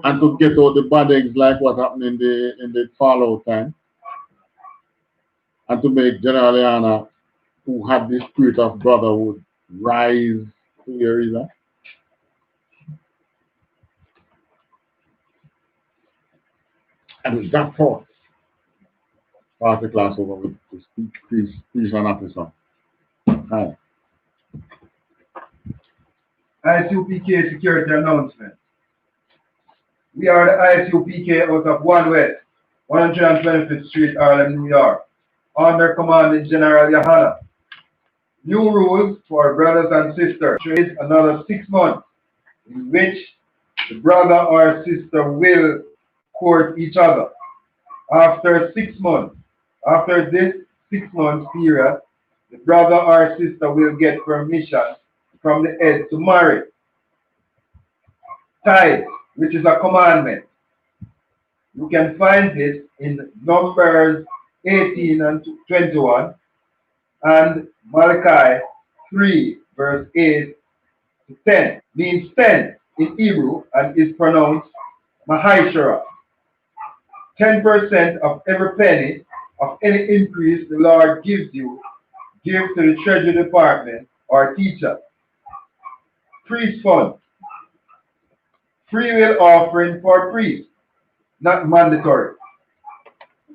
And to get out the bad eggs like what happened in the fallout time? And to make General YAHANNA, who had the spirit of brotherhood, rise to your reason? And with that thought, pass the class over with the speech and officer. Hi. I.S.U.P.K security announcement. We are the I.S.U.P.K out of 1 West, 125th Street, Harlem, New York, under commanding General YAHANNA. New rules for brothers and sisters. Is another 6 months in which the brother or sister will court each other. After 6 months, after this 6 months period, the brother or sister will get permission from the head to marry. Tithes, which is a commandment. You can find this in Numbers 18 and 21 and Malachi 3 verse 8 to 10. Means 10 in Hebrew and is pronounced Mahishara. 10% of every penny of any increase the Lord gives you, give to the Treasury Department or teacher. Priest fund. Free will offering for priests, not mandatory.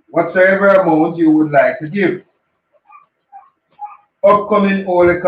Whatsoever amount you would like to give. Upcoming Holy